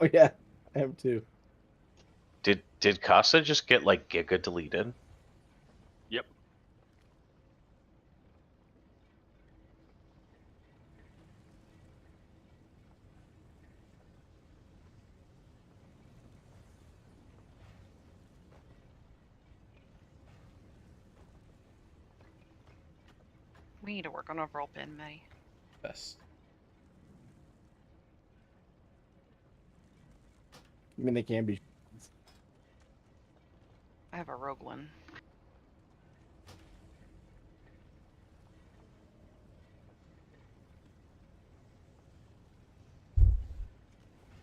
Oh yeah, I am too. Did Casa just get like Giga deleted? Yep. We need to work on overall pin, Maddie. Best. I mean, they can be. I have a rogue one.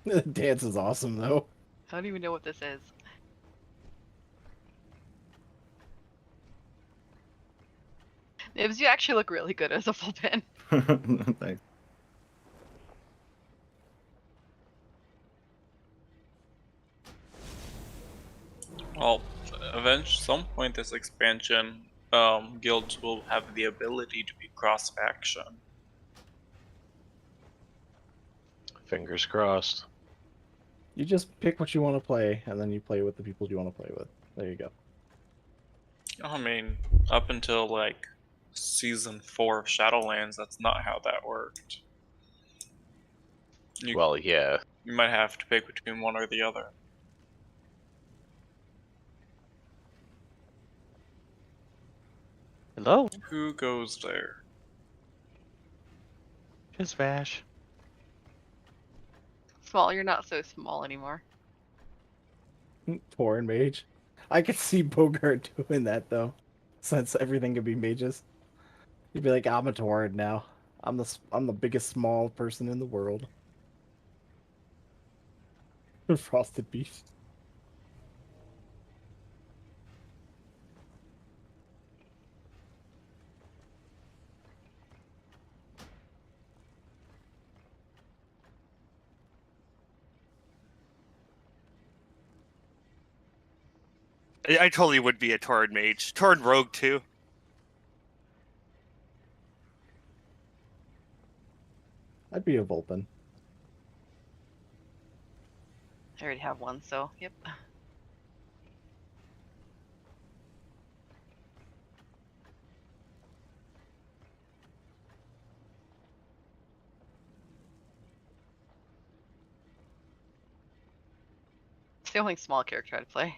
The dance is awesome though. I don't even know what this is. Nibs, you actually look really good as a full pin. Thanks. Well, eventually, some point this expansion, guilds will have the ability to be cross-faction. Fingers crossed. You just pick what you want to play, and then you play with the people you want to play with. There you go. I mean, up until like season 4 of Shadowlands, that's not how that worked. Well, yeah. You might have to pick between one or the other. Hello? Who goes there? Just Vash. Small, you're not so small anymore. Tauren mage. I could see Bogart doing that though, since everything could be mages. He'd be like, I'm a Tauren now. I'm the biggest small person in the world. Frosted beef. I totally would be a Tauren mage. Tauren rogue too. I'd be a Vulpin. I already have one, so yep. It's the only small character I'd play.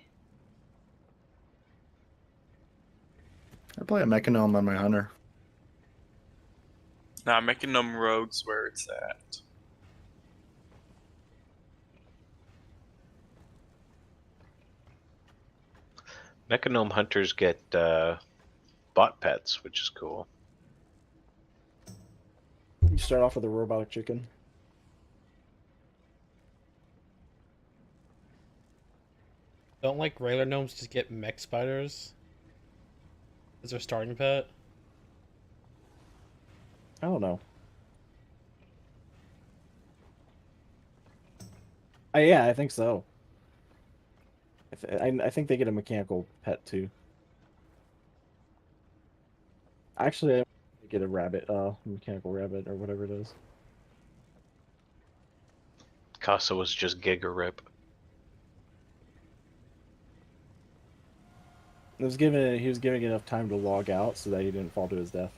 I play a Mechanome on my hunter. Nah, making them rogues where it's at. Mechanome hunters get bot pets, which is cool. You start off with a robotic chicken. Don't like regular gnomes just get mech spiders as their starting pet? I don't know. Yeah, I think so. I think they get a mechanical pet too. Actually, I get a rabbit, mechanical rabbit or whatever it is. Casa was just Giga Rip. He was giving enough time to log out so that he didn't fall to his death.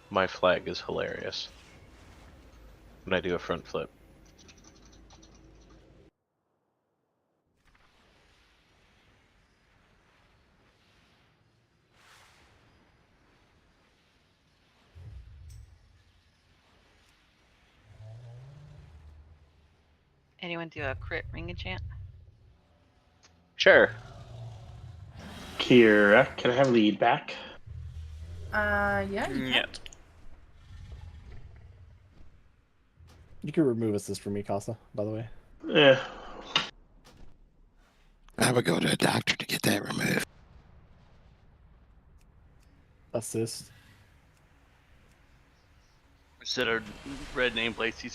My flag is hilarious when I do a front flip. Anyone do a crit ring enchant? Sure. Kira, can I have lead back? Yeah, you can. Yet. You can remove assist from me, Casa, by the way. Yeah. I would go to a doctor to get that removed. Assist. Instead of red nameplates, he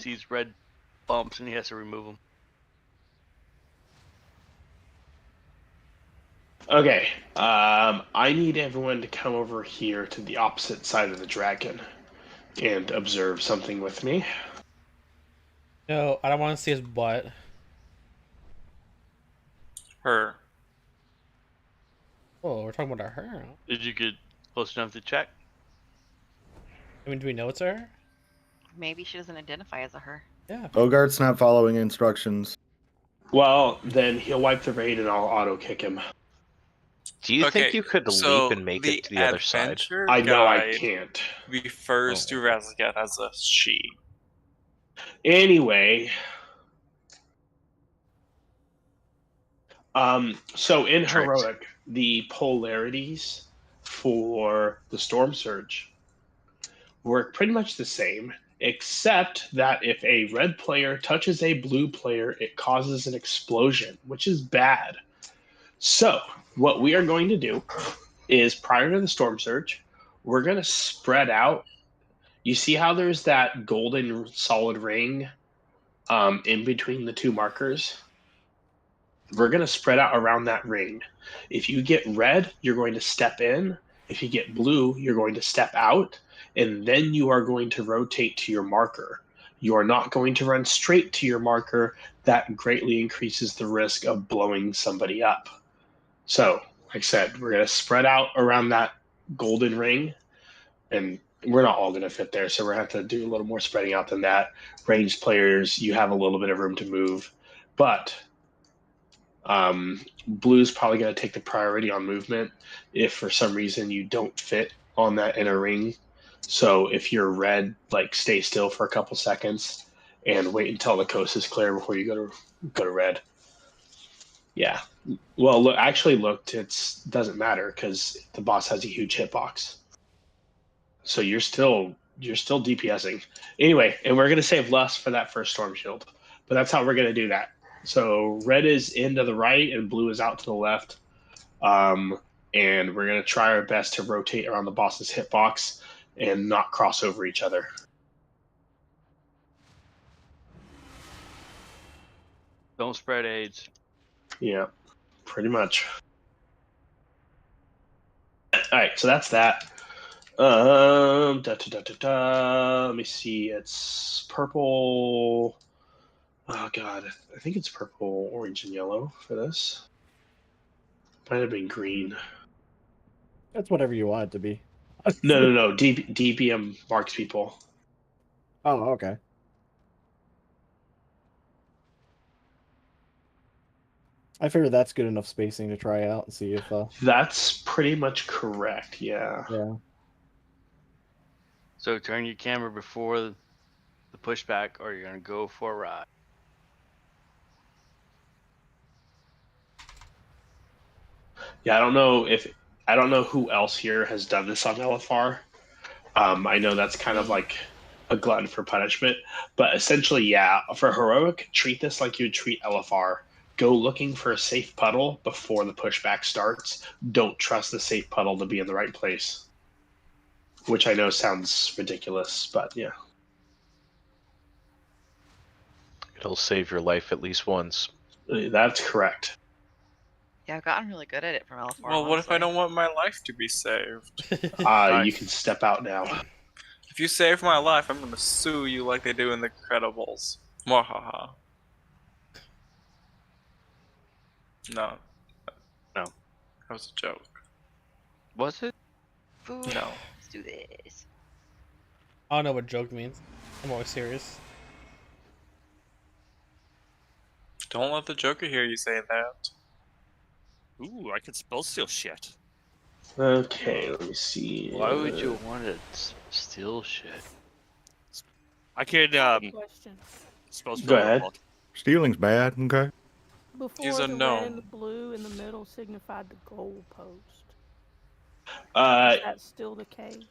sees red bumps and he has to remove them. Okay, I need everyone to come over here to the opposite side of the dragon and observe something with me. No, I don't want to see his butt. Her. Oh, we're talking about her. Did you get close enough to check? I mean, do we know it's her? Maybe she doesn't identify as a her. Yeah. Bogart's not following instructions. Well, then he'll wipe the raid and I'll auto kick him. Do you think you could leap and make it to the other side? adventure I know I guide can't. refers to Raszageth as a she. Anyway, so in Tricks. heroic, the polarities for the storm surge work pretty much the same, except that if a red player touches a blue player, it causes an explosion, which is bad. So what we are going to do is, prior to the storm surge, we're going to spread out. You see how there's that golden solid ring in between the two markers? We're going to spread out around that ring. If you get red, you're going to step in. If you get blue, you're going to step out. And then you are going to rotate to your marker. You are not going to run straight to your marker. That greatly increases the risk of blowing somebody up. So, like I said, we're going to spread out around that golden ring. And we're not all going to fit there, so we're going to have to do a little more spreading out than that. Ranged players, you have a little bit of room to move. But blue's probably going to take the priority on movement if for some reason you don't fit on that inner ring. So if you're red, like, stay still for a couple seconds and wait until the coast is clear before you go to red. Yeah. Well, look, it doesn't matter because the boss has a huge hitbox. So you're still DPSing. Anyway, and we're gonna save Lust for that first storm shield. But that's how we're gonna do that. So red is in to the right and blue is out to the left. And we're gonna try our best to rotate around the boss's hitbox and not cross over each other. Don't spread AIDS. Yeah, pretty much. Alright, so that's that. Let me see. It's purple. Oh god, I think it's purple, orange, and yellow for this. Might have been green. That's whatever you want it to be. No. DPM marks people. Oh, okay. I figure that's good enough spacing to try out and see if. That's pretty much correct. Yeah. Yeah. So turn your camera before the pushback, or you're gonna go for a ride. Yeah, I don't know who else here has done this on LFR. I know that's kind of like a glutton for punishment, but essentially, yeah, for heroic, treat this like you would treat LFR. Go looking for a safe puddle before the pushback starts. Don't trust the safe puddle to be in the right place. Which I know sounds ridiculous, but yeah. It'll save your life at least once. That's correct. Yeah, I've gotten really good at it from L4. Well, what if I honestly. don't want my life to be saved? You can step out now. If you save my life, I'm gonna sue you like they do in The Incredibles. Mwahaha. No. That was a joke. Was it? Food. No. Let's do this. I don't know what joke means. I'm always serious. Don't let the Joker hear you say that. Ooh, I could spell steal shit. Okay, let me see. Why would you want to steal shit? I could Question. spell steal. Go ahead. Stealing's bad, okay? Before He's the unknown. red and the blue in the middle signified the goal post. Uh, Is that still the case?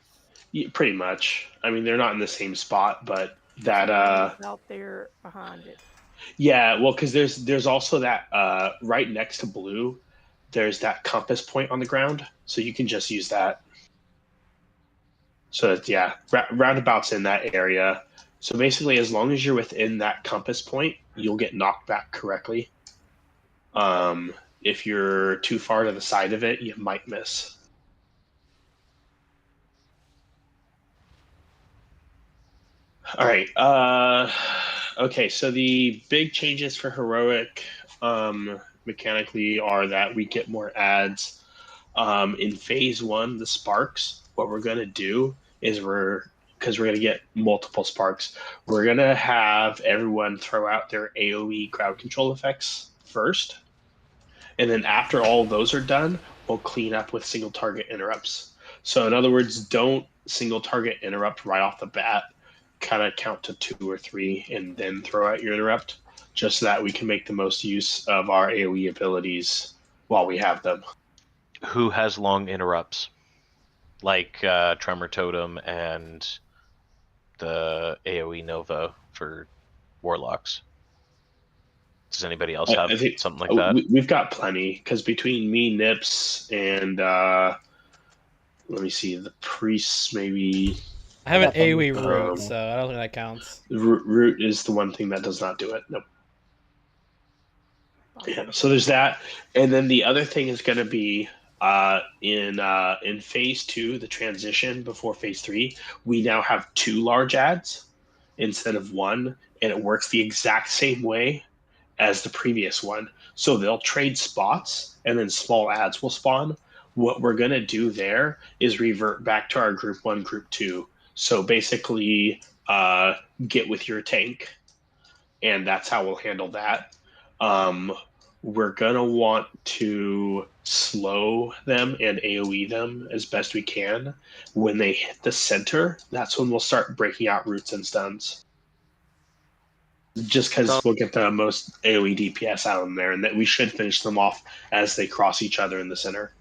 yeah, pretty much. I mean, they're not in the same spot, but that It's out there behind it. Yeah, well, because there's also that right next to blue, there's that compass point on the ground, so you can just use that. So yeah, roundabouts in that area. So basically, as long as you're within that compass point, you'll get knocked back correctly. If you're too far to the side of it, you might miss. All right. Okay, so the big changes for heroic mechanically are that we get more ads. In phase 1, the sparks, what we're going to do is because we're going to get multiple sparks, we're going to have everyone throw out their AoE crowd control effects first. And then after all of those are done, we'll clean up with single target interrupts. So in other words, don't single target interrupt right off the bat. Kind of count to 2 or 3 and then throw out your interrupt, just so that we can make the most use of our AoE abilities while we have them. Who has long interrupts? Like Tremor Totem and the AoE Nova for Warlocks. Does anybody else have something like that? We've got plenty, because between me, Nips, and let me see, the priests maybe. I have an AoE root, so I don't think that counts. Root is the one thing that does not do it. Nope. Yeah, so there's that, and then the other thing is going to be in phase 2, the transition before phase 3. We now have 2 large ads instead of 1, and it works the exact same way as the previous one. So they'll trade spots, and then small ads will spawn. What we're going to do there is revert back to our group 1, group 2. So basically, get with your tank, and that's how we'll handle that. We're going to want to slow them and AoE them as best we can. When they hit the center, that's when we'll start breaking out roots and stuns. Just because we'll get the most AoE DPS out of them there, and that we should finish them off as they cross each other in the center.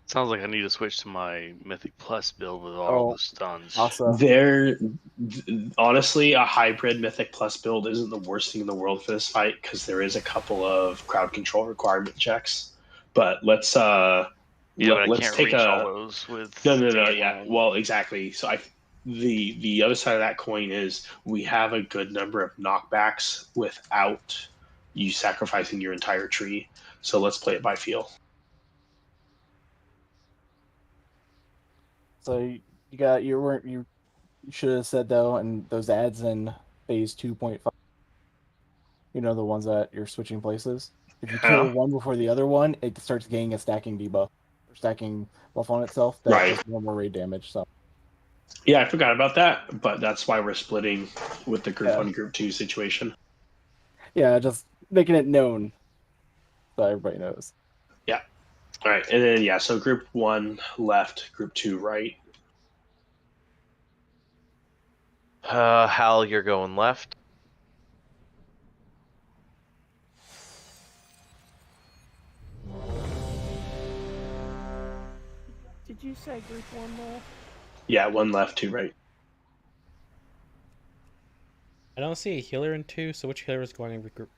Sounds like I need to switch to my Mythic Plus build with all the stuns. Awesome. Honestly, a hybrid Mythic Plus build isn't the worst thing in the world for this fight, because there is a couple of crowd control requirement checks. But let's but let's I can't take reach all those with no, yeah, well, exactly. So the other side of that coin is we have a good number of knockbacks without you sacrificing your entire tree. So let's play it by feel. So you should have said though, and those ads in phase 2.5. You know, the ones that you're switching places. If you kill one before the other one, it starts getting a stacking debuff or stacking buff on itself that does more raid damage. So yeah, I forgot about that, but that's why we're splitting with the group 1, group 2 situation. Yeah, just making it known so everybody knows. Yeah. All right, and then so group 1 left, group 2 right. Hal, you're going left. Did you say group 1 left? Yeah, 1 left, 2 right. I don't see a healer in 2, so which healer is going in group?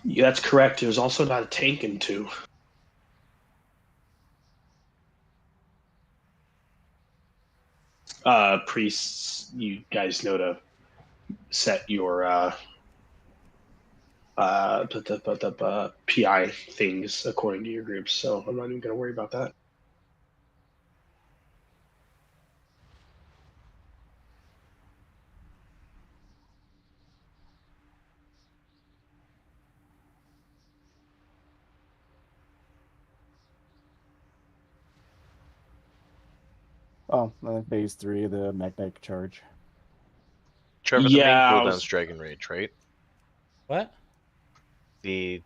Yeah, that's correct. There's also not a tank in 2. Priests, you guys know to set your PI things according to your groups, so I'm not even going to worry about that. Oh, and then phase 3, the magnetic charge. Trevor, the main cooldown's Dragon Rage, right? What? The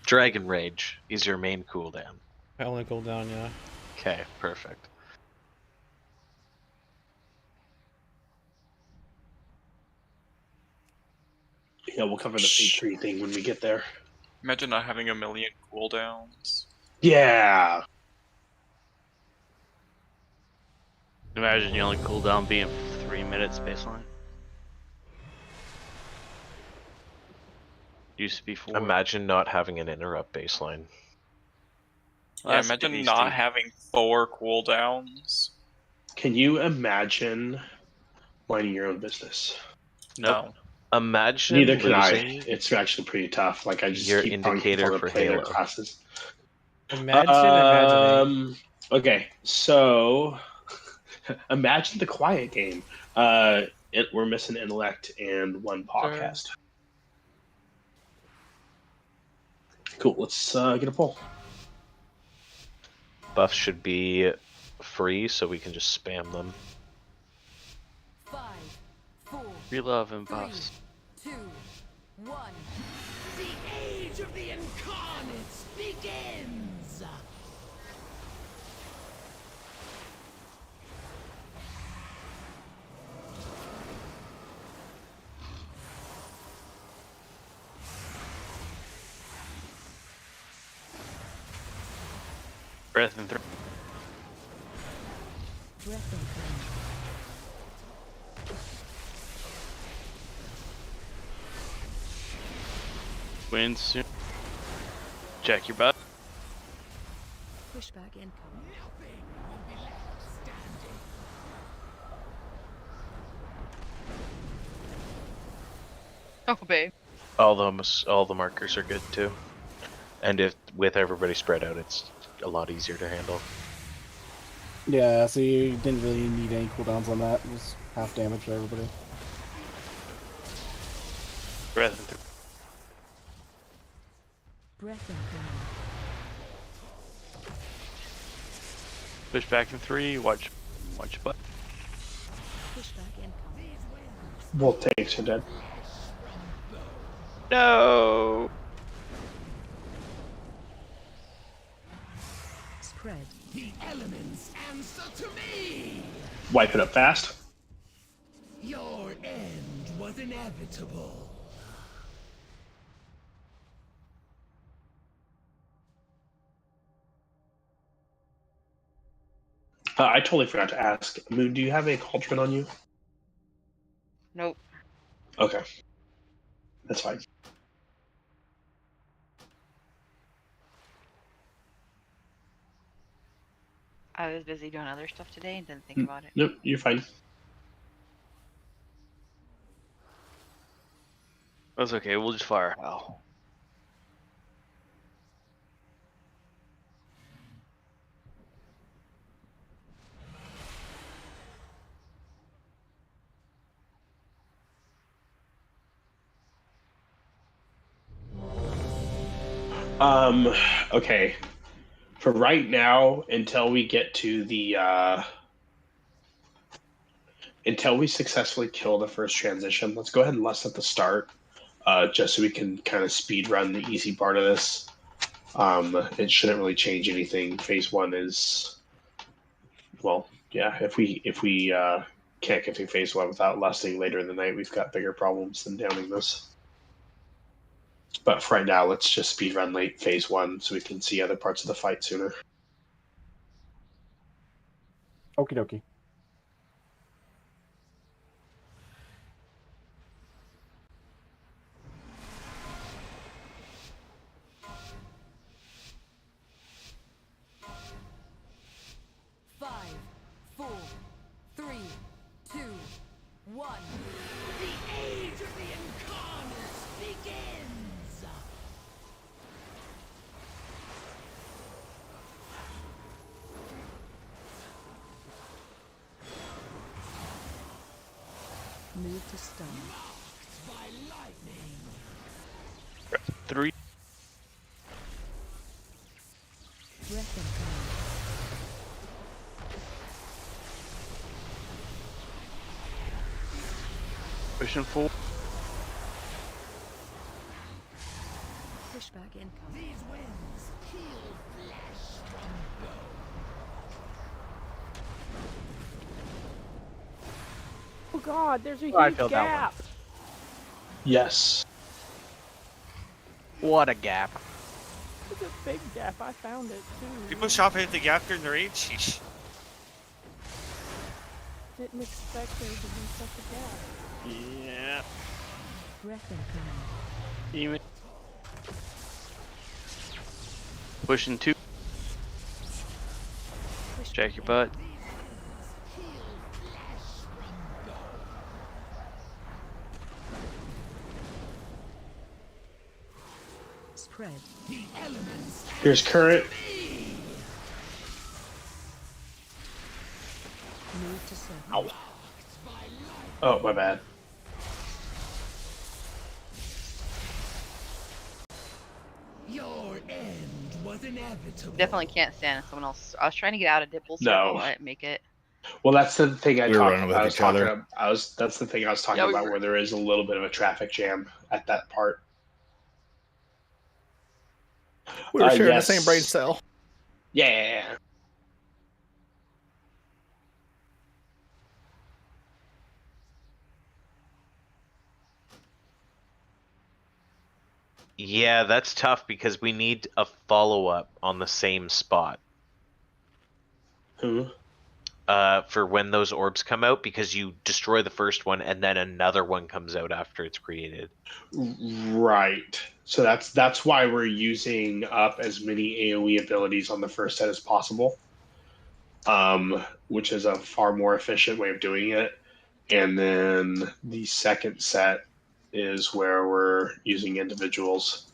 Dragon Rage is your main cooldown. My only cooldown, yeah. Okay, perfect. Yeah, we'll cover the phase 3 thing when we get there. Imagine not having a million cooldowns. Yeah. Imagine your only cooldown being 3 minutes baseline. Used to be 4. Imagine not having an interrupt baseline. Yeah, That's imagine beastie. not having 4 cooldowns. Can you imagine minding your own business? No. Imagine Neither can losing I. It's actually pretty tough. Like I just your keep telling people indicator to for play their Halo. classes. Imagine imagining. Okay, so imagine the quiet game. We're missing intellect and 1 podcast. Cool. Let's get a poll. Buffs should be free, so we can just spam them. 5, 4, We love and buffs. 2, 1. The age of the incarnates begins! Breath and 3. Breath and Win soon. Check your butt. pushback incoming. Nothing will be left standing. Oh, babe. All the markers are good too. And if with everybody spread out, it's a lot easier to handle. Yeah, so you didn't really need any cooldowns on that. It was half damage to everybody. Breath and 3. Breath incoming. Push back in 3. Watch your butt. Pushback incoming. Both tanks are dead. No. Spread. The elements answer to me! Wipe it up fast. Your end was inevitable. I totally forgot to ask. Moon, do you have a cauldron on you? Nope. Okay. That's fine. I was busy doing other stuff today and didn't think about it. Nope, you're fine. That's okay. We'll just fire Hal. Okay. For right now, until we get to the until we successfully kill the first transition, let's go ahead and less at the start, just so we can kind of speed run the easy part of this. It shouldn't really change anything. Phase 1 is, well, yeah. If we can't get through phase 1 without lusting later in the night, we've got bigger problems than downing this. But for right now, let's just speed run late phase 1 so we can see other parts of the fight sooner. Okie dokie. Five, 4, 3, 2, 1. The age of the incarnates begins! Move to stun. By lightning. Breath and 3. Breath incoming. Pushing 4. Pushback incoming. These winds kill flesh and bone. Oh god, there's a I huge filled that one. gap. Yes. What a gap. It's a big gap. I found it too. People shopping at the gap during the raid? Sheesh. Didn't expect there to be such a gap. Yeah. Breath incoming. Even Pushing 2. Check your butt. Spread. Here's current. Move to 7. Ow. Oh, my bad. Your end was inevitable. Definitely can't stand someone else. I was trying to get out of Dipple's No. circle, I didn't make it. Well, that's the thing We were running with each other. That's the thing I was talking Yeah, we about, were. where there is a little bit of a traffic jam at that part. We were sharing Yes. the same brain cell. Yeah. Yeah, that's tough because we need a follow-up on the same spot. Who? For when those orbs come out, because you destroy the first one and then another one comes out after it's created. Right. So that's why we're using up as many AoE abilities on the first set as possible, which is a far more efficient way of doing it. And then the second set is where we're using individuals.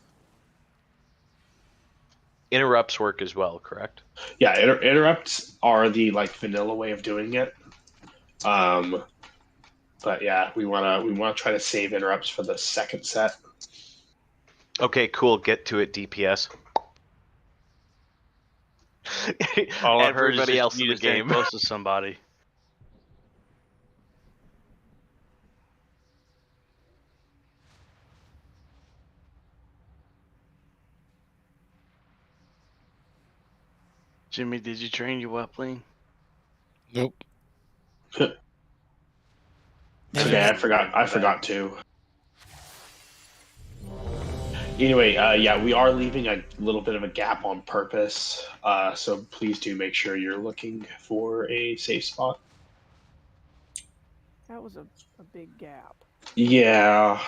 Interrupts work as well, correct? Yeah, interrupts are the like vanilla way of doing it. But yeah, we wanna try to save interrupts for the second set. Okay, cool. Get to it, DPS. All I heard is Everybody just else in you the to stand game. close to somebody. Jimmy, did you train your Wapling? Nope. Okay, I forgot to. Anyway, yeah, we are leaving a little bit of a gap on purpose, so please do make sure you're looking for a safe spot. That was a big gap. Yeah.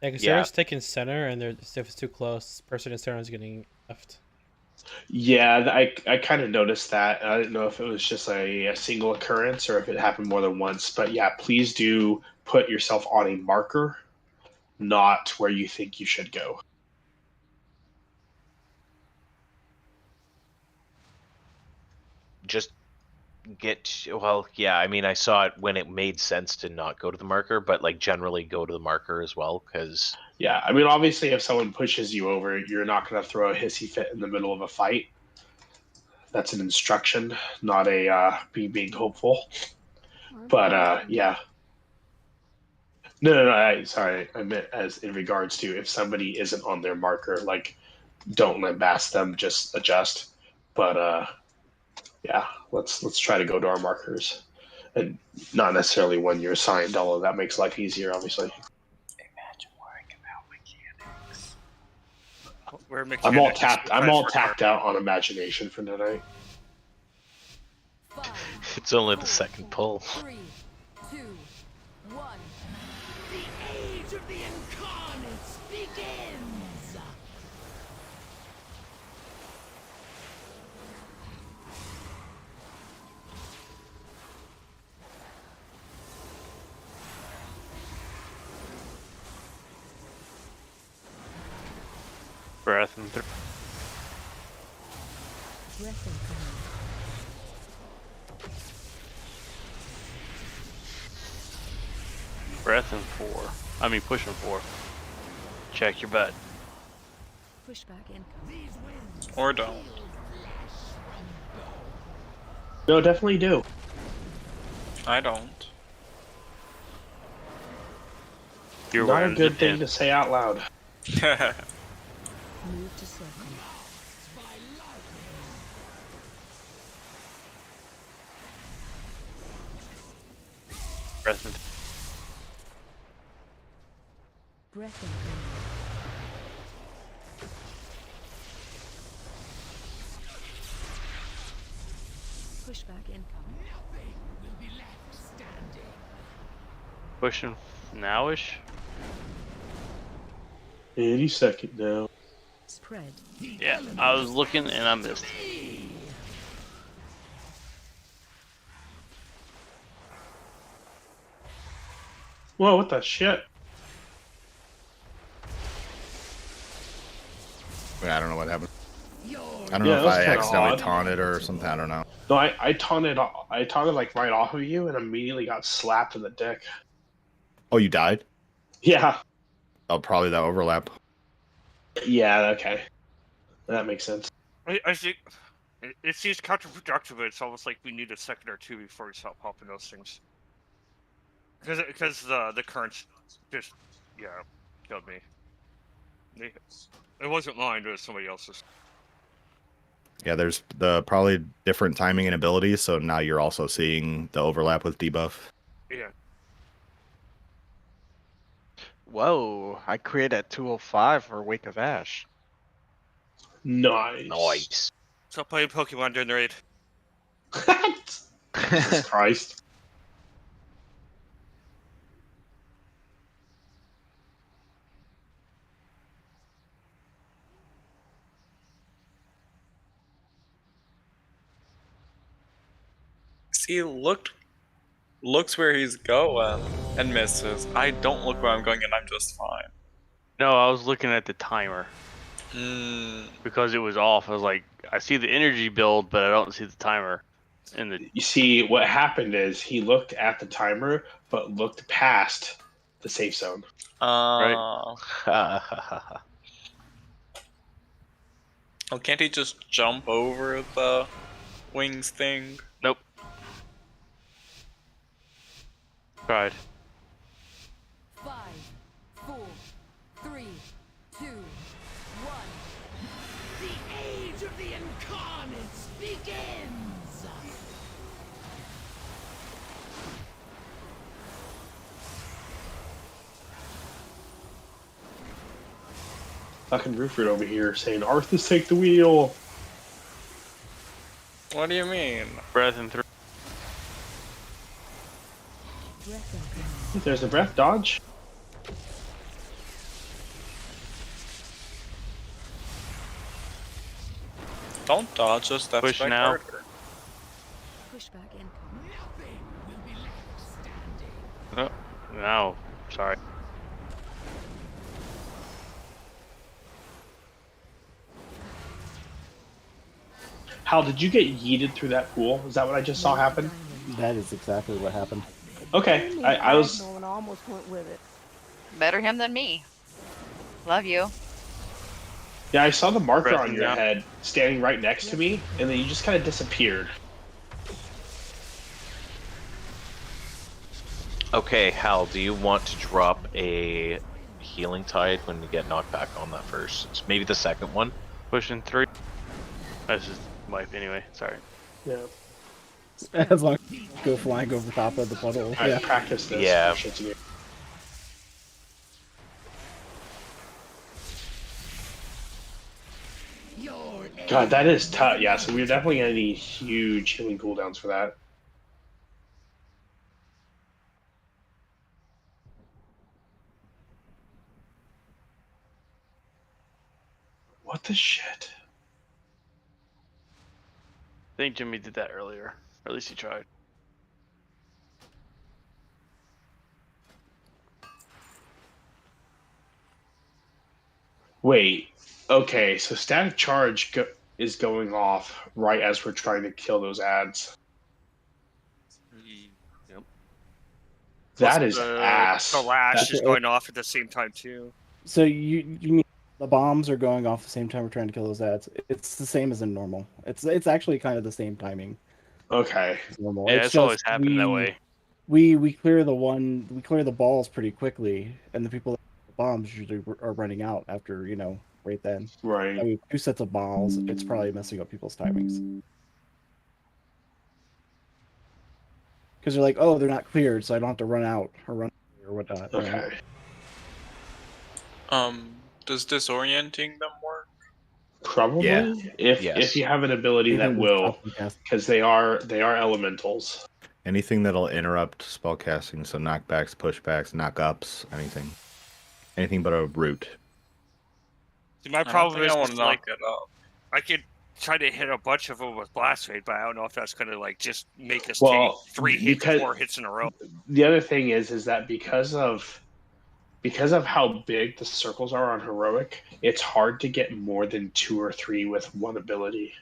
Yeah, because Yeah. Sarah's taking center, and if it's too close, person in center is getting left. Yeah, I kind of noticed that. I didn't know if it was just a single occurrence or if it happened more than once. But yeah, please do put yourself on a marker, not where you think you should go. Just well, yeah, I mean, I saw it when it made sense to not go to the marker, but like generally go to the marker as well, because Yeah, I mean, obviously, if someone pushes you over, you're not going to throw a hissy fit in the middle of a fight. That's an instruction, not a being hopeful. But yeah. No. Sorry, I meant as in regards to if somebody isn't on their marker, like don't lambast them, just adjust. But yeah, let's try to go to our markers, and not necessarily when you're assigned. Although that makes life easier, obviously. Imagine worrying about mechanics. Where I'm all mechanics tapped. I'm request all for tapped out on imagination for tonight. 5, it's only the second pull. 3, 2, 1. The age of the incarnates begins. Breath and through. Breath incoming. Breath and 4. I mean, pushing 4. Check your butt. Pushback incoming. Or don't. No, definitely do. I don't. You're Not a wearing good the thing pin. to say out loud. Move to circle. Breath and Breath incoming. Pushback incoming. Nothing will be left standing. pushing nowish. Any second now. Spread. Pred. Yeah, I was looking and I missed. Whoa, what the shit? I don't know what happened. I don't Yeah, know if that was I kinda accidentally odd. taunted or something. I don't know. No, I taunted like right off of you and immediately got slapped in the dick. Oh, you died? Yeah. Oh, probably that overlap. Yeah, okay. That makes sense. I think it seems counterproductive, but it's almost like we need a second or two before we stop popping those things. Because the currents just killed me. It wasn't mine, it was somebody else's. Yeah, there's the probably different timing and abilities, so now you're also seeing the overlap with debuff. Yeah. Whoa, I created at 2:05 for Wake of Ash. Nice. Nice. Stop playing Pokemon during the raid. Jesus Christ. See, looks where he's going and misses. I don't look where I'm going and I'm just fine. No, I was looking at the timer. Because it was off. I was like, I see the energy build, but I don't see the timer. You see, what happened is he looked at the timer, but looked past the safe zone. Oh, can't he just jump over the wings thing? Nope. Tried. 5, 4, 3, 2, 1. The age of the incarnates begins! Fucking Roofert over here saying, Arthas, take the wheel. What do you mean? Breath and through. There's a breath dodge. Don't dodge us, that's Push back now. harder. Pushback incoming. Nothing will be left standing. Oh, no. Sorry. Hal, did you get yeeted through that pool? Is that what I just saw happen? That is exactly what happened. Okay, I was... And I almost went with it. Better him than me. Love you. Yeah, I saw the marker Breath on your down. head standing right next to me, and then you just kind of disappeared. Okay, Hal, do you want to drop a healing tide when you get knocked back on that first? It's maybe the second one. Pushing 3. That's just wipe anyway. Sorry. Yeah. As long as you go flying over top of the puddle. I Yeah. practiced this. Yeah. for shits and giggles. God, that is tough. Yeah, so we're definitely gonna need huge healing cooldowns for that. What the shit? I think Jimmy did that earlier. Or at least he tried. Wait. Okay, so static charge is going off right as we're trying to kill those ads. Yep. That is the, ass. The lash That's is it. going off at the same time too. So you mean the bombs are going off the same time we're trying to kill those ads? It's the same as in normal. It's actually kind of the same timing. Okay. As normal. Yeah, it's always happened that way. We clear the balls pretty quickly, and the people that have the bombs usually are running out after right then. Right. I mean, 2 sets of balls. It's probably messing up people's timings. Because they're like, oh, they're not cleared, so I don't have to run out or run or whatnot. Okay. Does disorienting them work? Probably. Yeah. If you have an ability that will, because they are elementals. Anything that'll interrupt spellcasting, so knockbacks, pushbacks, knock-ups, anything. Anything but a root. See, my I don't problem think is I want to like knock it up. I could try to hit a bunch of them with blast rate, but I don't know if that's gonna like just make us Well, take 3 hits, 4 hits in a row. The other thing is that because of how big the circles are on heroic, it's hard to get more than 2 or 3 with one ability.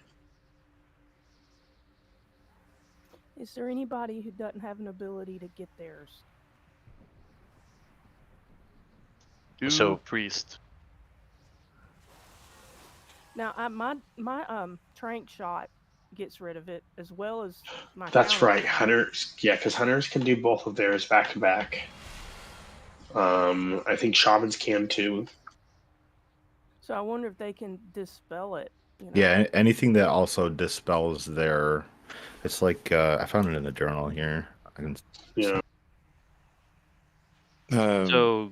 Is there anybody who doesn't have an ability to get theirs? Do priest. Now, my trank shot gets rid of it as well as my. That's counter right, shot. hunters. Yeah, because hunters can do both of theirs back to back. I think shamans can too. So I wonder if they can dispel it. You know? Yeah, anything that also dispels their. It's like I found it in the journal here. I can. Yeah. So,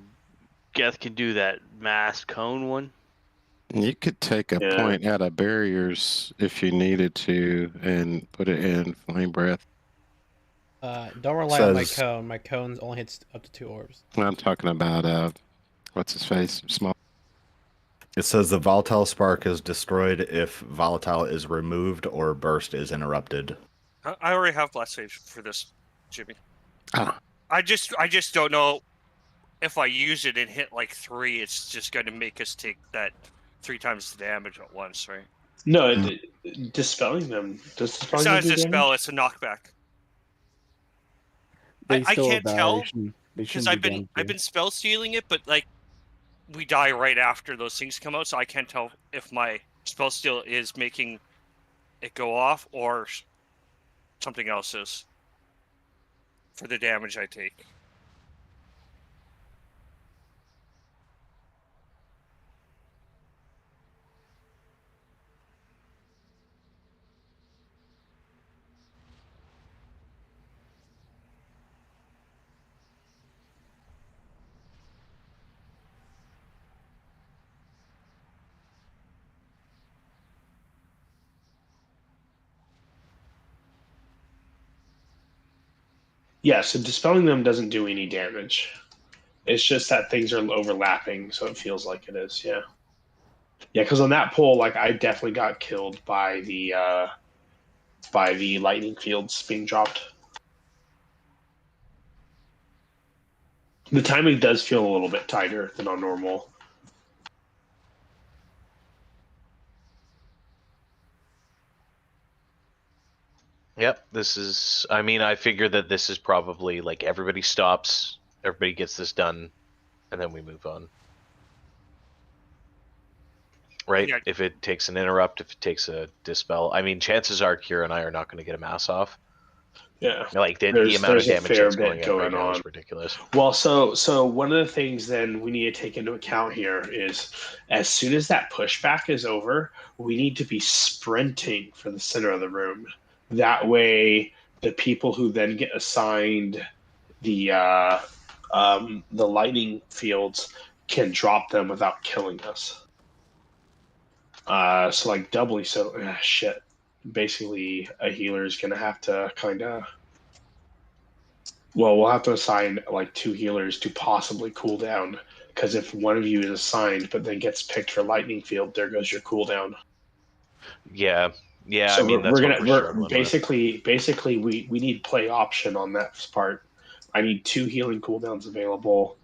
Geth can do that mass cone one. You could take a point out of barriers if you needed to and put it in flame breath. Don't rely on my cone. My cone only hits up to 2 orbs. I'm talking about what's his face? Small. It says the volatile spark is destroyed if volatile is removed or burst is interrupted. I already have blast save for this, Jimmy. Ah. I just don't know if I use it and hit like 3, it's just going to make us take that 3 times the damage at once, right? No, dispelling them. Does It's not a dispel; it's a knockback. I can't tell because I've been spell stealing it, but like we die right after those things come out, so I can't tell if my spell steal is making it go off or something else is for the damage I take. Yeah, so dispelling them doesn't do any damage. It's just that things are overlapping, so it feels like it is. Yeah. Yeah, because on that pull, like I definitely got killed by the lightning fields being dropped. The timing does feel a little bit tighter than on normal. Yep, this is. I mean, I figure that this is probably like everybody stops, everybody gets this done, and then we move on. Right? Yeah. If it takes an interrupt, if it takes a dispel, I mean, chances are Kira and I are not going to get a mass off. Yeah, like the amount of there's damage a fair that's bit going going out right now on. is ridiculous. Well, so one of the things then we need to take into account here is as soon as that pushback is over, we need to be sprinting for the center of the room. That way, the people who then get assigned the lightning fields can drop them without killing us. So like doubly so. Shit. Basically, a healer is gonna have to kind of. Well, we'll have to assign like 2 healers to possibly cool down. Because if one of you is assigned but then gets picked for lightning field, there goes your cooldown. Yeah. Yeah, So I mean, that's we're basically we need play option on that part. I need 2 healing cooldowns available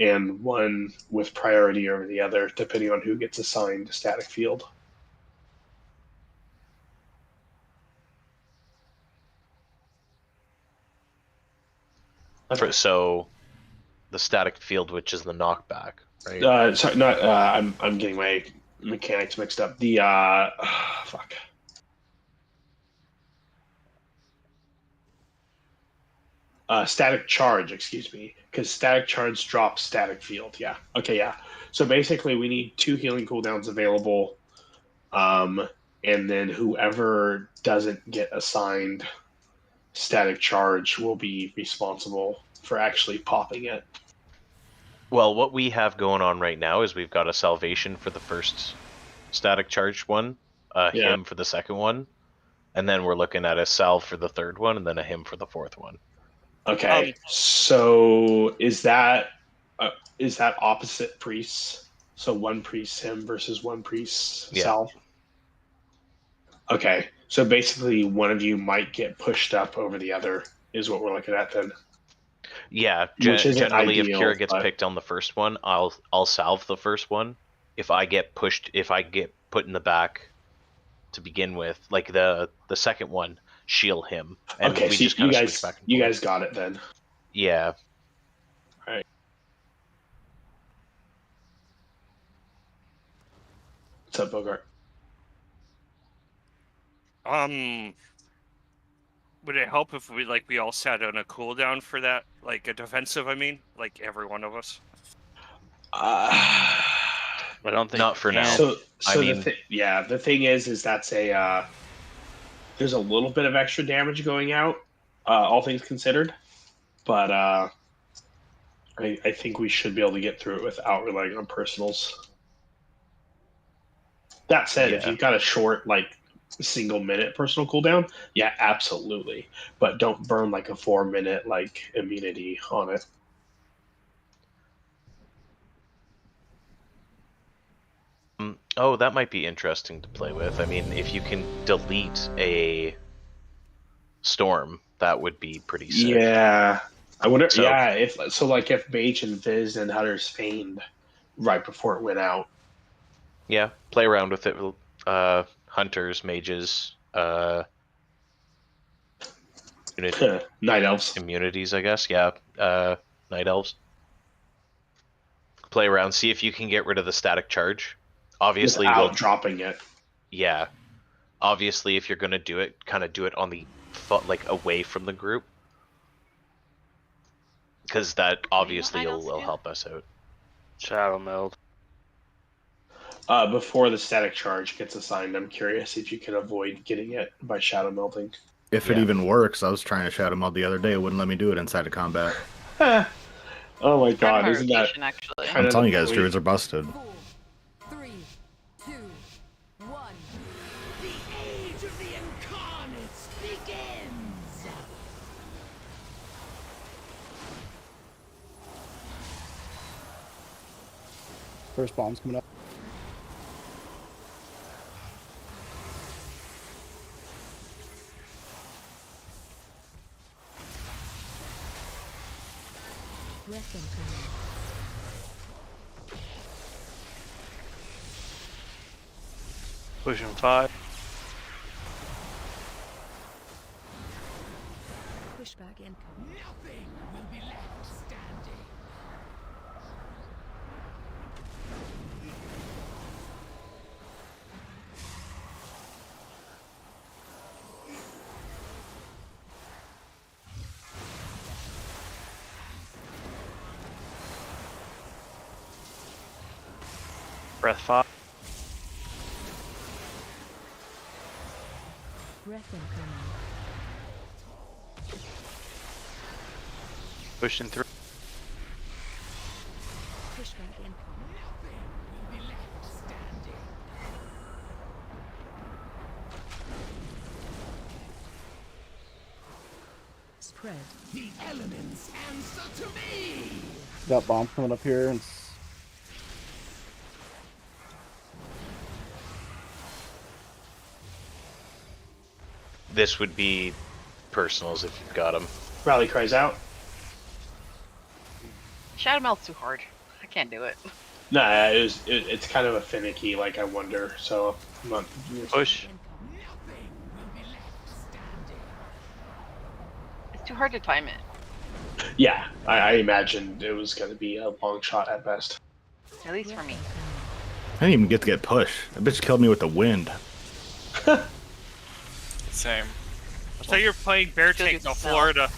and one with priority over the other, depending on who gets assigned to static field. So, the static field, which is the knockback, right? Sorry, not. I'm getting my mechanics mixed up. The fuck. Static charge, excuse me, because static charge drops static field. Yeah. Okay. Yeah. So basically, we need 2 healing cooldowns available, and then whoever doesn't get assigned static charge will be responsible for actually popping it. Well, what we have going on right now is we've got a salvation for the first static charge one, him for the second one, and then we're looking at a salve for the third one, and then a him for the fourth one. Okay, so is that opposite priests? So one priest him versus one priest Yeah. Sal. Okay, so basically one of you might get pushed up over the other, is what we're looking at then. Yeah, Which isn't generally, if ideal, Kira gets but- picked on the first one, I'll salve the first one. If I get put in the back to begin with, like the second one, shield him, and Okay, we so just kind of switch back and you forth. guys got it then. Yeah. All right. What's up, Bogart? Would it help if we all sat on a cooldown for that, like a defensive? I mean, like every one of us. I don't think Not for now. So I mean, the thing is that's a there's a little bit of extra damage going out, all things considered, but I think we should be able to get through it without relying on personals. That said, if Yeah. you've got a short, like, single minute personal cooldown, yeah, absolutely. But don't burn like a 4 minute like immunity on it. Oh, that might be interesting to play with. I mean, if you can delete a storm, that would be pretty sick. Yeah, I wonder. So- yeah, if Mage and Viz and Hunter's feigned right before it went out. Yeah, play around with it. Hunters, mages, Night elves, immunities, I guess. Yeah, night elves. Play around, see if you can get rid of the static charge. Obviously, without dropping it. Yeah, obviously, if you're gonna do it, kind of do it on the like away from the group, because that obviously will help us out. Shadow meld. Before the static charge gets assigned, I'm curious if you can avoid getting it by shadow melting. If it even works, I was trying to shadow meld the other day. It wouldn't let me do it inside of combat. Oh my god, isn't that? Actually. I'm telling you guys, druids are busted. 4, 3, 2, 1. The age of the incarnates begins. First bomb's coming up. Breath incoming. Pushing 5. Pushback incoming. Nothing will be left standing. Breath 5. Breath incoming. Pushing 3. Pushback incoming. Nothing will be left standing. Spread. The elements answer to me. Got bombs coming up here, and This would be personals if you've got them. Rally cries out. Shadow melt's too hard. I can't do it. Nah, it's kind of a finicky, like, I wonder, so I'm not... Push. It's too hard to time it. Yeah, I imagined it was going to be a long shot at best. At least for me. I didn't even get to get push. That bitch killed me with the wind. Same. I thought you were playing Bear Tank in Florida.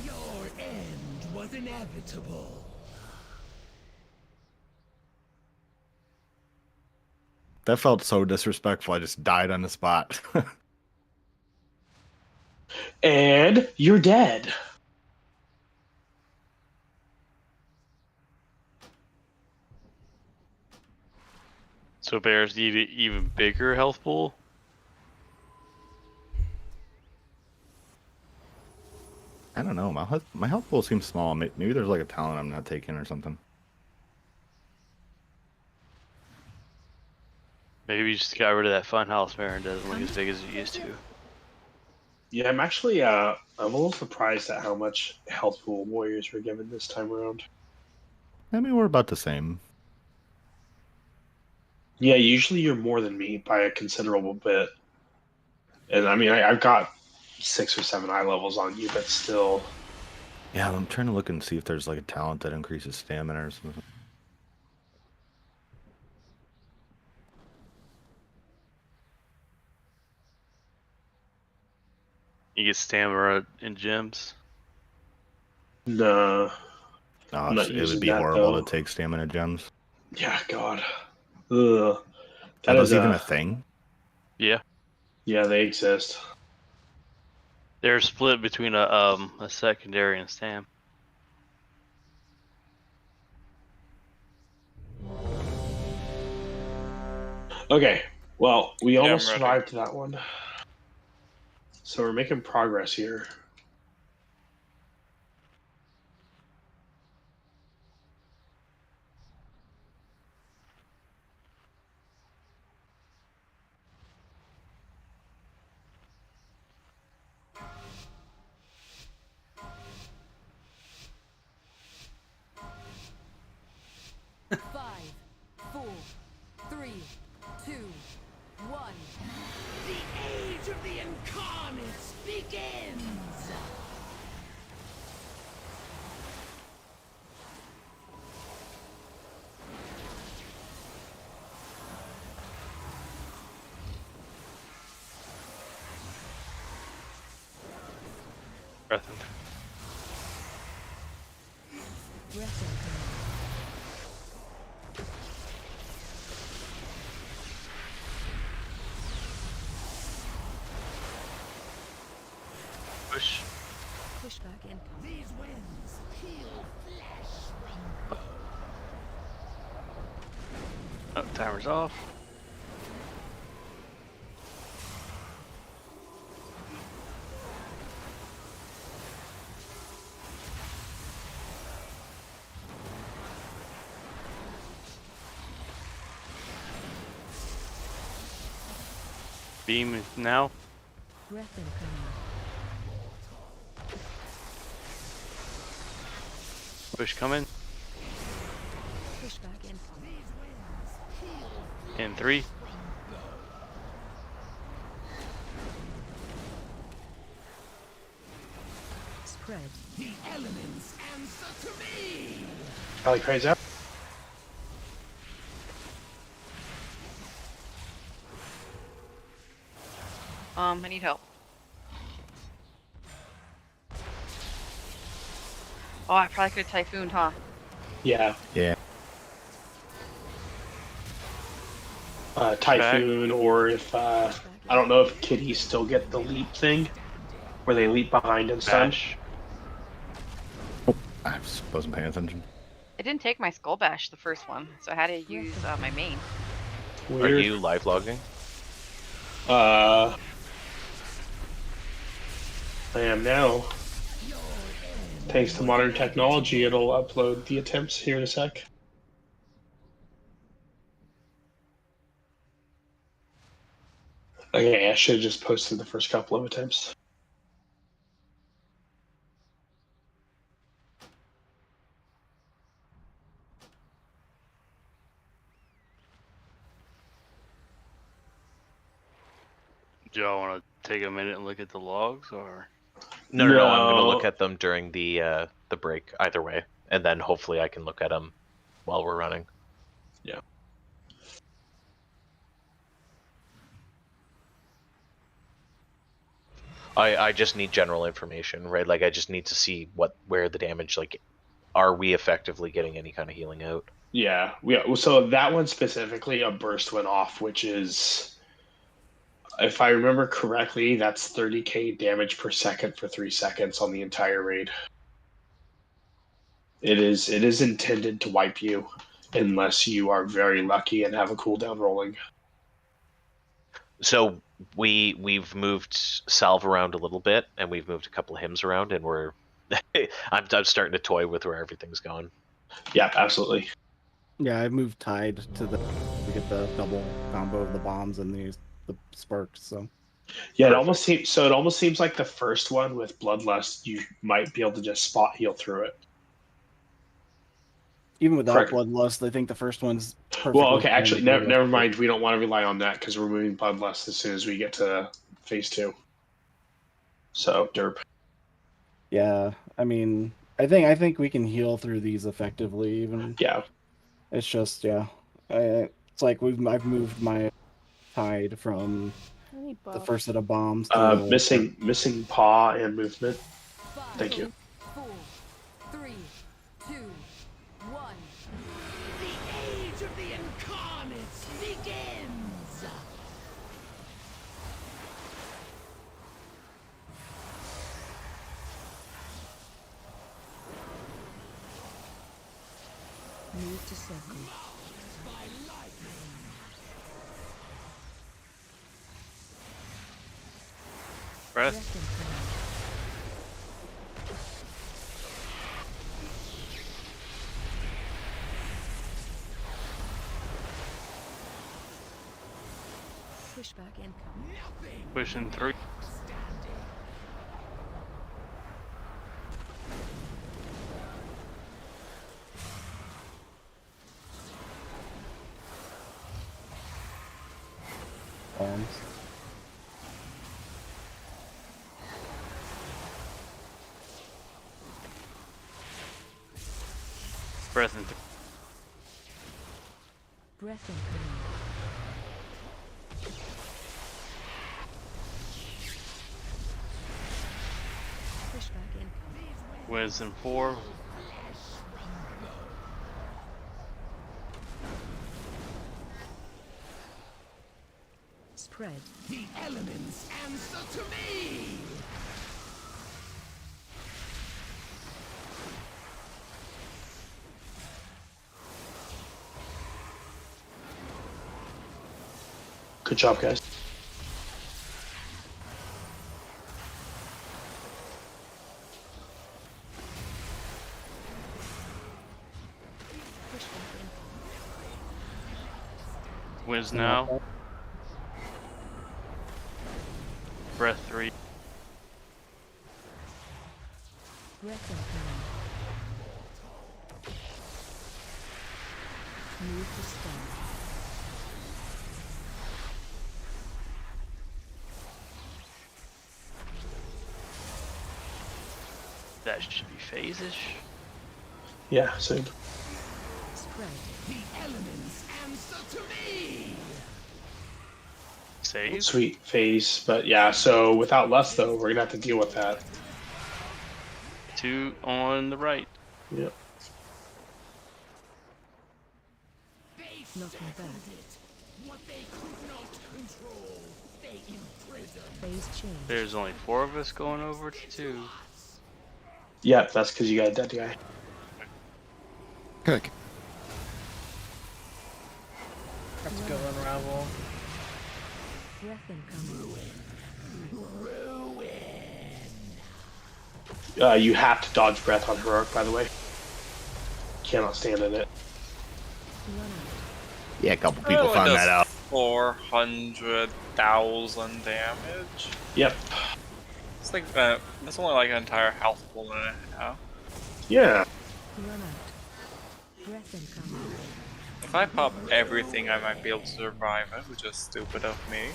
Your end was inevitable. That felt so disrespectful. I just died on the spot. And you're dead. So bears need an even bigger health pool. I don't know. My health pool seems small. Maybe there's like a talent I'm not taking or something. Maybe you just got rid of that funhouse mirror and doesn't look as big as it used to. Yeah, I'm actually I'm a little surprised at how much health pool warriors were given this time around. I mean, we're about the same. Yeah, usually you're more than me by a considerable bit. And I mean, I've got 6 or 7 eye levels on you, but still. Yeah, I'm trying to look and see if there's like a talent that increases stamina or something. You get stamina in gyms. No. No, I'm not it using would be that, horrible though. to take stamina gems. Yeah, God. Ugh. Are those even a thing? Yeah. Yeah, they exist. They're split between a secondary and stam. Okay, well, we almost I'm ready. survived that one. So we're making progress here. Five, 4, 3, 2, 1. The age of the incarnates begins! Breath in. Push. Pushback incoming. These winds heal flesh from Oh, timer's off. Beam now. Breath incoming. Push coming. Pushback incoming. In 3. Spread. the elements answer to me! Probably crazy out. I need help. Oh, I probably could have typhooned, huh? Yeah. Yeah. Typhoon, or if I don't know if kitties still get the leap thing, where they leap behind and stun. I wasn't paying attention. It didn't take my skull bash, the first one, so I had to use my main. Weird. Are you live logging? I am now. Thanks to modern technology, it'll upload the attempts here in a sec. Okay, I should have just posted the first couple of attempts. Do y'all want to take a minute and look at the logs, or? No. I'm going to look at them during the break either way, and then hopefully I can look at them while we're running. Yeah. I just need general information, right? Like I just need to see where the damage, like, are we effectively getting any kind of healing out? Yeah. So that one specifically, a burst went off, which is, if I remember correctly, that's 30k damage per second for 3 seconds on the entire raid. It is intended to wipe you unless you are very lucky and have a cooldown rolling. So we've moved salve around a little bit, and we've moved a couple of hymns around, and we're I'm starting to toy with where everything's going. Yeah, absolutely. Yeah, I moved Tide to the get the double combo of the bombs and the sparks. So yeah, it almost seems like the first one with Bloodlust, you might be able to just spot heal through it. Even without Correct. Bloodlust, I think the first one's perfectly. Well, okay, actually, fine with never Bloodlust. mind. We don't want to rely on that because we're moving Bloodlust as soon as we get to phase 2. So derp. Yeah, I mean, I think we can heal through these effectively. Even Yeah, it's just it's like I've moved my tide from Any the buff? first set of bombs to missing paw and movement. 5, Thank you. 4, 3, 2, 1. The age of the incarnates begins! Move to circle. Breath. Pushback incoming. Pushing 3. bombs. Breath in 3. Breath incoming. Pushback incoming. Wiz in 4. Spread. The elements answer to me! Good job, guys. Pushback incoming. Wiz now. Breath 3. Breath incoming. Move to stun. That should be phase-ish. Yeah, same. Spread. The elements answer to me! Save. Sweet phase, but yeah. So without lust, though, we're gonna have to deal with that. 2 on the right. Yep. Knocking back. What they could not control, they imprisoned. Phase change. There's only 4 of us going over to 2. Yeah, that's because you got a dead guy. Heck. Have to go unravel. Breath incoming. You have to dodge breath on heroic, by the way. Cannot stand in it. Run out. Yeah, a couple people found that out. 400,000 damage. Yep. It's like that. That's only like an entire health pool in it now. Yeah. Run out. Breath incoming. If I pop everything, I might be able to survive it, which is stupid of me.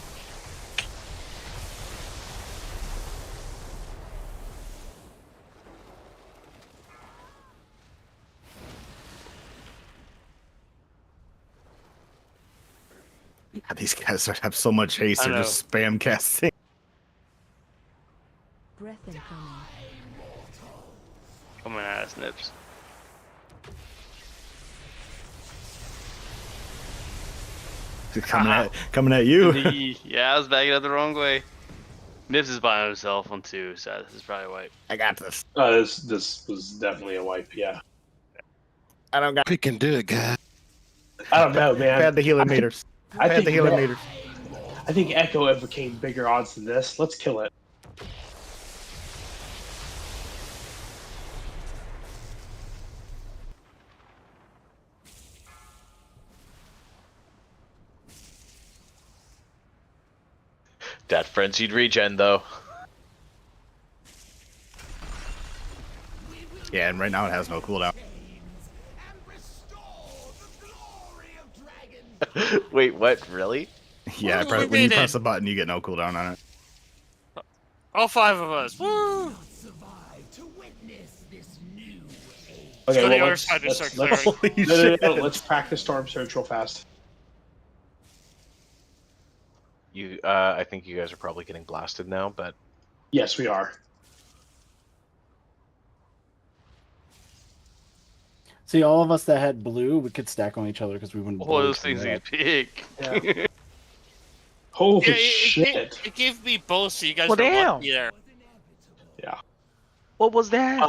God, these guys have so much haste. I They're know. just spam casting. Breath incoming. Coming at us, Nips. Coming at you. Yeah, I was backing up the wrong way. Nips is by himself on 2, so this is probably a wipe. I got this. This was definitely a wipe. Yeah. I don't got. We can do it, guys. I don't know, man. Pad the healing meters. I Pad the healing that- meters. I think Echo became bigger odds than this. Let's kill it. That frenzied regen, though. Yeah, and right now it has no cooldown. Wait, what? Really? Yeah, Ooh, we when you made press it. a button, you get no cooldown on it. All 5 of us. Woo! Let's Okay, go to the well, other side and start clearing. let's practice Storm Surge real fast. I think you guys are probably getting blasted now, but Yes, we are. See, all of us that had blue, we could stack on each other because we wouldn't. All blow those each things other are up. big. Yeah. Holy Yeah, shit! It gave me both, so you guys Well, were damn. lucky there. Yeah. What was that?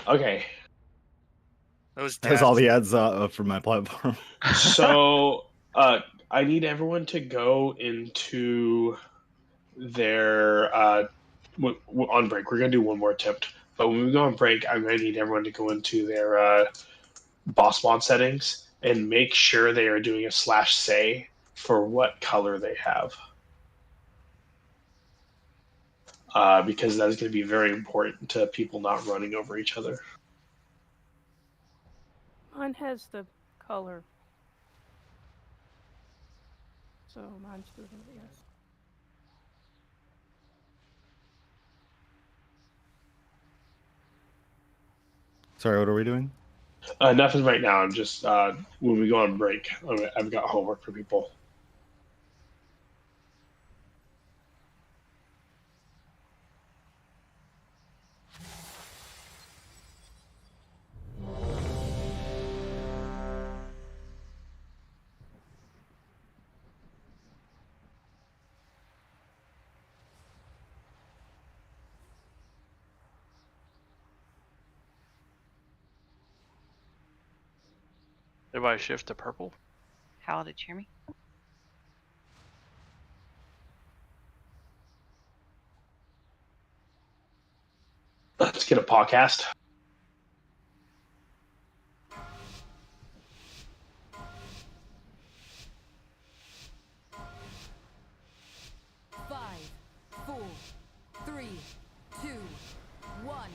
Okay. That was That's death. all the ads from my platform. So, I need everyone to go into their on break. We're gonna do one more attempt, but when we go on break, I'm gonna need everyone to go into their boss mod settings and make sure they are doing a /say for what color they have, because that is going to be very important to people not running over each other. Mine has the color. So mine's doing it, yes. Sorry, what are we doing? Nothing right now. I'm just when we go on break, I've got homework for people. Everybody shift to purple. How did you hear me? Let's get a podcast. Five, 4, 3, 2, 1.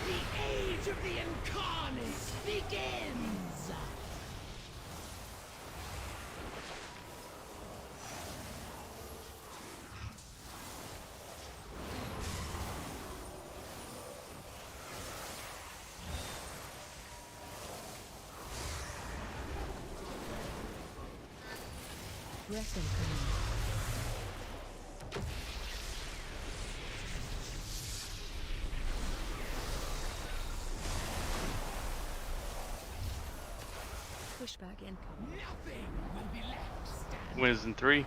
The age of the incarnate begins! Breath incoming. Pushback incoming. Nothing will be left standing. Wins in 3.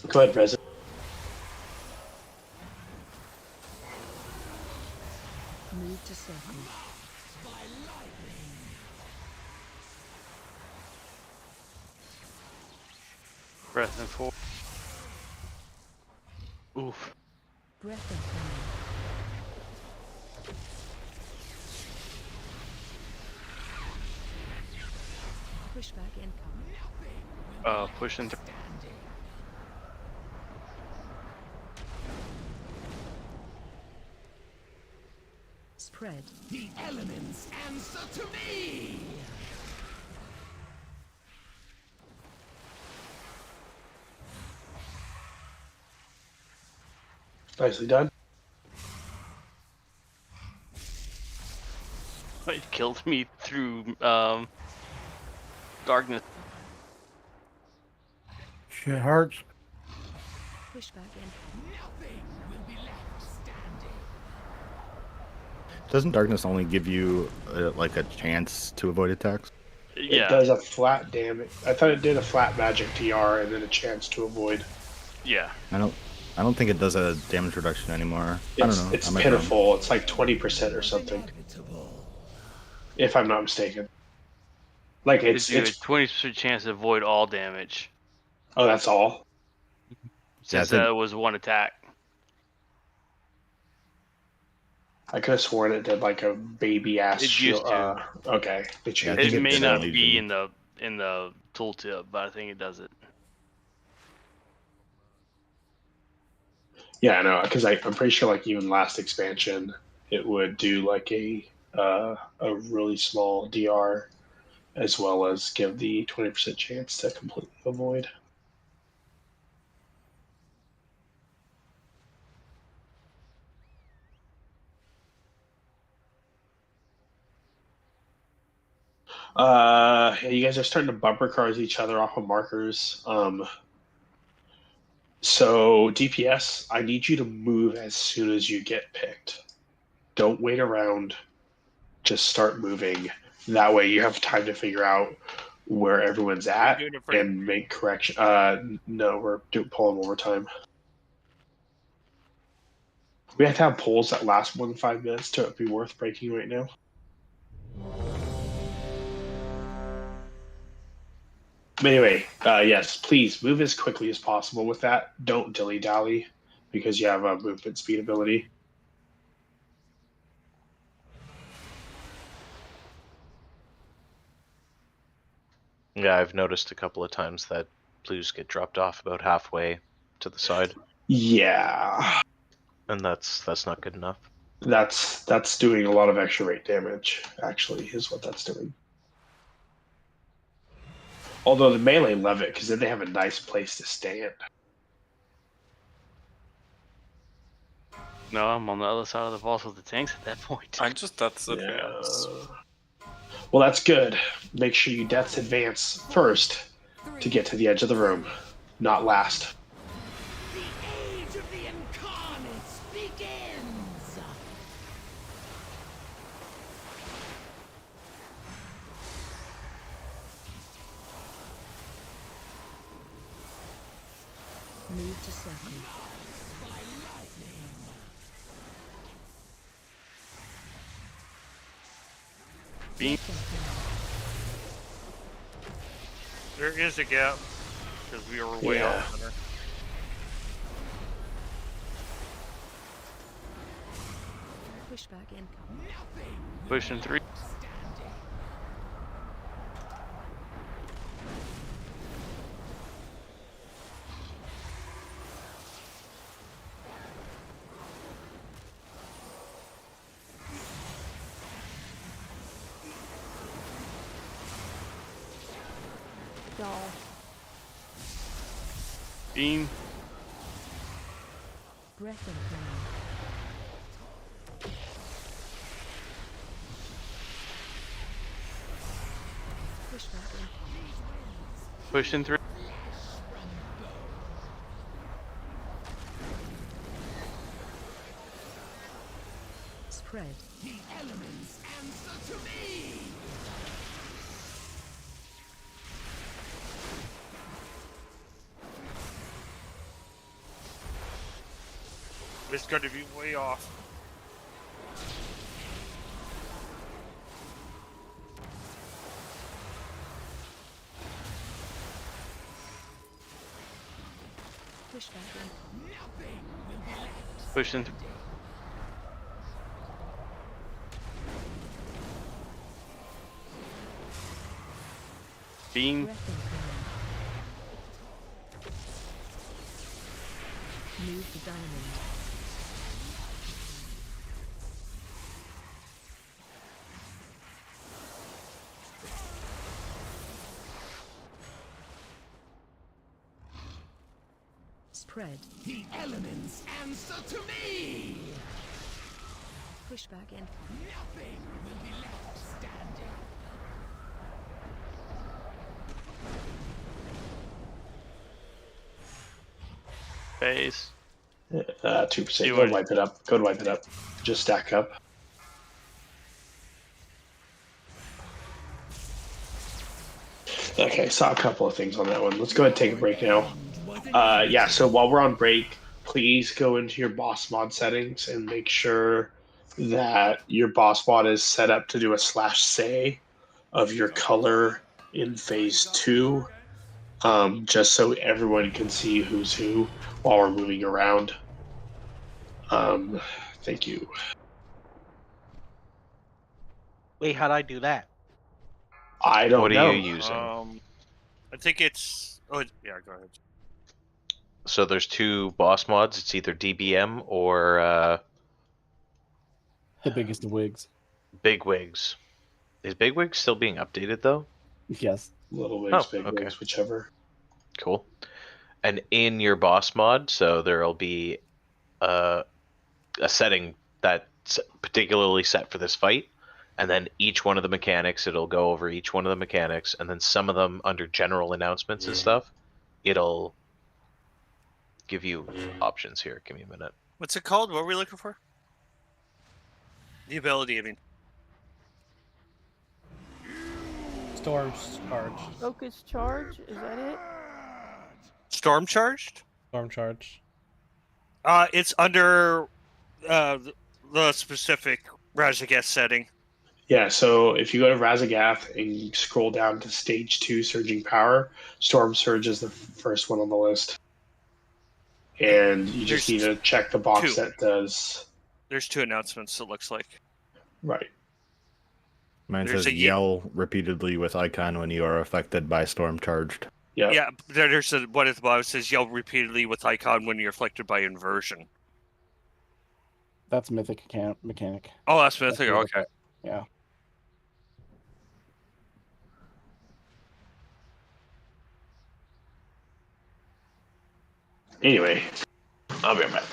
Go ahead, President. Move to circle. Breath in 4. Oof. Breath incoming. Pushback incoming. Push into. Spread. The elements answer to me! Nicely done. It killed me through darkness. Shit hurts. Pushback incoming. Nothing will be left standing. Doesn't darkness only give you like a chance to avoid attacks? Yeah. It does a flat damage. I thought it did a flat magic TR and then a chance to avoid. Yeah. I don't think it does a damage reduction anymore. I don't know. It's I might be wrong. pitiful. It's like 20% or something, if I'm not mistaken. Like it's a 20% chance to avoid all damage. Oh, that's all. Since Yeah, I think- it was one attack. I could have sworn it did like a baby ass It shield. used to. Okay, Yeah, I think It may did not Legion. be in the in the tooltip, but I think it does it. Yeah, I know, because I'm pretty sure like even last expansion, it would do like a really small DR, as well as give the 20% chance to completely avoid. Yeah, you guys are starting to bumper cars each other off of markers. So DPS, I need you to move as soon as you get picked. Don't wait around. Just start moving. That way you have time to figure out where everyone's at and make correction. No, we're pulling overtime. We have to have polls that last more than 5 minutes to be worth breaking right now. But anyway, yes, please move as quickly as possible with that. Don't dilly-dally because you have a movement speed ability. Yeah, I've noticed a couple of times that blues get dropped off about halfway to the side. Yeah. And that's not good enough. That's doing a lot of extra rate damage, actually, is what that's doing. Although the melee love it, because then they have a nice place to stand. No, I'm on the other side of the boss with the tanks at that point. I just that's advance. Well, that's good. Make sure you deaths advance first to get to the edge of the room, not last. The age of the incarnates begins! Move to circle. Beam. There is a gap because we were way off center. Pushback incoming. Pushing 3. Beam. Breath incoming. Pushback incoming. Pushing 3. Spread. The elements answer to me! It's going to be way off. Pushback incoming. Nothing will be left. Pushing. Beam. Breath incoming. Move to diamond. Spread. The elements answer to me! Pushback incoming. Nothing will be left standing. Base. 2%. Go and wipe it up. Go to wipe it up. Just stack up. Okay, saw a couple of things on that one. Let's go ahead and take a break now. Yeah, so while we're on break, please go into your boss mod settings and make sure that your boss mod is set up to do a /say of your color in phase 2, just so everyone can see who's who while we're moving around. Thank you. Wait, how'd I do that? I don't know. What are you using? I think it's. Oh, yeah. Go ahead. So there's 2 boss mods. It's either DBM or The biggest of wigs. Big Wigs. Is Big Wigs still being updated though? Yes. Little wigs, big okay. wigs, whichever. Cool. And in your boss mod, so there'll be a setting that's particularly set for this fight, and then each one of the mechanics, it'll go over each one of the mechanics, and then some of them under general announcements and stuff, it'll give you options here. Give me a minute. What's it called? What are we looking for? The ability, I mean. Storm's charge. Focus charge, is that it? Storm charged? Storm charge. It's under the specific Raszageth setting. Yeah, so if you go to Raszageth and you scroll down to stage 2 surging power, Storm Surge is the first one on the list. And you just need to check the box that does. There's 2 announcements, it looks like. Right. Mine says yell repeatedly with icon when you are affected by storm charged. Yeah. Yeah, there's what at the bottom says yell repeatedly with icon when you're afflicted by inversion. That's mythic mechanic. Oh, that's mythic. Okay. Yeah. Anyway, I'll be right back.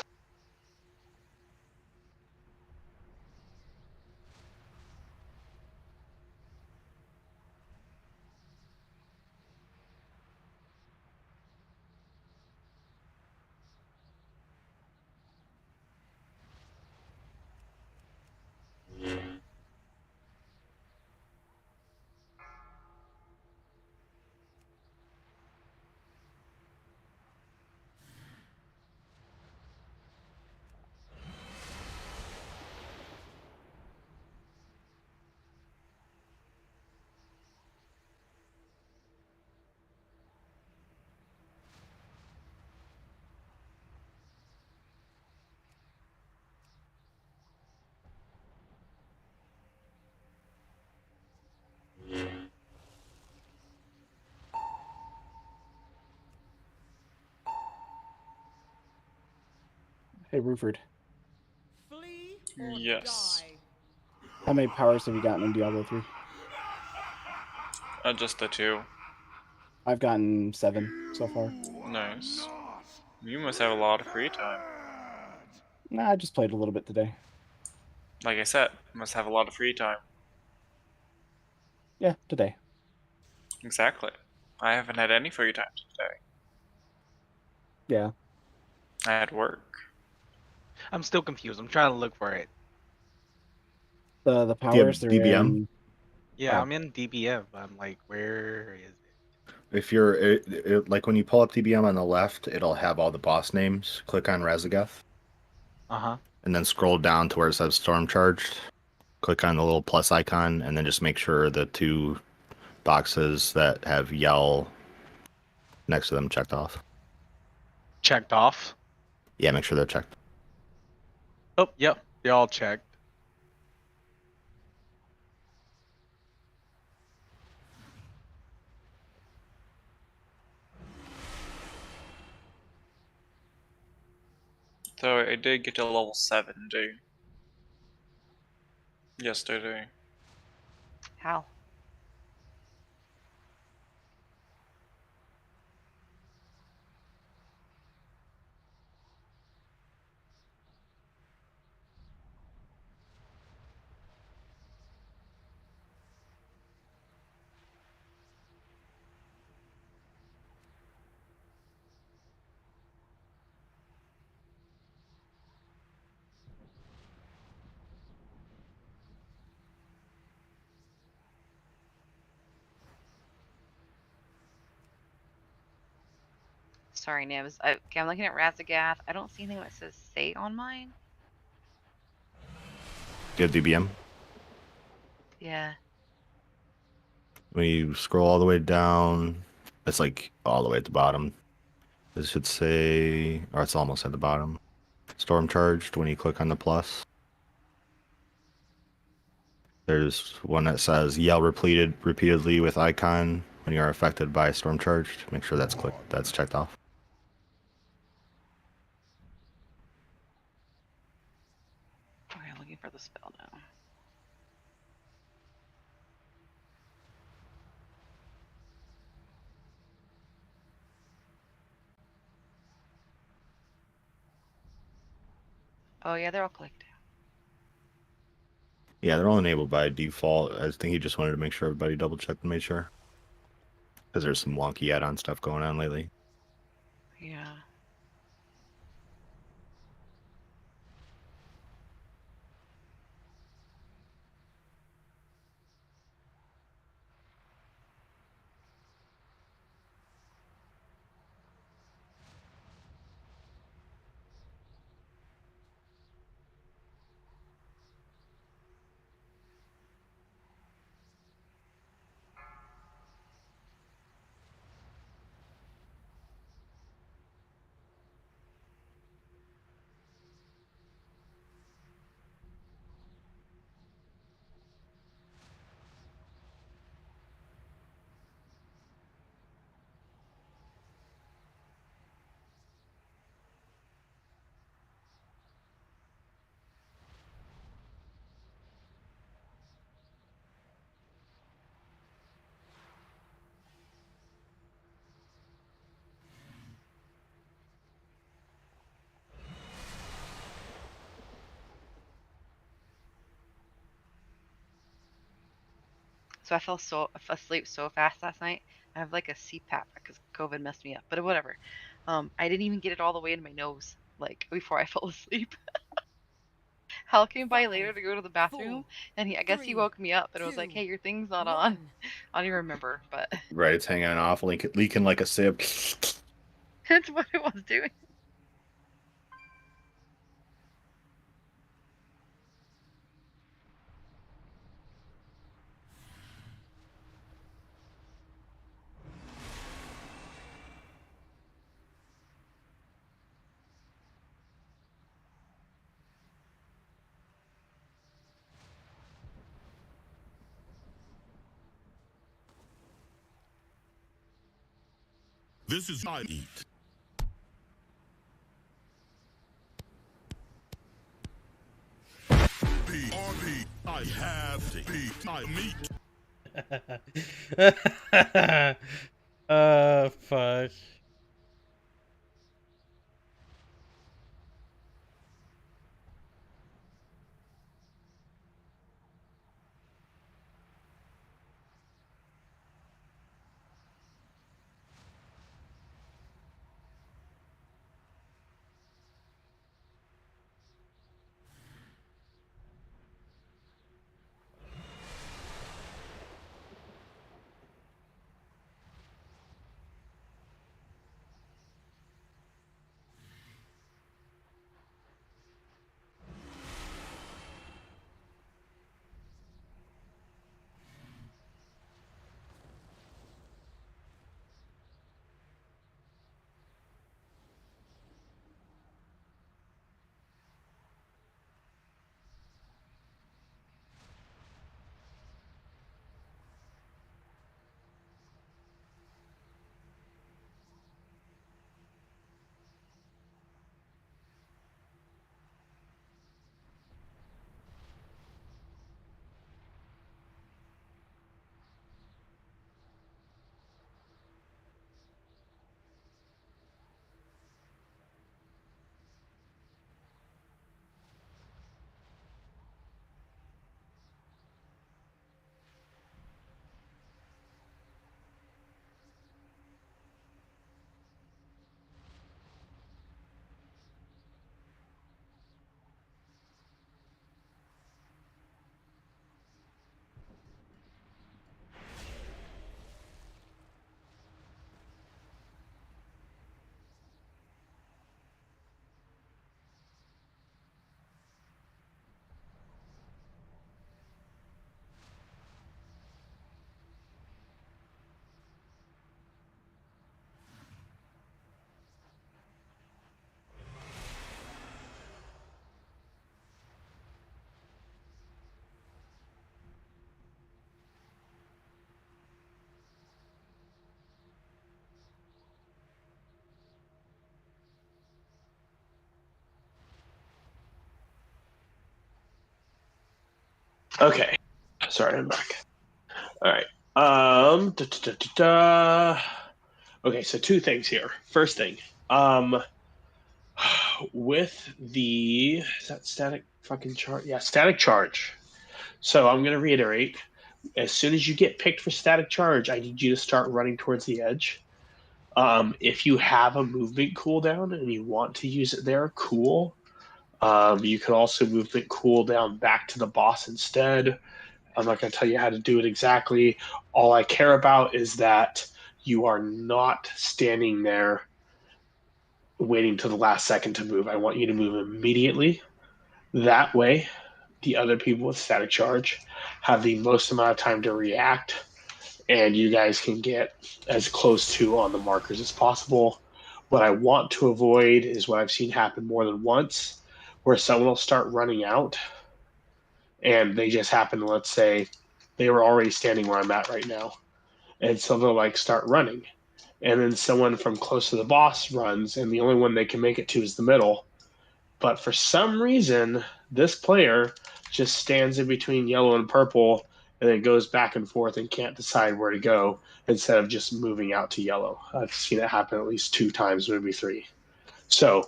Hey, Ruford. Yes. How many powers have you gotten in Diablo 3? Just the 2. I've gotten 7 so far. Nice. You must have a lot of free time. Nah, I just played a little bit today. Like I said, you must have a lot of free time. Yeah, today. Exactly. I haven't had any free time today. Yeah. I had work. I'm still confused. I'm trying to look for it. The powers, they're DBM? in... Yeah, Oh. I'm in DBM. I'm like, where is it? If you're like when you pull up DBM on the left, it'll have all the boss names. Click on Raszageth. Uh-huh. And then scroll down to where it says Storm Charged. Click on the little plus icon, and then just make sure the 2 boxes that have yell next to them checked off. Checked off? Yeah, make sure they're checked. Oh, yep. They're all checked. So I did get to level 70 yesterday. How? Sorry, Nibs. Okay, I'm looking at Raszageth. I don't see anything that says say on mine. You have DBM. Yeah. When you scroll all the way down, it's like all the way at the bottom. It should say, or it's almost at the bottom. Storm Charged when you click on the plus. There's one that says yell repeatedly with icon when you are affected by storm charge. Make sure that's checked off. Okay, I'm looking for the spell now. Oh yeah, they're all clicked. Yeah, they're all enabled by default. I think he just wanted to make sure everybody double checked and made sure. Because there's some wonky add-on stuff going on lately. Yeah. So I fell asleep so fast last night. I have like a CPAP because COVID messed me up, but whatever. I didn't even get it all the way into my nose, like before I fell asleep. Hal came by later to go to the bathroom, and I guess he woke me up and was like, "Hey, your thing's not on." I don't even remember, but Right, it's hanging off, leaking like a sieve. that's what it was doing. This is I eat. BRB, I have the I meat. Fuck. Okay. Sorry, I'm back. All right. Okay, so two things here. First thing, with the is that static fucking charge? Yeah, static charge. So I'm gonna reiterate. As soon as you get picked for static charge, I need you to start running towards the edge. If you have a movement cooldown and you want to use it there, cool. You can also movement cooldown back to the boss instead. I'm not going to tell you how to do it exactly. All I care about is that you are not standing there waiting to the last second to move. I want you to move immediately. That way, the other people with static charge have the most amount of time to react, and you guys can get as close to on the markers as possible. What I want to avoid is what I've seen happen more than once, where someone will start running out, and they just happen to, let's say, they were already standing where I'm at right now. And so they'll like start running. And then someone from close to the boss runs, and the only one they can make it to is the middle. But for some reason, this player just stands in between yellow and purple and then goes back and forth and can't decide where to go instead of just moving out to yellow. I've seen it happen at least 2 times, maybe 3. So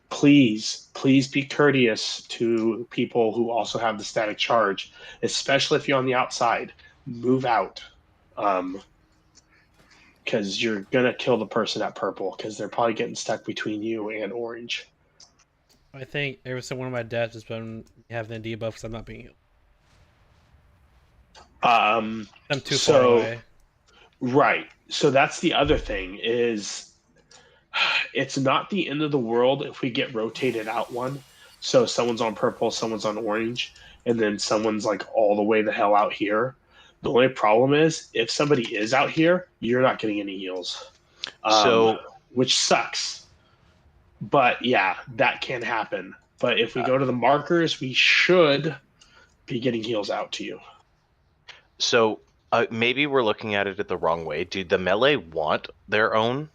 please be courteous to people who also have the static charge, especially if you're on the outside. Move out, because you're gonna kill the person at purple because they're probably getting stuck between you and orange. I think ever since one of my deaths has been having the debuff because I'm not being healed. I'm too far away. Right. So that's the other thing is it's not the end of the world if we get rotated out one. So someone's on purple, someone's on orange, and then someone's like all the way the hell out here. The only problem is if somebody is out here, you're not getting any heals. Which sucks. But yeah, that can happen. But if we go to the markers, we should be getting heals out to you. So maybe we're looking at it the wrong way. Do the melee want their own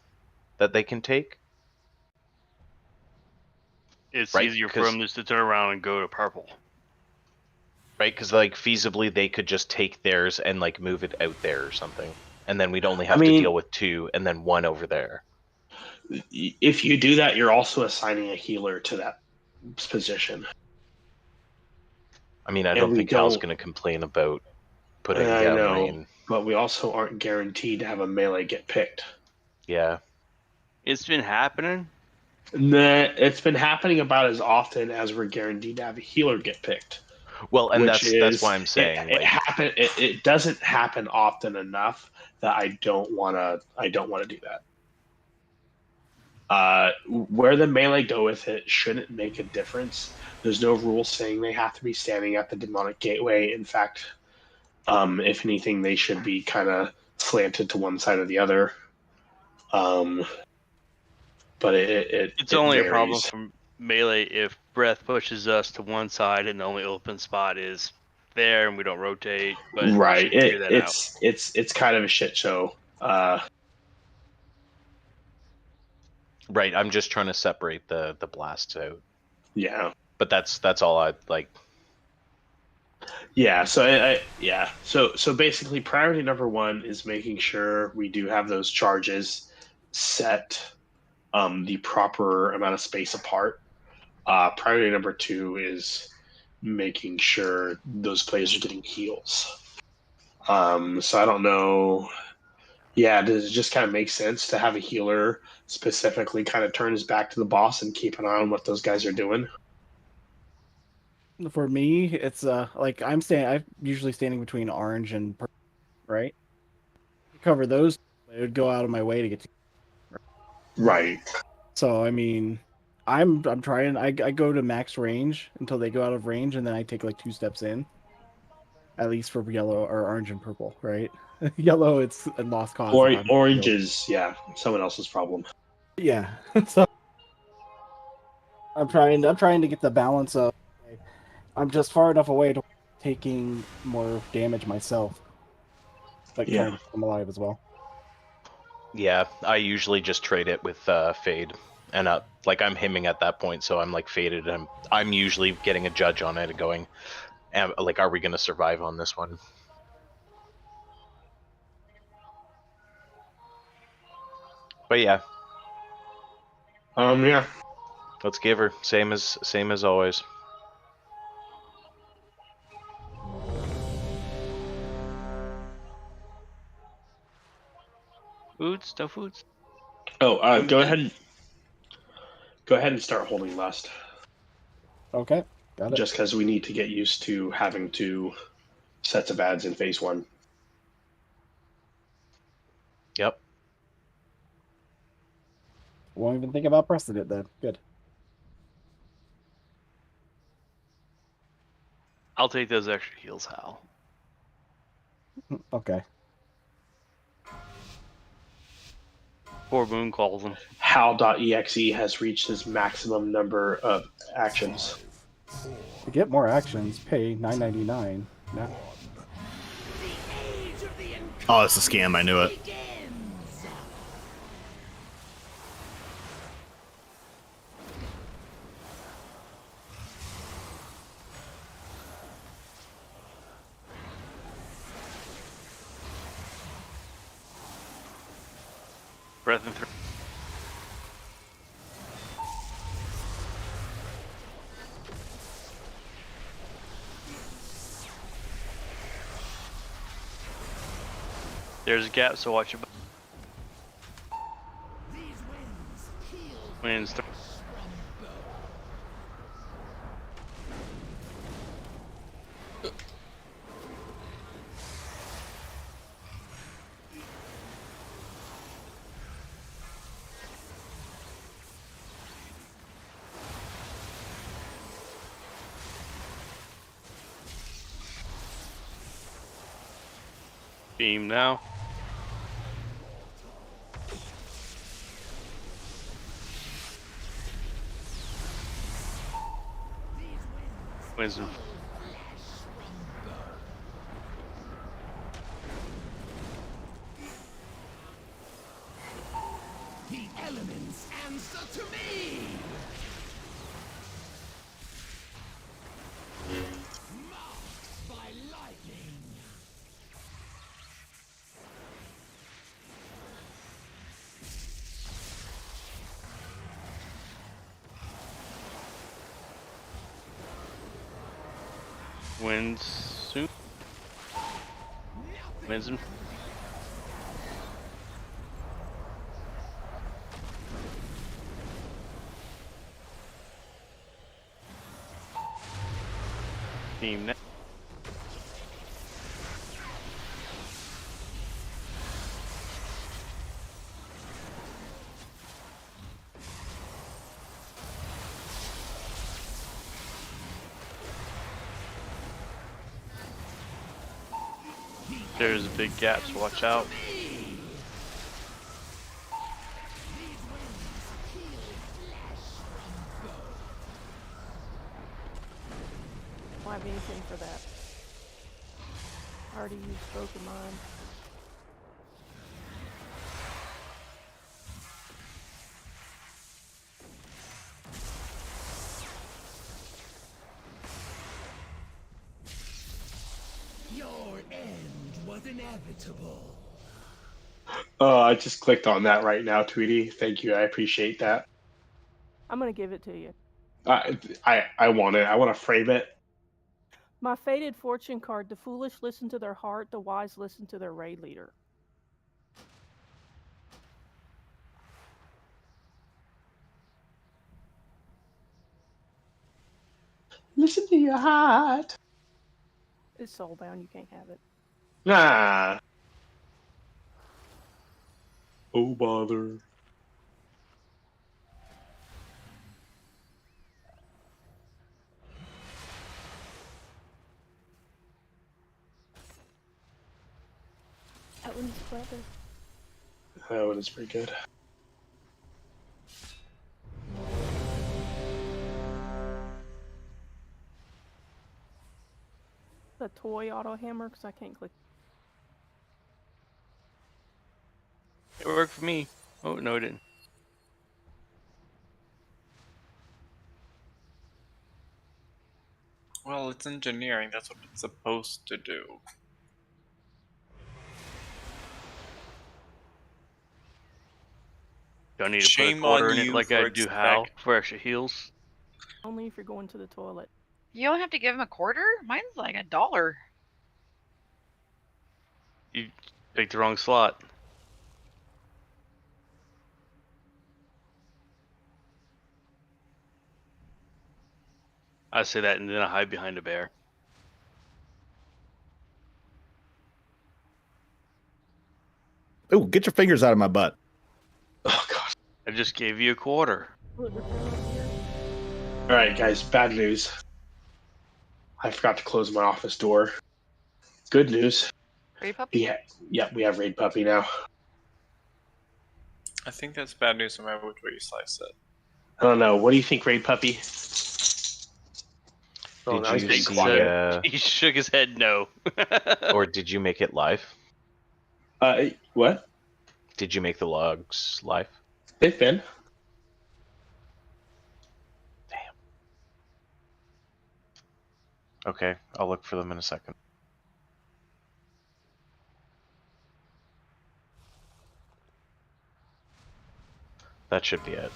that they can take? It's easier for them just to turn around and go to purple. Right, because like feasibly they could just take theirs and like move it out there or something, and then we'd only have to deal with 2 and then 1 over there. If you do that, you're also assigning a healer to that position. I mean, I don't think Hal's going to complain about putting down rain. But we also aren't guaranteed to have a melee get picked. Yeah. It's been happening? Nah, it's been happening about as often as we're guaranteed to have a healer get picked. Well, and that's why I'm saying it doesn't happen often enough that I don't want to do that. Where the melee go with it shouldn't make a difference. There's no rule saying they have to be standing at the demonic gateway. In fact, if anything, they should be kind of slanted to one side or the other. But it's only varies. A problem from melee if breath pushes us to one side and the only open spot is there and we don't rotate. But right, it's kind of a shit show. Right, I'm just trying to separate the blasts out. Yeah, but that's all I like. Yeah, so so basically, priority number 1 is making sure we do have those charges set the proper amount of space apart. Priority number 2 is making sure those players are getting heals. So I don't know. Yeah, does it just kind of make sense to have a healer specifically kind of turn his back to the boss and keep an eye on what those guys are doing? For me, it's like I'm usually standing between orange and purple, right? Cover those, it would go out of my way to get to. Right. So I mean, I'm trying. I go to max range until they go out of range, and then I take like 2 steps in. At least for yellow or orange and purple, right? Yellow, it's a lost cause. Orange is someone else's problem. Yeah. So I'm trying to get the balance of. I'm just far enough away to taking more damage myself. But trying to keep them alive as well. Yeah, I usually just trade it with fade, and like I'm hemming at that point, so I'm like faded. I'm usually getting a judge on it and going, like, are we going to survive on this one? But yeah. Yeah. Let's give her same as always. Foods, no foods. Oh, go ahead. Go ahead and start holding lust. Okay, got it. Just because we need to get used to having 2 sets of ads in phase 1. Yep. Won't even think about pressing it then. Good. I'll take those extra heals, Hal. Okay. Poor Moon calls him. Hal.exe has reached his maximum number of actions. To get more actions, pay $9.99. Now. Oh, it's a scam. I knew it. Breath and throw. There's a gap, so watch your back. Winds. Beam now. Wisdom. The elements answer to me! Marked by lightning! Winds soon. Winds and beam now. There's big gaps, watch out. Won't have anything for that. I already used both of mine. Your end was inevitable. Oh, I just clicked on that right now, Tweety. Thank you. I appreciate that. I'm gonna give it to you. I want it. I want to frame it. My fated fortune card: the foolish listen to their heart, the wise listen to their raid leader. Listen to your heart. It's soulbound, you can't have it. Nah. Oh, bother. That one's clever. That one is pretty good. The toy auto hammer, because I can't click. It worked for me. Oh, no, it didn't. Well, Well, it's engineering. That's what it's supposed to do. Do I need to Shame put a quarter on in it you like for I do Hal expect- for extra heals? Only if you're going to the toilet. You don't have to give him a quarter? Mine's like $1. You picked the wrong slot. I say that and then I hide behind a bear. Oh, get your fingers out of my butt. Oh god. I just gave you a quarter. Alright, guys, bad news. I forgot to close my office door. Good news. Raid puppy? We have Raid Puppy now. I think that's bad news no matter which way you slice it. I don't know. What do you think, Raid Puppy? Oh, Did now he's you being see, quiet. He shook his head no. or did you make it live? What? Did you make the logs live? They've been. Okay, I'll look for them in a second. That should be it.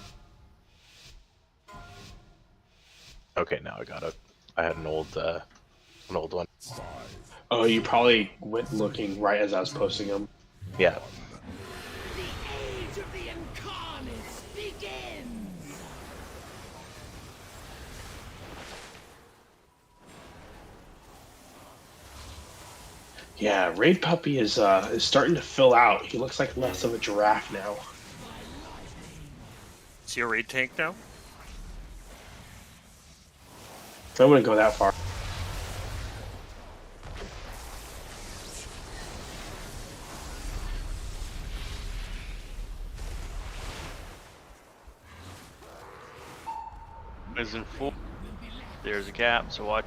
Okay, now I got it. I had an old one. Oh, you probably went looking right as I was posting them. Yeah. The age of the incarnates begins! Yeah, Raid Puppy is starting to fill out. He looks like less of a giraffe now. Is he a raid tank now? I wouldn't go that far. Is in full. There's a gap, so watch.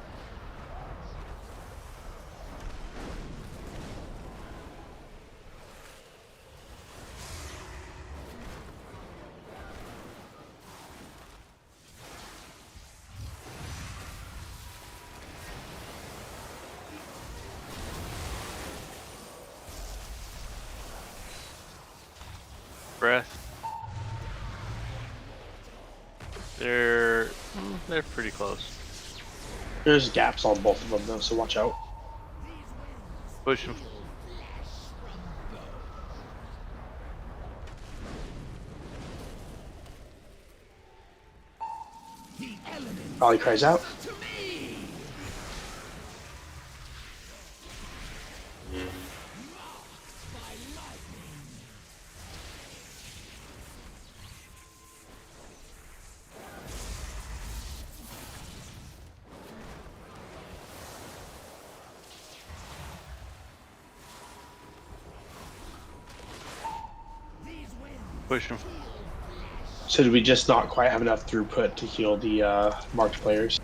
Breath. They're pretty close. There's gaps on both of them though, so watch out. Push them. Ollie cries out. Push them. So did we just not quite have enough throughput to heal the marked players?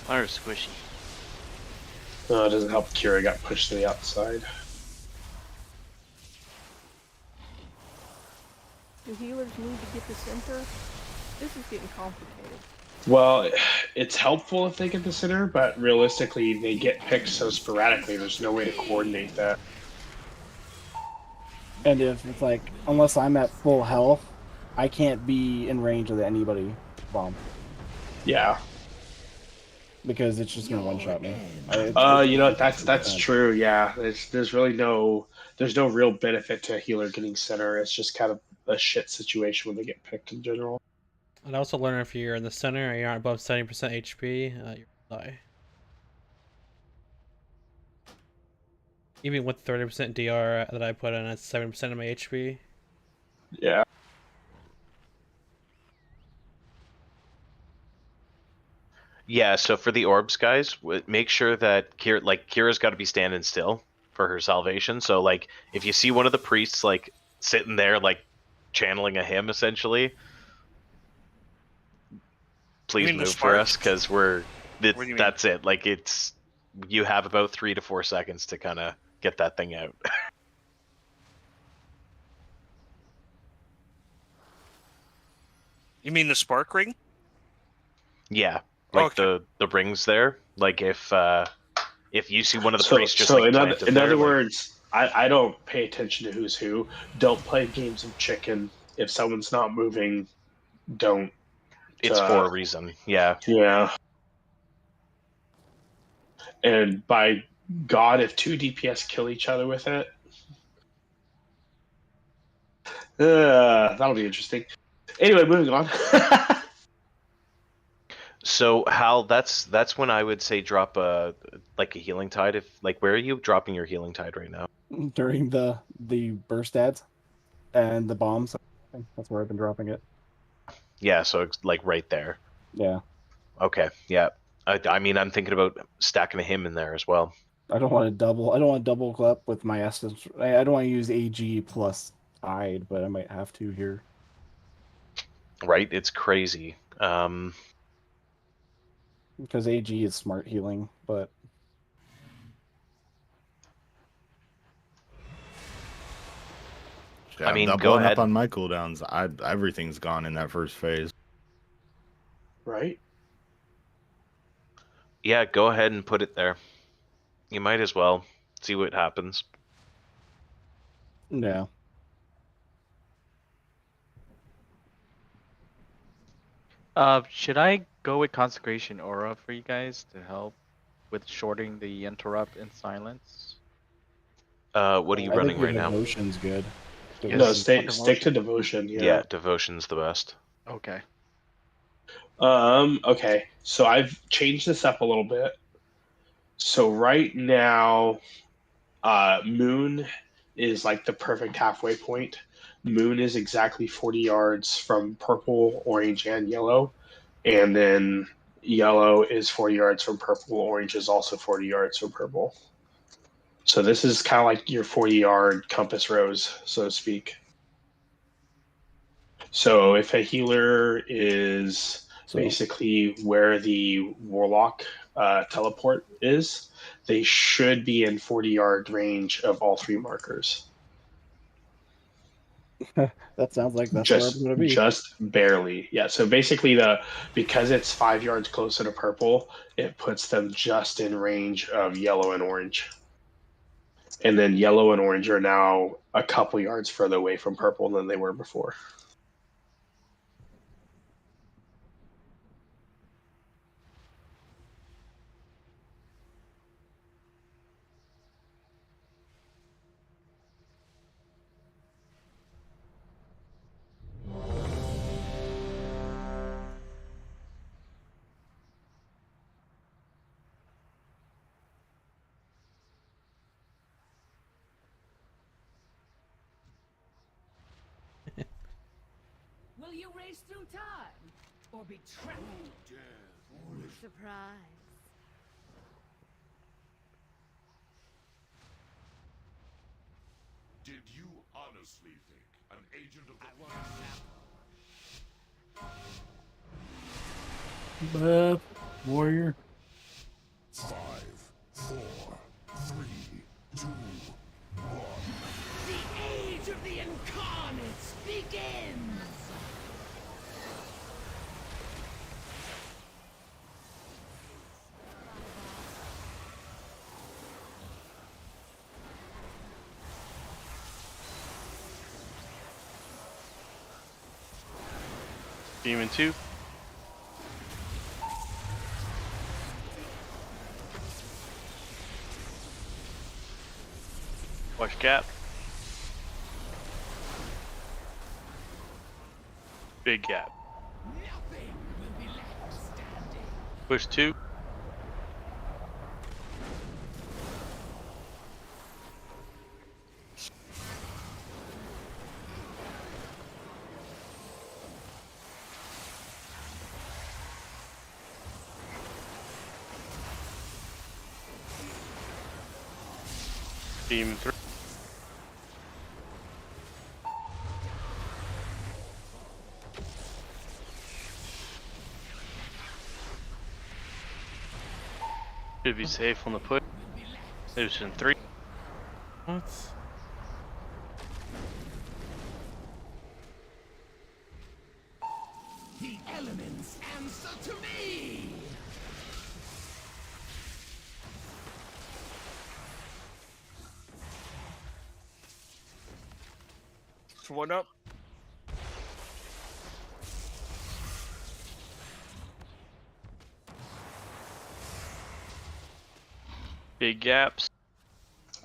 Mine are squishy. No, it doesn't help. Kira got pushed to the outside. Do healers need to get the center? This is getting complicated. Well, it's helpful if they get the center, but realistically, they get picked so sporadically, there's no way to coordinate that. And if it's like, unless I'm at full health, I can't be in range of anybody bomb. Yeah. Because it's just gonna one-shot me. You know, that's true, yeah. There's really there's no real benefit to a healer getting center. It's just kind of a shit situation when they get picked in general. And also learn if you're in the center and you aren't above 70% HP, you'll die. Even with 30% DR that I put in, it's 7% of my HP. Yeah. Yeah, so for the orbs, guys, make sure that Kira's got to be standing still for her salvation. So, like, if you see one of the priests, like, sitting there, like, channeling a hymn, essentially, please move for us, because that's it. Like, you have about 3 to 4 seconds to kind of get that thing out. You mean the spark ring? Yeah, like the rings there. Like if you see one of the priests just like planted in there, other like, words, I don't pay attention to who's who. Don't play games of chicken. If someone's not moving, don't. It's for a reason. Yeah. Yeah. And by God, if 2 DPS kill each other with it, that'll be interesting. Anyway, moving on. So Hal, that's when I would say drop a healing tide. If like, where are you dropping your healing tide right now? During the burst ads and the bombs, I think that's where I've been dropping it. Yeah, so it's like right there. Yeah. Okay. Yeah. I mean, I'm thinking about stacking a him in there as well. I don't want to double. I don't want to double clip with my essence. I don't want to use AG plus tide, but I might have to here. Right? It's crazy. Because AG is smart healing, but Yeah, I mean, I'm go doubling ahead. up on my cooldowns. Everything's gone in that first phase. Right? Yeah, go ahead and put it there. You might as well see what happens. Yeah. Should I go with Consecration Aura for you guys to help with shorting the interrupt and silence? What are you running right now? Devotion's good. No, stick to devotion. Yeah, devotion's the best. Okay. Okay. So I've changed this up a little bit. So right now, Moon is like the perfect halfway point. Moon is exactly 40 yards from purple, orange, and yellow. And then yellow is 40 yards from purple. Orange is also 40 yards from purple. So this is kind of like your 40-yard compass rose, so to speak. So if a healer is basically where the warlock teleport is, they should be in 40-yard range of all 3 markers. That sounds like that's where I'm going to be. Just barely. Yeah, so basically because it's 5 yards closer to purple, it puts them just in range of yellow and orange. And then yellow and orange are now a couple yards further away from purple than they were before. Will you race through time? Or be trapped? Surprise. Did you honestly think an agent of the Warrior. 5, 4, 3, 2, 1. The age of the incarnates begins! Demon 2. Watch gap. Big gap. Push 2. Demon 3. Should be safe on the push. There's in 3. What? one up. Big gaps.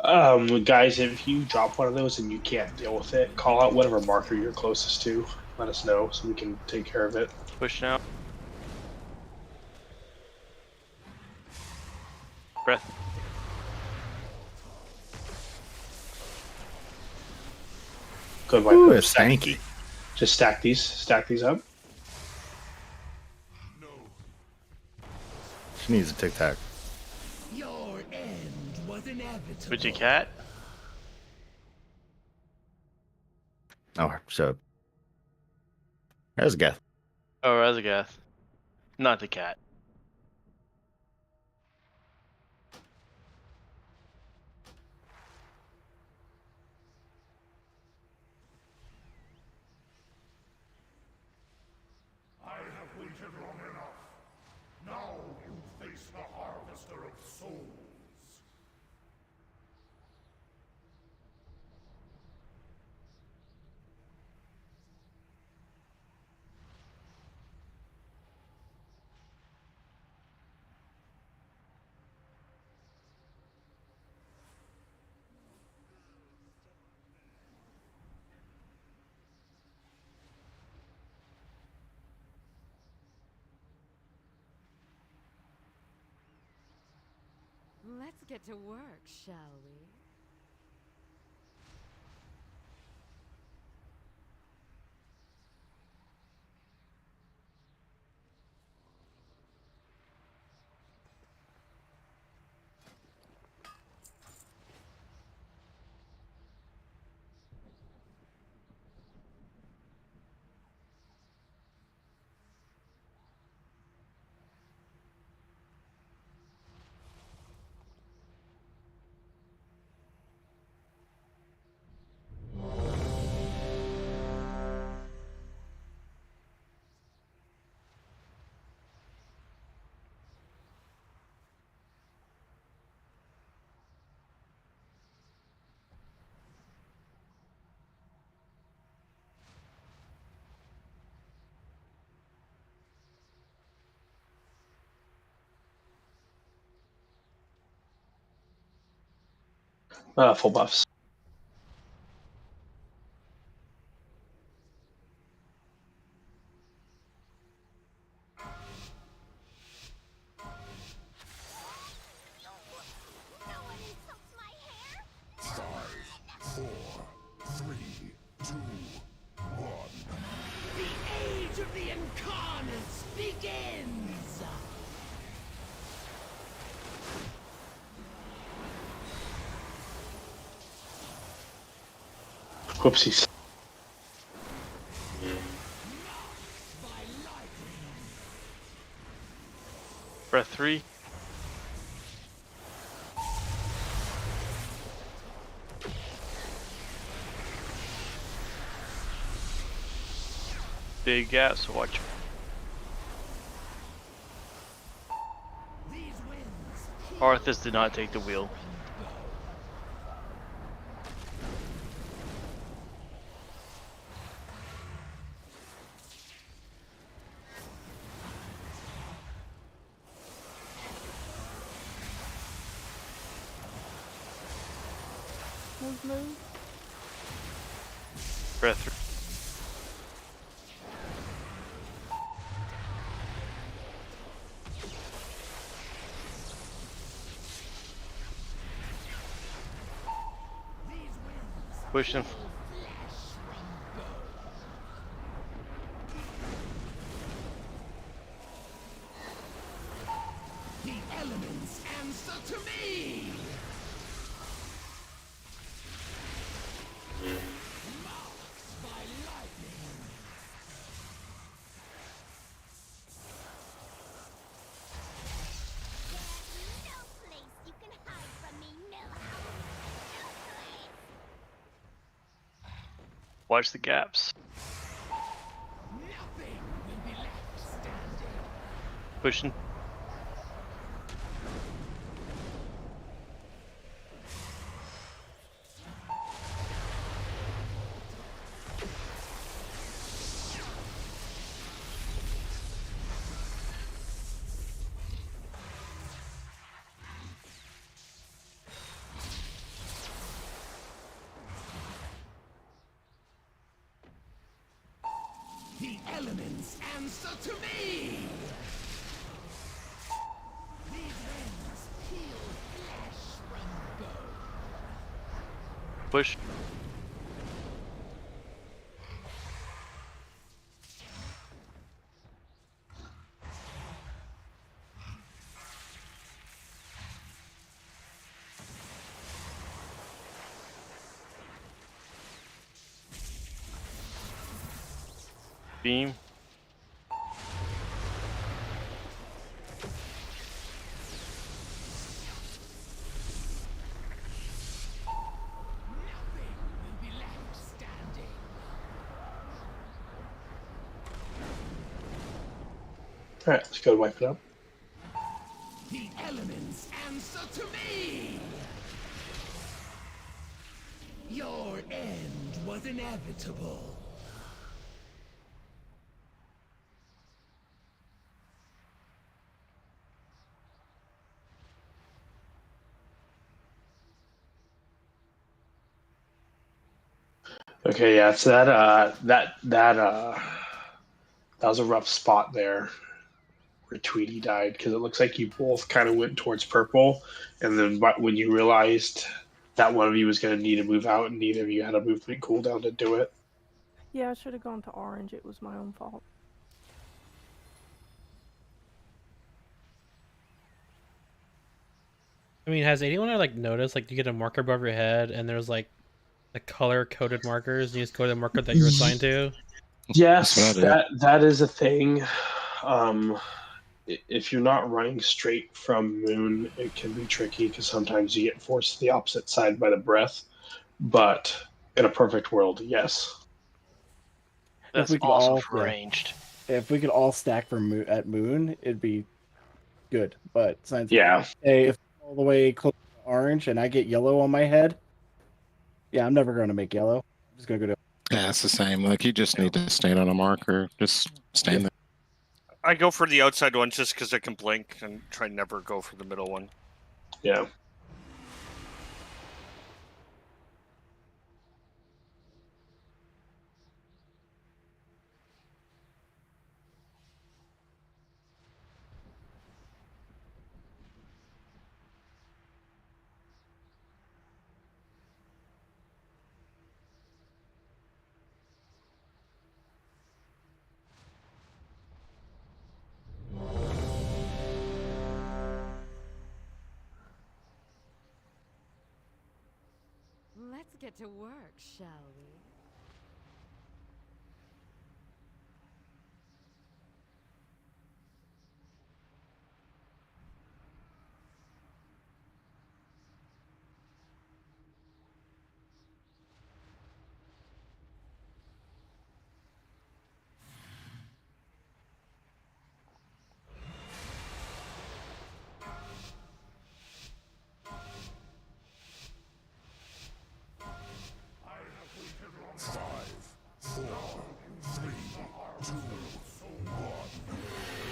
Guys, if you drop one of those and you can't deal with it, call out whatever marker you're closest to. Let us know so we can take care of it. Push now. Breath. Good, Ooh, Mike. it's stanky. Just stack these. Stack these up. She needs a tic tac. Your end was inevitable. Witchy cat. Oh, so there's a Geth. Oh, Raszageth. Not the cat. I have waited long enough. Now you face the harvester of souls. Let's get to work, shall we? Full buffs. The age of the incarnates begins! Whoopsies. Breath 3. Big gap, so watch. Arthas did not take the wheel. Move. Breath 3. Push him. The elements answer to me! Marked by lightning! No place you can hide from me, no. Watch the gaps. Nothing will be left standing. Pushing. answer to me! These hands peel flesh from bone. Push. Beam. Alright, let's go wipe it up. The elements answer to me! Your end was inevitable. Okay, yeah, so that was a rough spot there where Tweety died, because it looks like you both kind of went towards purple, and then when you realized that one of you was going to need to move out, and neither of you had a movement cooldown to do it. Yeah, I should have gone to orange. It was my own fault. I mean, has anyone like noticed like you get a marker above your head and there's like the color coded markers? And you just go to the marker that you're assigned to. Yes, that is a thing. If you're not running straight from Moon, it can be tricky because sometimes you get forced to the opposite side by the breath. But in a perfect world, yes. That's if we could awesome all, for ranged. If we could all stack for at Moon, it'd be good. But since if all the way close to orange and I get yellow on my head, yeah, I'm never going to make yellow. I'm just going to go to. Yeah, it's the same. Like you just need to stand on a marker. Just stand there. I go for the outside one just because I can blink and try never go for the middle one. Yeah. Let's get to work, shall we?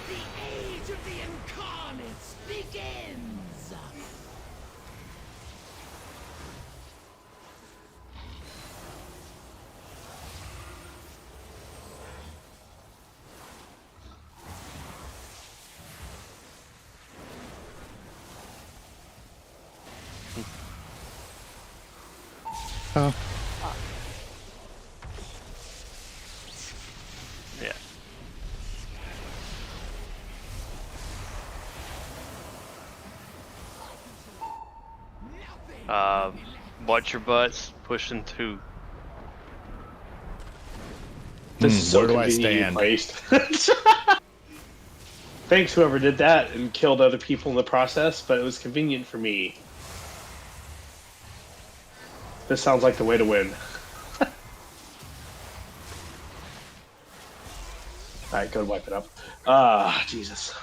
The age of the incarnates begins! Oh. Yeah. Watch your butts pushing through. This is so where do I conveniently stand? placed. Thanks, whoever did that and killed other people in the process, but it was convenient for me. This sounds like the way to win. Alright, go wipe it up. Jesus.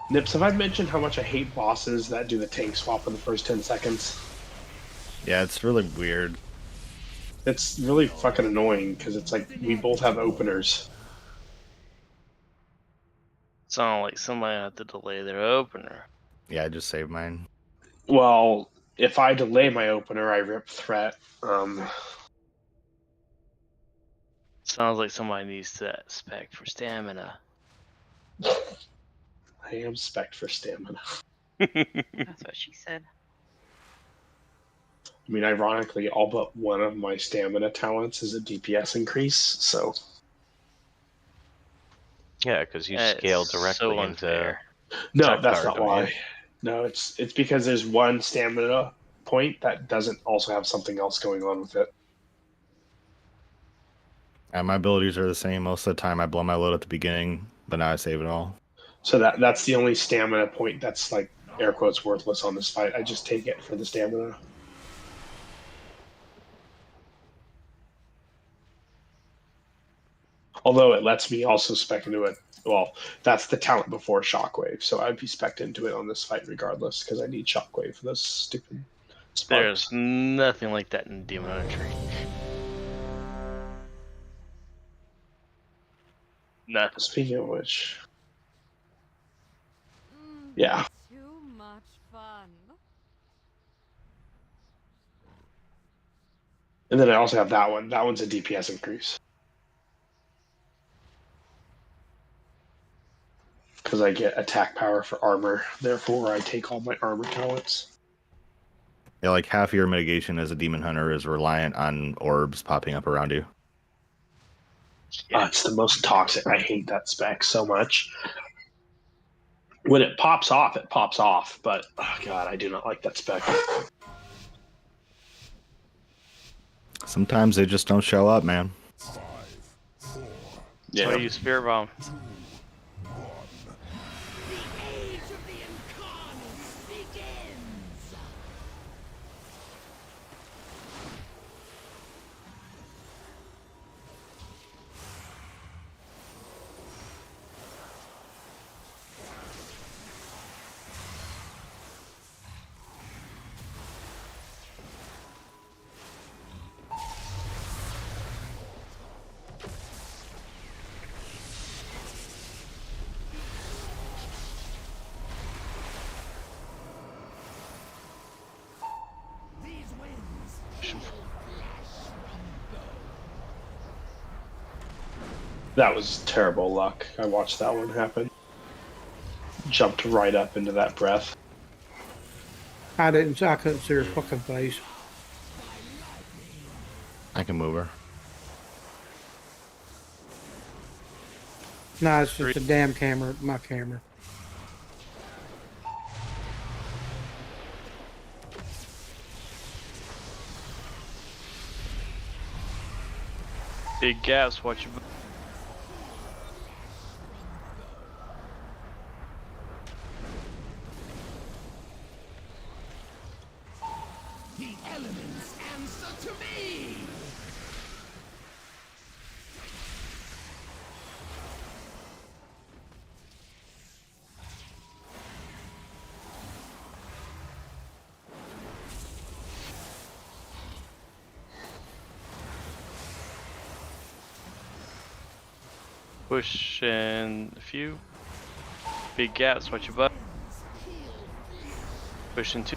Nips, have I mentioned how much I hate bosses that do the tank swap in the first 10 seconds? Yeah, it's really weird. It's really fucking annoying, because it's like, we both have openers. Sound like somebody had to delay their opener. Yeah, I just saved mine. Well, if I delay my opener, I rip threat. Sounds like somebody needs that spec for stamina. I am spec for stamina. That's what she said. I mean, ironically, all but one of my stamina talents is a DPS increase, so. Yeah, because you That scale is directly so into. unfair. No, tech that's power, not don't why. you? No, it's because there's one stamina point that doesn't also have something else going on with it. And my abilities are the same. Most of the time I blow my load at the beginning, but now I save it all. So that's the only stamina point that's like air quotes worthless on this fight. I just take it for the stamina. Although it lets me also spec into it. Well, that's the talent before Shockwave, so I'd be spec'd into it on this fight regardless, because I need Shockwave for those stupid sparks. There's nothing like that in Demon Hunter Tree. Nothing. Speaking of which, yeah. Too much fun. And then I also have that one. That one's a DPS increase. Because I get attack power for armor, therefore I take all my armor talents. Yeah, like half your mitigation as a demon hunter is reliant on orbs popping up around you. It's the most toxic. I hate that spec so much. When it pops off, but oh god, I do not like that spec. Sometimes they just don't show up, man. So I use Spirit Bomb. That was terrible luck. I watched that one happen. Jumped right up into that breath. I couldn't see her fucking face. I can move her. No, it's just a damn camera, my camera. Big gaps, watch your. The elements answer to me! Push in a few. Big gaps, watch your butt. Push in two.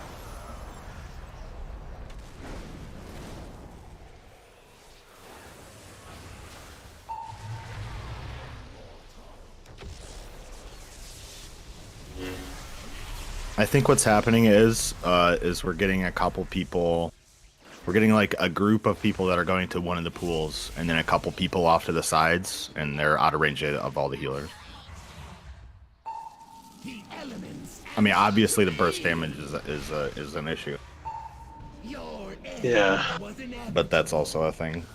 I think what's happening is we're getting a couple people. We're getting like a group of people that are going to one of the pools, and then a couple people off to the sides, and they're out of range of all the healers. I mean, obviously the burst damage is an issue. Yeah. But that's also a thing.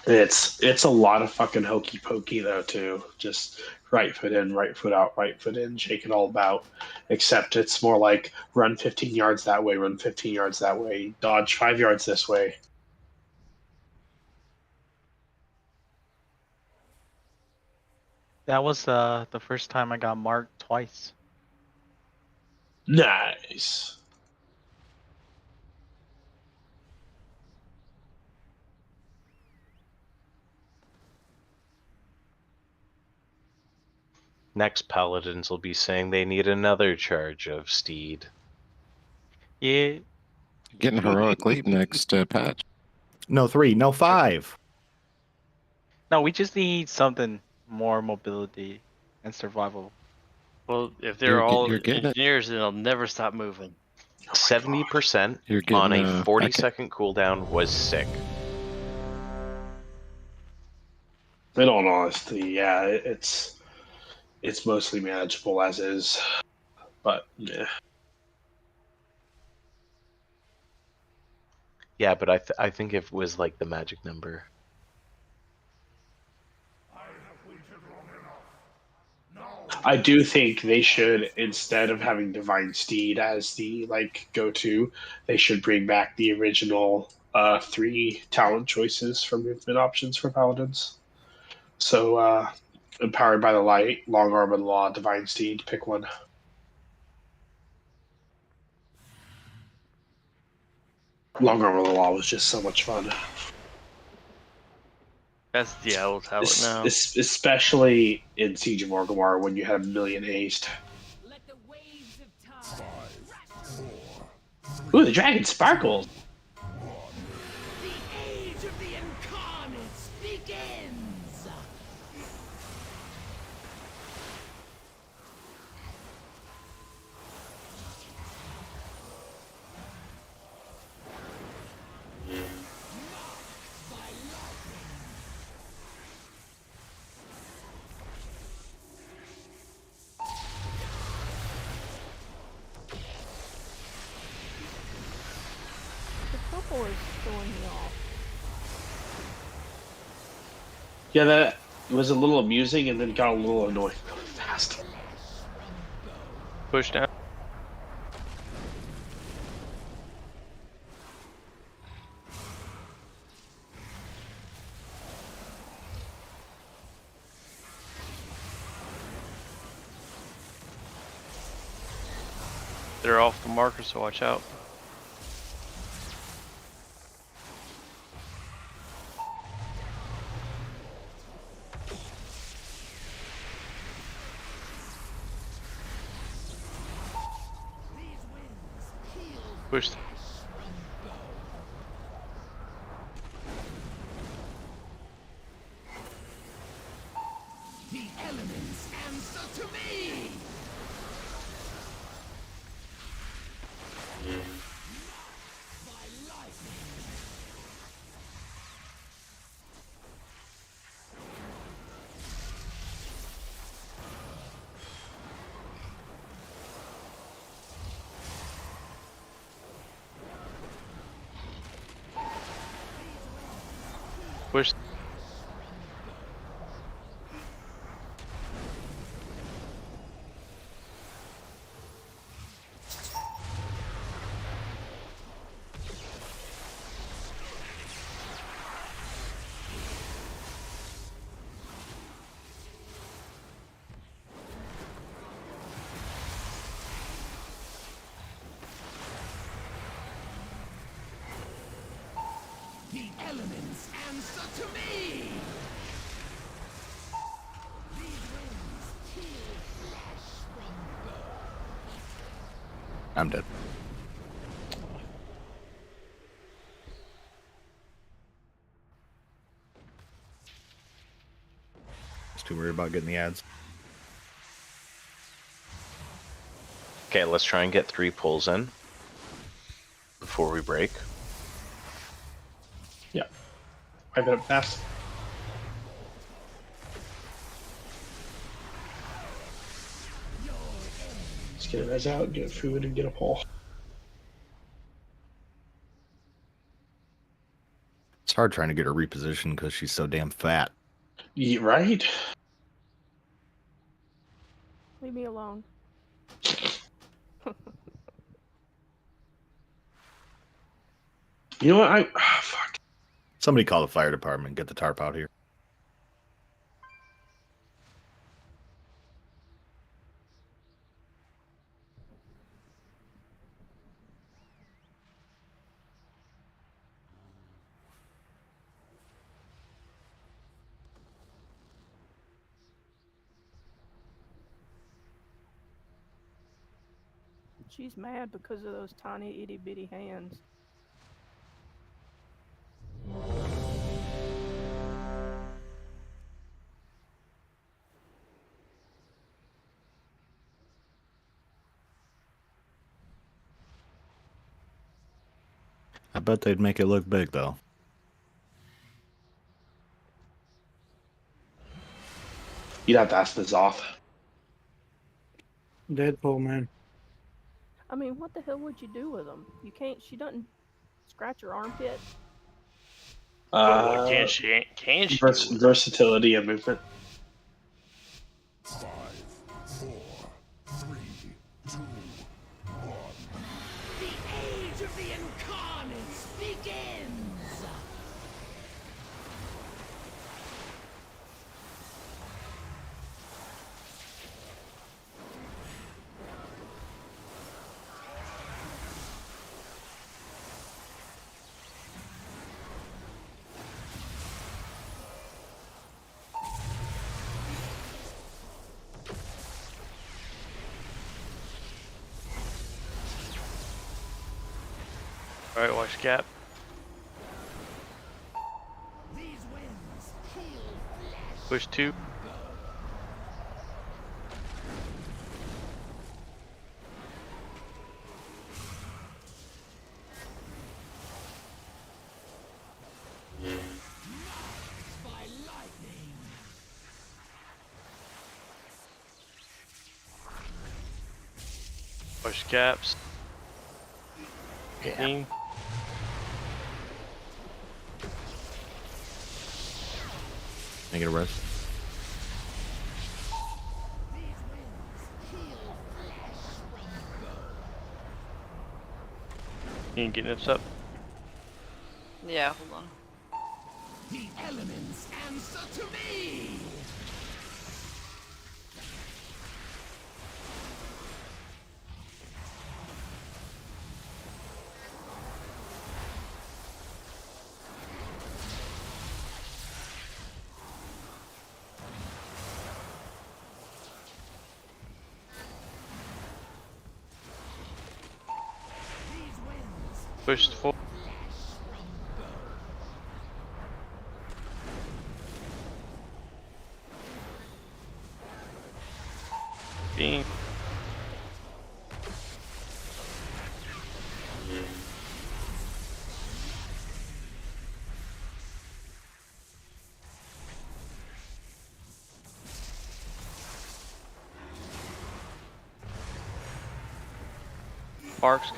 It's a lot of fucking hokey pokey though too. Just right foot in, right foot out, right foot in, shake it all about. Except it's more like run 15 yards that way, run 15 yards that way, dodge 5 yards this way. That was the first time I got marked twice. Nice. Next paladins will be saying they need another charge of steed. Yeah. Getting heroic leap next patch. No 3, no 5. No, we just need something more mobility and survival. Well, if they're all you're getting it. engineers, then they'll never stop moving. 70% You're on getting a I 40-second cooldown was sick. In all honesty, yeah, it's mostly manageable as is, but yeah. Yeah, but I think it was like the magic number. I do think they should, instead of having Divine Steed as the like go-to, they should bring back the original 3 talent choices for movement options for paladins. So Empowered by the Light, Long Arm of the Law, Divine Steed, pick one. Long Arm of the Law was just so much fun. That's the old tower now. Especially in Siege of Orgrimmar when you had a million haste. Ooh, the dragon sparkles. The age of the incarnates begins. The purple is throwing me off. Yeah, that was a little amusing and then got a little annoying really fast. Push down. They're off the marker, so watch out. Push. The elements answer to me. Push. The elements answer to me. These winds kill flesh from bone. I'm dead. Just too worried about getting the ads. Okay, let's try and get 3 pulls in before we break. Yeah. I bet it fast. Let's get Rez out, get food, and get a pull. It's hard trying to get her repositioned because she's so damn fat. Yeah, right? Leave me alone. You know what? Fuck. Somebody call the fire department. Get the tarp out here. She's mad because of those tiny itty bitty hands. I bet they'd make it look big, though. You'd have to ask this off. Deadpool, man. I mean, what the hell would you do with them? You can't. She doesn't scratch her armpit. What can she do? Versatility and movement. 5, 4, 3, 2, 1. The age of the incarnates begins! Alright, watch Cap. These winds heal flesh. Push 2. By lightning. Push Caps. Yeah. Make it a rest. You can get nips up. Yeah, hold on. The elements answer to me! Push 4. Beam. Sparks.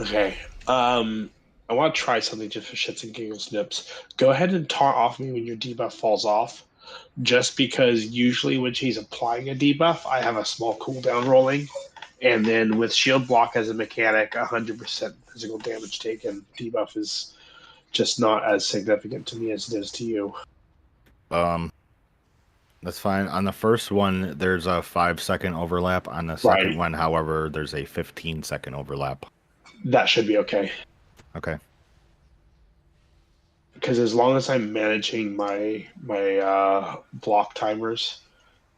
Okay. I want to try something just for shits and giggles, Nips. Go ahead and taunt off me when your debuff falls off. Just because usually when she's applying a debuff, I have a small cooldown rolling. And then with shield block as a mechanic, 100% physical damage taken. Debuff is just not as significant to me as it is to you. That's fine. On the first one, there's a 5-second overlap. On the second one, however, there's a 15-second overlap. That should be okay. Okay. Because as long as I'm managing my block timers,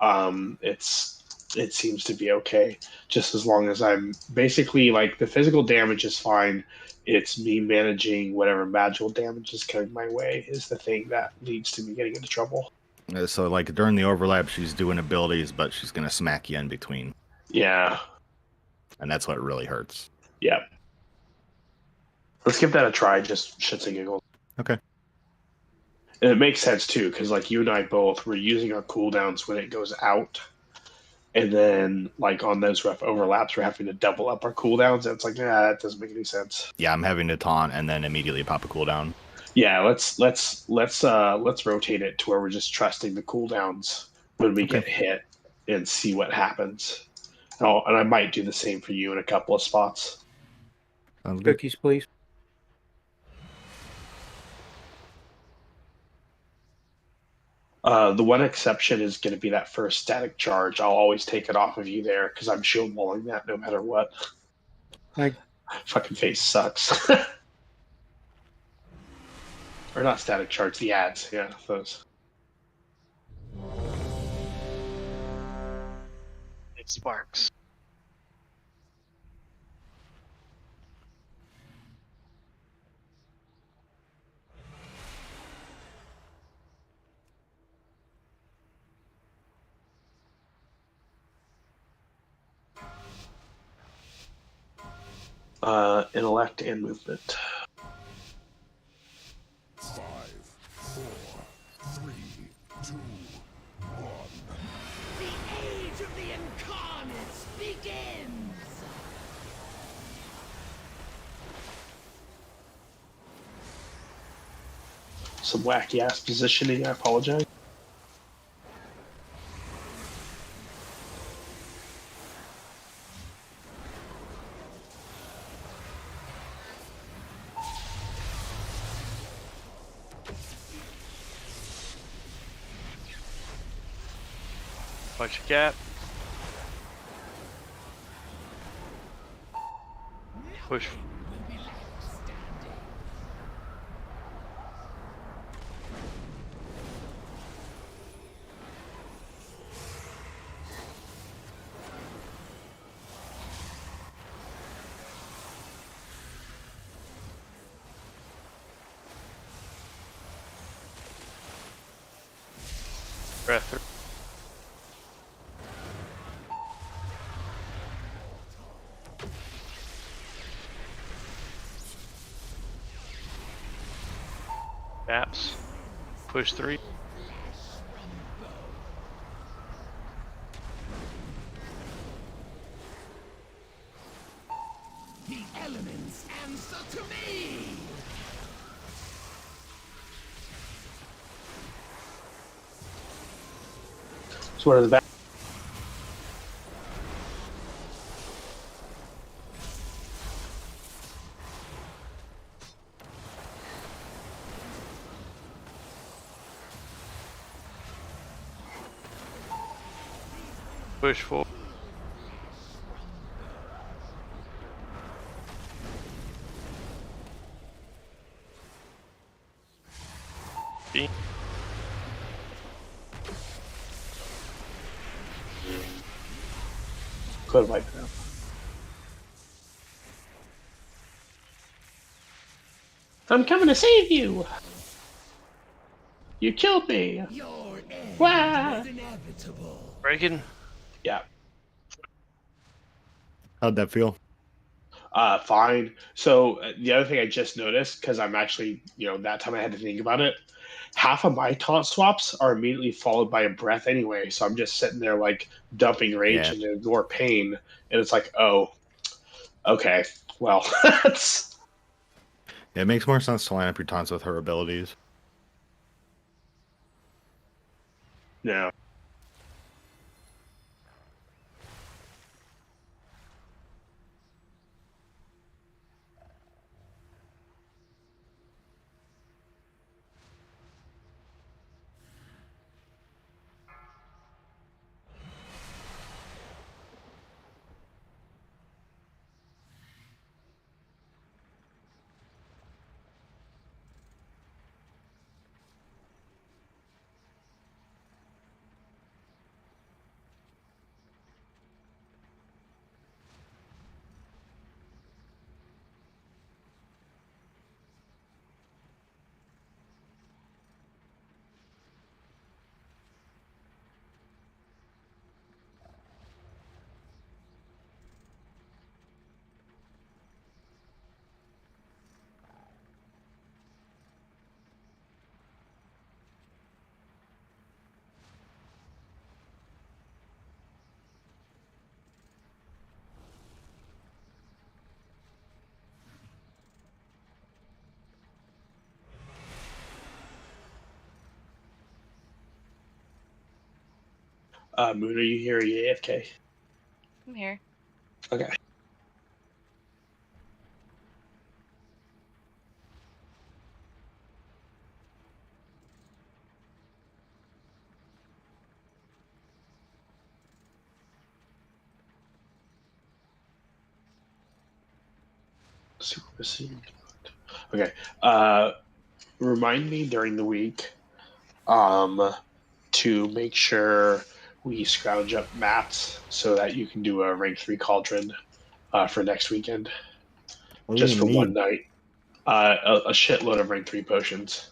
it seems to be okay. Just as long as I'm basically like the physical damage is fine. It's me managing whatever magical damage is coming my way is the thing that leads to me getting into trouble. So like during the overlap, she's doing abilities, but she's gonna smack you in between. Yeah. And that's what really hurts. Yeah. Let's give that a try, just shits and giggles. Okay. And it makes sense too, because like you and I both were using our cooldowns when it goes out. And then like on those rough overlaps, we're having to double up our cooldowns. And it's like, that doesn't make any sense. Yeah, I'm having to taunt and then immediately pop a cooldown. Yeah, let's rotate it to where we're just trusting the cooldowns when we get hit and see what happens. And I might do the same for you in a couple of spots. Sounds good. Cookies, please. The one exception is going to be that first static charge. I'll always take it off of you there because I'm shield walling that no matter what. Fucking face sucks. Or not static charge, the ads. Yeah, those. It sparks. Intellect and movement. 5, 4, 3, 2, 1. The age of the incarnates begins! Some wacky ass positioning, I apologize. Watch your gap. Push. Breath. Gaps. Push 3. The elements answer to me! So what are the back? Push 4. B. Could wipe it out. I'm coming to save you! You killed me! Your end Wah! was inevitable. Breaking. Yeah. How'd that feel? Fine. So the other thing I just noticed, because I'm actually, that time I had to think about it, half of my taunt swaps are immediately followed by a breath anyway. So I'm just sitting there like dumping rage Yeah. and ignore pain. And it's like, oh, okay, well, It makes more sense to line up your taunts with her abilities. yeah. Moon, are you here? Are you AFK? I'm here. Okay. Okay. Remind me during the week to make sure we scrounge up mats so that you can do a rank 3 cauldron for next weekend. What do Just you for need? one night. A shitload of rank 3 potions.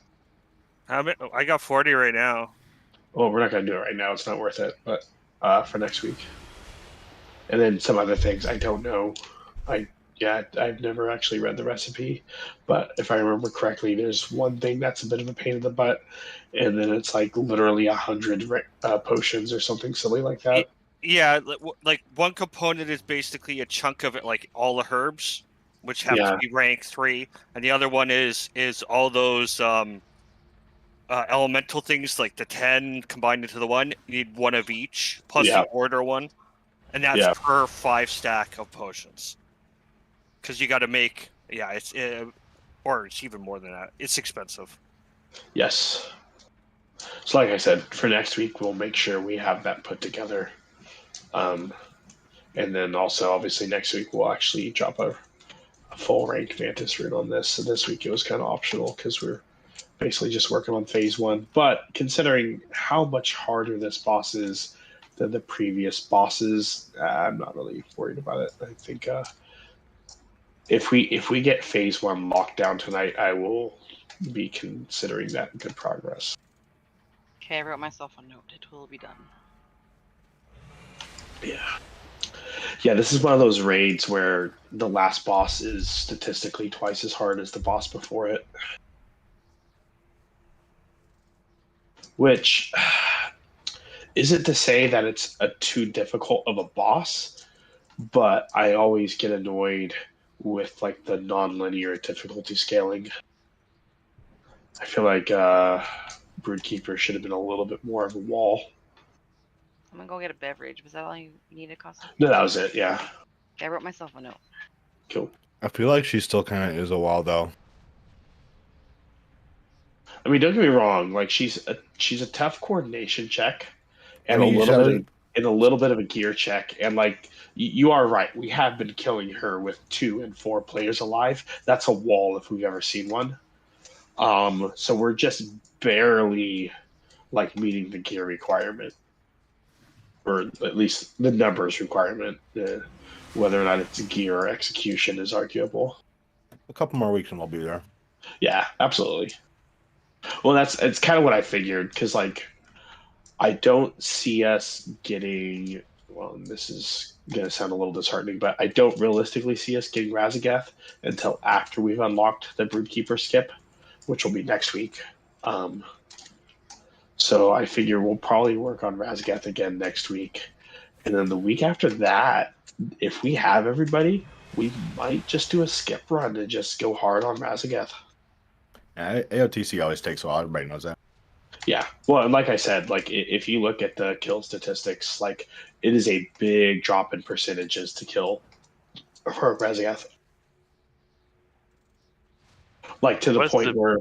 I got 40 right now. Well, we're not going to do it right now. It's not worth it. But for next week. And then some other things I don't know. I've never actually read the recipe, but if I remember correctly, there's one thing that's a bit of a pain in the butt, and then it's like literally 100 potions or something silly like that. Yeah, like one component is basically a chunk of it, like all the herbs, which have to be rank 3, and the other one is all those elemental things, like the 10 combined into the one. You need one of each, plus the order one, and that's per 5 stack of potions. Because you got to make, or it's even more than that. It's expensive. Yes. So, like I said, for next week, we'll make sure we have that put together. And then also, obviously, next week, we'll actually drop a full rank Mantis rune on this. So this week, it was kind of optional because we're basically just working on phase 1. But considering how much harder this boss is than the previous bosses, I'm not really worried about it. I think if we get phase 1 locked down tonight, I will be considering that good progress. Okay, I wrote myself a note. It will be done. Yeah, this is one of those raids where the last boss is statistically twice as hard as the boss before it. Which isn't to say that it's too difficult of a boss, but I always get annoyed with like the non-linear difficulty scaling. I feel like Broodkeeper should have been a little bit more of a wall. I'm gonna go get a beverage. Was that all you needed, Costa? No, that was it. Yeah. Okay, I wrote myself a note. Cool. I feel like she still kind of is a wall though. I mean, don't get me wrong. Like she's a tough coordination check, and I mean, a little bit of a gear check. And like you are right, we have been killing her with 2 and 4 players alive. That's a wall if we've ever seen one. So we're just barely like meeting the gear requirement, or at least the numbers requirement. Whether or not it's gear or execution is arguable. A couple more weeks and we'll be there. Yeah, absolutely. Well, it's kind of what I figured, because like I don't see us getting. Well, this is gonna sound a little disheartening, but I don't realistically see us getting Raszageth until after we've unlocked the Broodkeeper skip, which will be next week. So I figure we'll probably work on Raszageth again next week, and then the week after that, if we have everybody, we might just do a skip run and just go hard on Raszageth. Yeah, AOTC always takes a while. Everybody knows that. Yeah. Well, and like I said, like if you look at the kill statistics, like it is a big drop in percentages to kill for Raszageth. Like to the point where.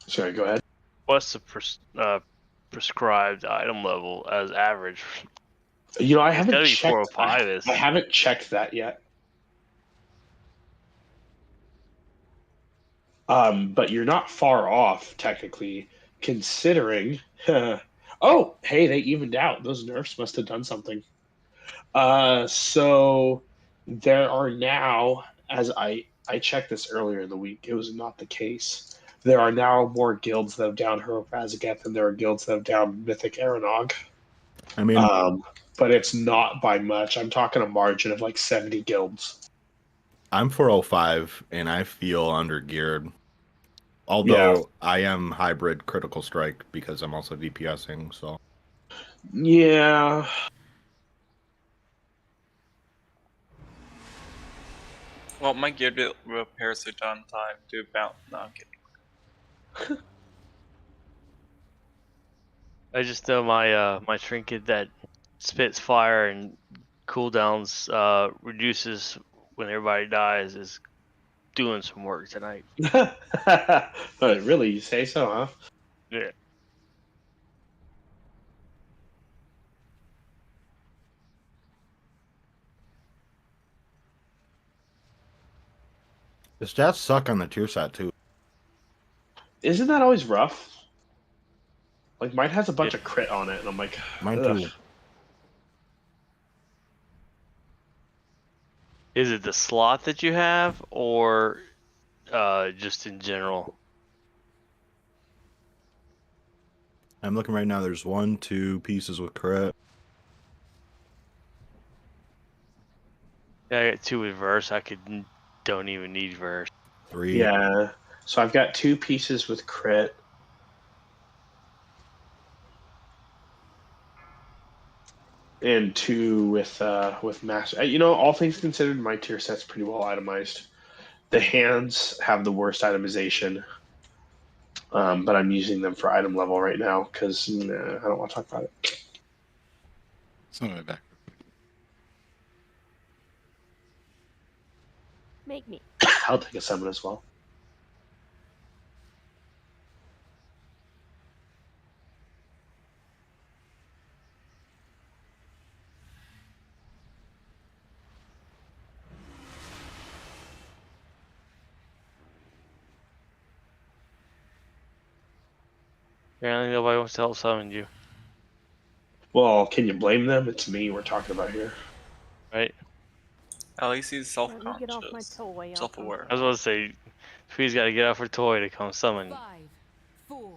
Sorry, go ahead. What's the prescribed item level as average? You know, I haven't checked. checked. 405 I haven't checked that yet. But you're not far off technically, considering. Oh, hey, they evened out. Those nerfs must have done something. So there are now, as I checked this earlier in the week, it was not the case. There are now more guilds that have down Heroic Raszageth than there are guilds that have down Mythic Aranog. I mean, but it's not by much. I'm talking a margin of like 70 guilds. I'm 405 and I feel under geared. Although I am hybrid critical strike because I'm also DPSing, so. Yeah. Well, my gear repairs are on time to bounce. No, I'm kidding. I just know my my trinket that spits fire and cooldowns reduces when everybody dies is doing some work tonight. But really, you say so, huh? Yeah. The stats suck on the tier set too. Isn't that always rough? Like mine has a bunch of crit on it, and I'm like, mine ugh. too. Is it the slot that you have, or just in general? I'm looking right now. There's 1, 2 pieces with crit. Yeah, I got 2 with verse. Don't even need verse. 3. Yeah. So I've got 2 pieces with crit. And 2 with master. You know, all things considered, my tier set's pretty well itemized. The hands have the worst itemization, but I'm using them for item level right now because I don't want to talk about it. Summon it back. Make me. I'll take a summon as well. Apparently nobody wants to help summon you. Well, can you blame them? It's me we're talking about here. Right? At least he's Let me get off my self-conscious, toy. I'll self-aware. I was about to say, Twee's got to get off her toy to come summon. 5, 4,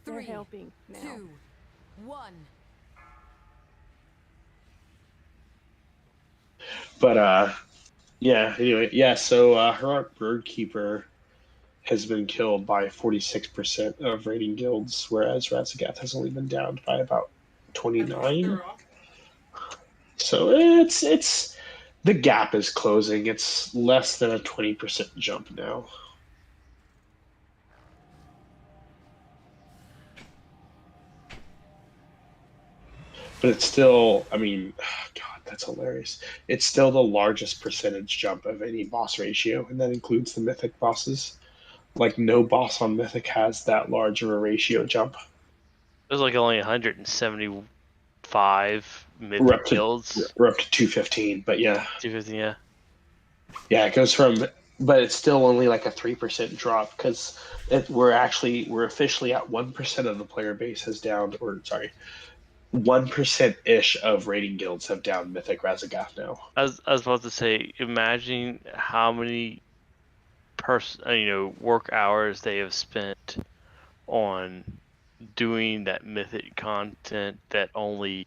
They're 3, helping now. 2, 1. But yeah. Anyway, yeah. So Heroic Birdkeeper has been killed by 46% of raiding guilds, whereas Raszageth has only been downed by about 29. So it's the gap is closing. It's less than a 20% jump now. But it's still, I mean, God, that's hilarious. It's still the largest percentage jump of any boss ratio, and that includes the mythic bosses. Like, no boss on mythic has that large of a ratio jump. There's like only 175 mythic guilds. We're up to 215, but yeah. 250, yeah. Yeah, it goes from, but it's still only like a 3% drop because we're officially at 1% of the player base has downed, or sorry, 1% ish of raiding guilds have downed Mythic Raszageth now. I was about to say, imagine how many work hours they have spent on doing that mythic content that only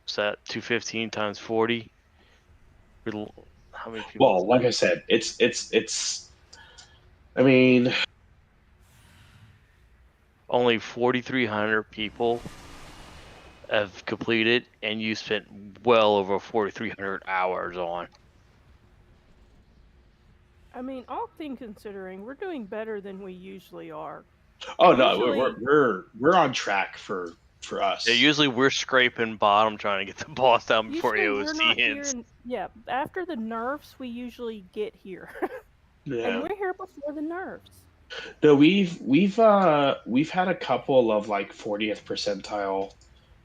was that 215 times 40. How many people? Well, like I said, it's I mean, only 4,300 people have completed, and you spent well over 4,300 hours on. I mean, all things considering, we're doing better than we usually are. Oh no, we're on track for us. Yeah, usually we're scraping bottom trying to get the boss down before AOC ends. Yeah, after the nerfs, we usually get here. Yeah. And we're here before the nerfs. No, we've had a couple of like 40th percentile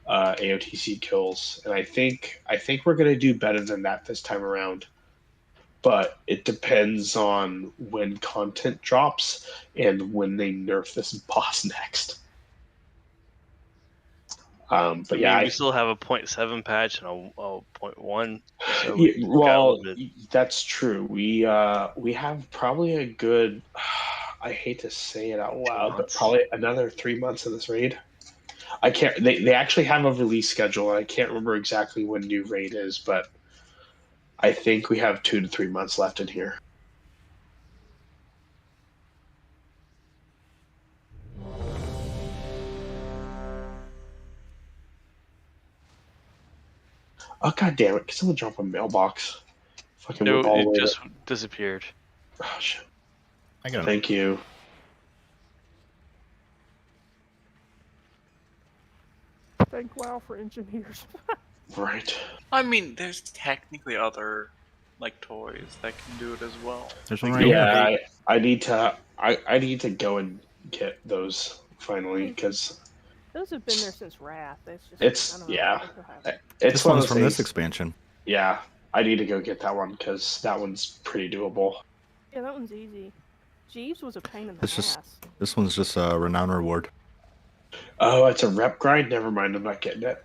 AOTC kills, and I think we're gonna do better than that this time around. But it depends on when content drops and when they nerf this boss next. But yeah, we still have a 0.7 patch and a 0.1. So yeah, well, that's true. We have probably a good. I hate to say it out loud, but probably another 3 months of this raid. I can't. They actually have a release schedule, and I can't remember exactly when new raid is, but I think we have 2 to 3 months left in here. Oh god damn it! Can someone drop a mailbox? Fucking move all the way. It just disappeared. Oh shit! I got it. Thank you. Thank WoW for engineers. Right. I mean, there's technically other like toys that can do it as well. There's Like, one right here. Yeah, I need to go and get those finally because Those have been there since Wrath. It's just I it's don't know. yeah, I think they'll have it. it's This one of one's those from this things. expansion. Yeah, I need to go get that one because that one's pretty doable. Yeah, that one's easy. Jeeves was a pain in the It's just ass. this one's just a renown reward. Oh, it's a rep grind. Never mind, I'm not getting it.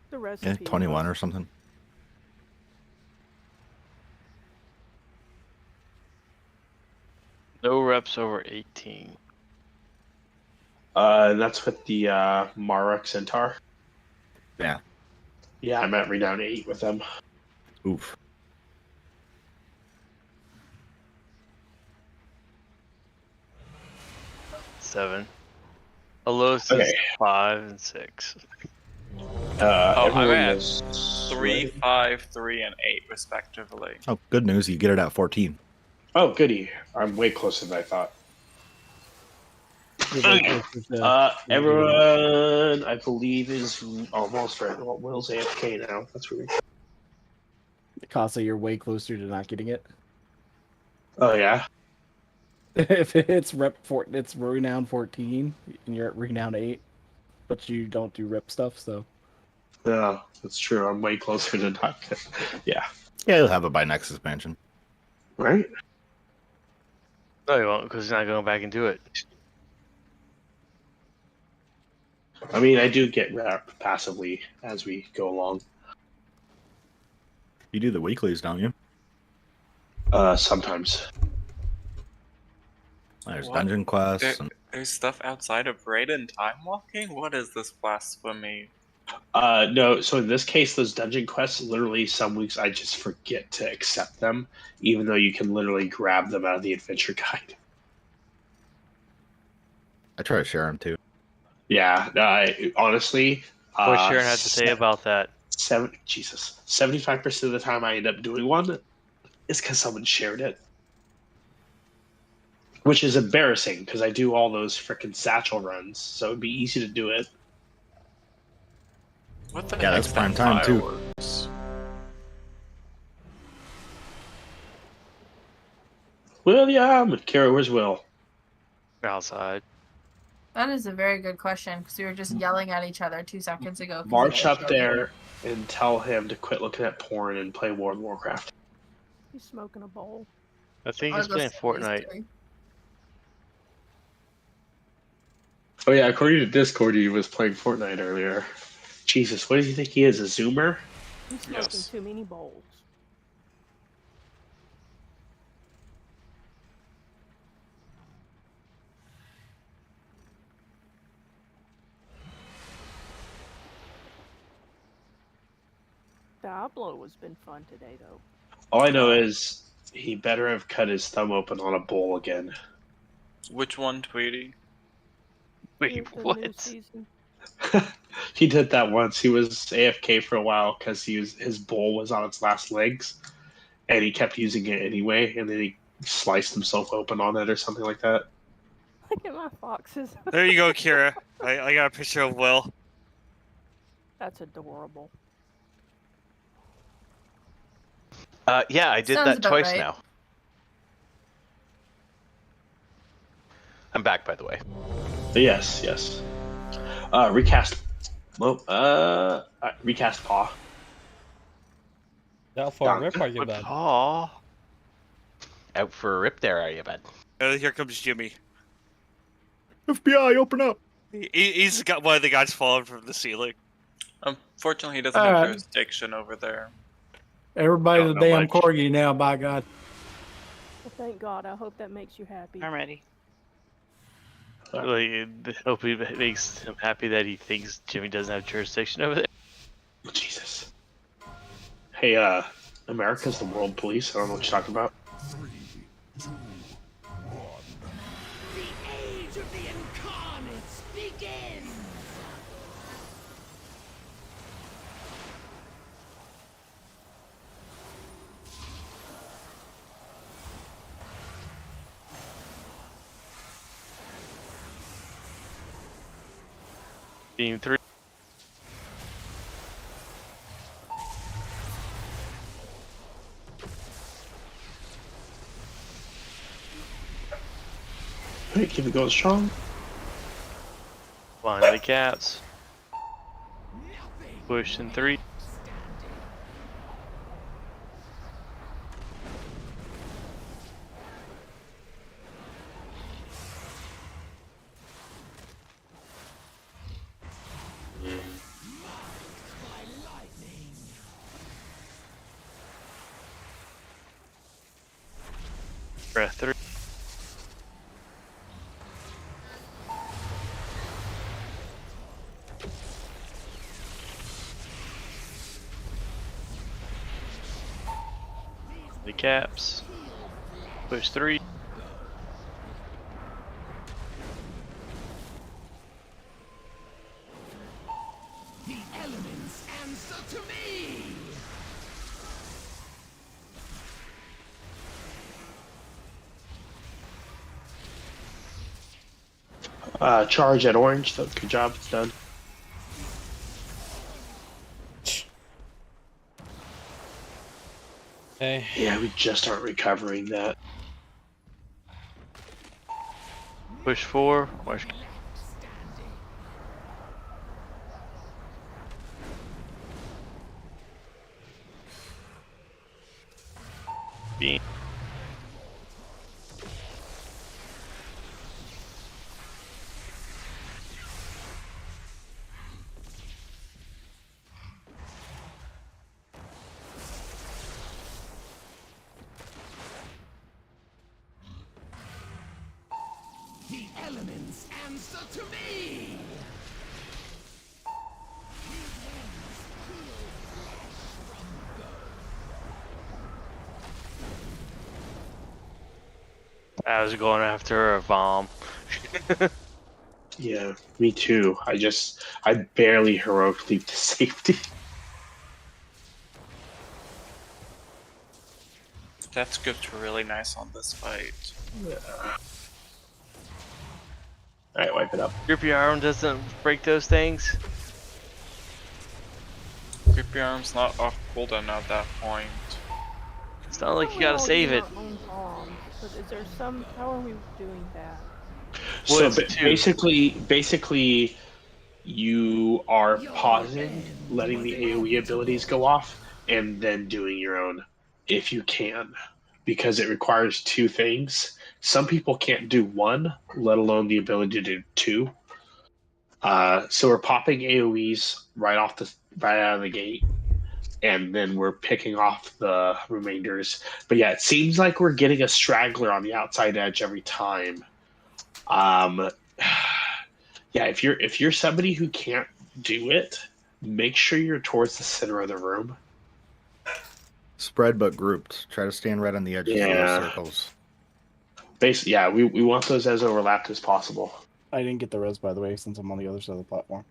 The recipe. Yeah, 21 or something. No reps over 18. That's with the Marek Centaur. Yeah. Yeah, I'm at renown 8 with them. Oof. Seven. The lowest Okay. is 5 and 6. I'm everyone at is 3, ready. 5, 3, and 8 respectively. Oh, good news. You get it at 14. Oh, goody. I'm way closer than I thought. Everyone, I believe, is almost ready. Well, Will's AFK now. That's weird. Casa, you're way closer to not getting it. Oh, yeah? If it's it's renown 14, and you're at renown 8, but you don't do rep stuff, so. Yeah, that's true. I'm way closer to not. Yeah. Yeah, you'll have it by next expansion. Right? No, you won't, because he's not going back and do it. I mean, I do get rep passively as we go along. You do the weeklies, don't you? Sometimes. There's What? dungeon quests. There's stuff outside of raid and time walking? What is this blasphemy? No, so in this case, those dungeon quests, literally some weeks I just forget to accept them, even though you can literally grab them out of the adventure guide. I try to share them too. Yeah, honestly. What Sharon had to say about that? 75% of the time I end up doing one is because someone shared it. Which is embarrassing because I do all those frickin' satchel runs, so it'd be easy to do it. What the Yeah, that's heck's prime that time too. fireworks? William! Kara, where's Will? Outside. That is a very good question because we were just yelling at each other 2 seconds ago. 'cause March of up there and tell him to quit looking at porn and play World of Warcraft. He's smoking a bowl. I think I'll he's go playing see what he's Fortnite. doing. Oh yeah, according to Discord, he was playing Fortnite earlier. Jesus, what does he think he is, a Zoomer? He's smoking too many bowls. Diablo has been fun today, though. All I know is he better have cut his thumb open on a bowl again. Which one, Tweety? Wait, The new what? season. He did that once. He was AFK for a while because his bowl was on its last legs, and he kept using it anyway. And then he sliced himself open on it or something like that. Look at my foxes. There you go, Kira. I got a picture of Will. That's adorable. Yeah, I did Sounds that about twice right. now. I'm back, by the way. Yes, yes. Recast. Well, recast paw. How far rip are you, bud? Aw. Out for a rip there, are you, bud? Here comes Jimmy. FBI, open up! He's got one of the guys falling from the ceiling. Unfortunately, he doesn't have jurisdiction over there. Everybody's a Don't know damn much. corgi now, by God. Well, thank God. I hope that makes you happy. I'm ready. Like, hopefully it makes him happy that he thinks Jimmy doesn't have jurisdiction over there. Jesus. Hey, America's the world police. I don't know what you're talking about. 3, 2, 1. The age of the incarnates begins! Team 3. Alright, keep it going strong. Find the caps. Push in 3. Breath 3. The caps. Push 3. The elements answer to me! Charge at orange. So good job. It's done. Okay. Yeah, we just aren't recovering that. Push 4. Watch. Beam. The elements answer to me! I was going after a bomb. Yeah, me too. I barely heroic leap to safety. That's good to really nice on this fight. Yeah. Alright, wipe it up. Grip your arm doesn't break those things. Grip your arm's not off cooldown at that point. It's not like you We gotta all save use it. our own bombs, but is there some? How are we doing that? So basically, you are pausing, letting the AoE abilities go off, and then doing your own if you can, because it requires 2 things. Some people can't do 1, let alone the ability to do 2. So we're popping AoEs right out of the gate, and then we're picking off the remainders. But yeah, it seems like we're getting a straggler on the outside edge every time. Yeah, if you're somebody who can't do it, make sure you're towards the center of the room. Spread but grouped. Try to stand right on the edges of those circles. Basically, yeah, we want those as overlapped as possible. I didn't get the res, by the way, since I'm on the other side of the platform.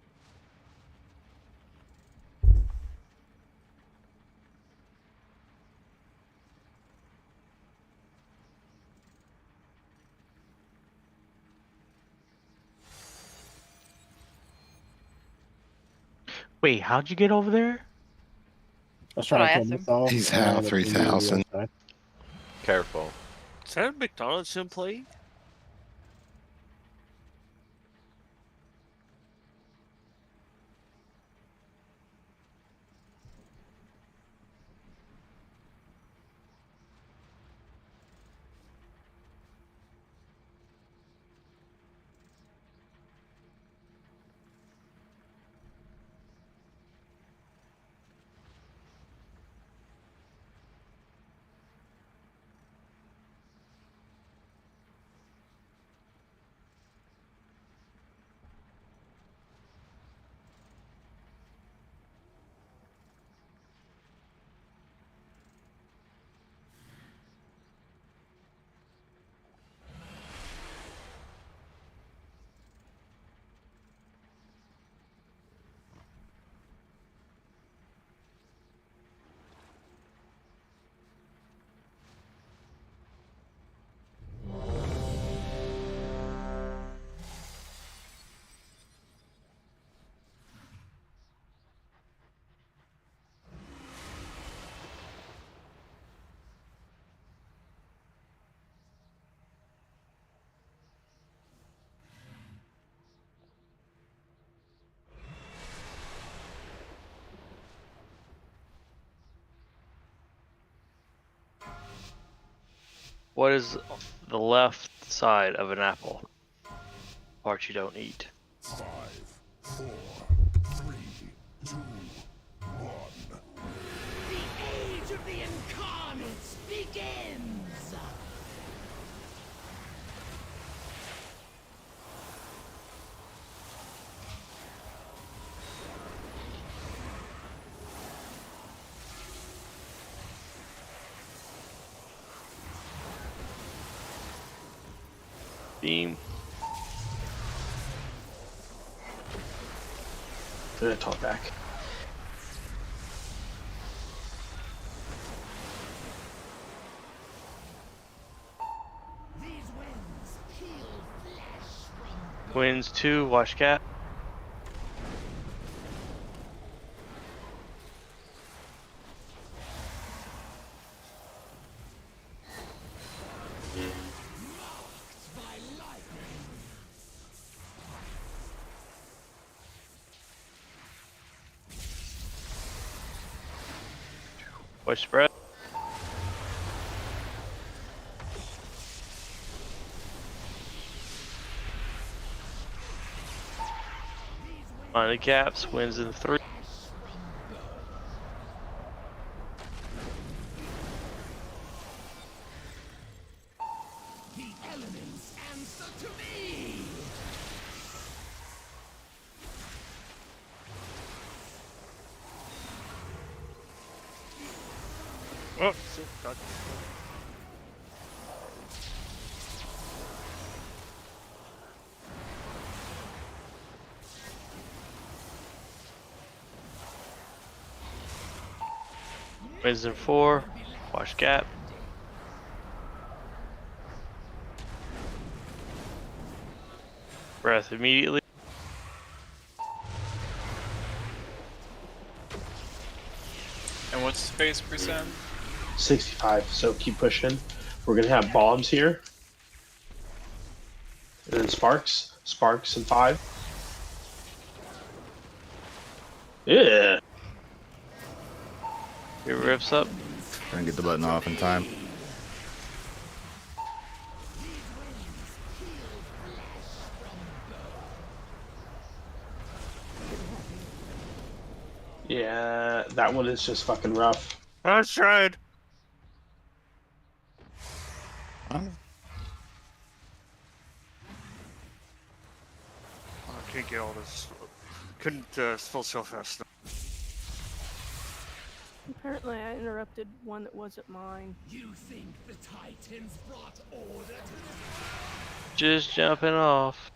Wait, how'd you get over there? I was trying to kill myself. He's and I half ended up being 3,000. the other side. Careful. Is that a McDonald's employee? What is the left side of an apple? Part you don't eat. 5, 4, 3, 2, 1. The age of the incarnates begins! Beam. I'm gonna talk back. These winds heal flesh from Winds 2, wash cap. Wash spread. Minor caps, wins in 3. the elements answer to me! Oh, God. Wins in 4, wash gap. Breath immediately. And what's space percent? 65, so keep pushing. We're gonna have bombs here. And then sparks. Sparks in 5. Yeah. Your rips up. Trying to get the button off in time. Yeah, that one is just fucking rough. I tried. I can't get all this. Couldn't spell so fast. Apparently, I interrupted one that wasn't mine. You think the Titans brought order to Just jumping off.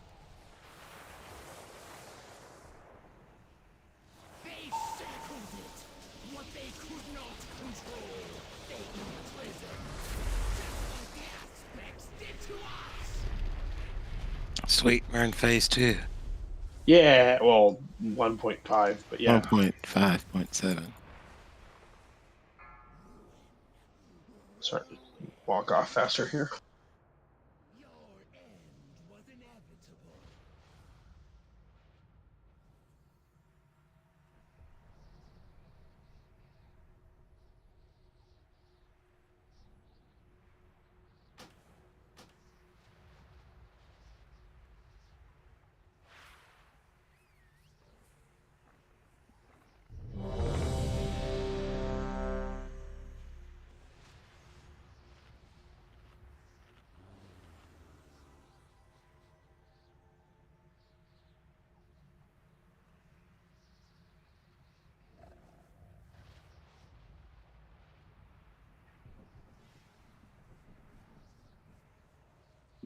They shackled it! What they could not control, they imprisoned. Just like the aspects did to us! Sweet, we're in phase 2. Yeah, well, 1.5, but yeah. 1.5.7. Starting to walk off faster here.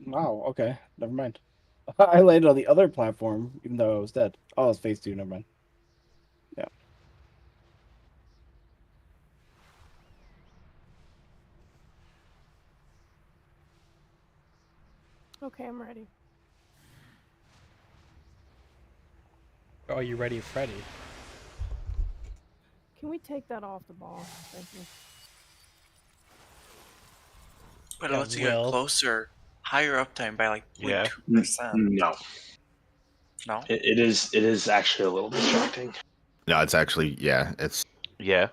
Wow, okay. Never mind. I landed on the other platform, even though I was dead. Oh, it's phase 2, never mind. Yeah. Okay, I'm ready. Oh, you ready, Freddy? Can we take that off the ball? Thank you. But it Yeah, lets you get Will. closer, higher uptime by like Yeah. 2%. No. No? It is actually a little distracting. No, it's actually, yeah, it's Yeah.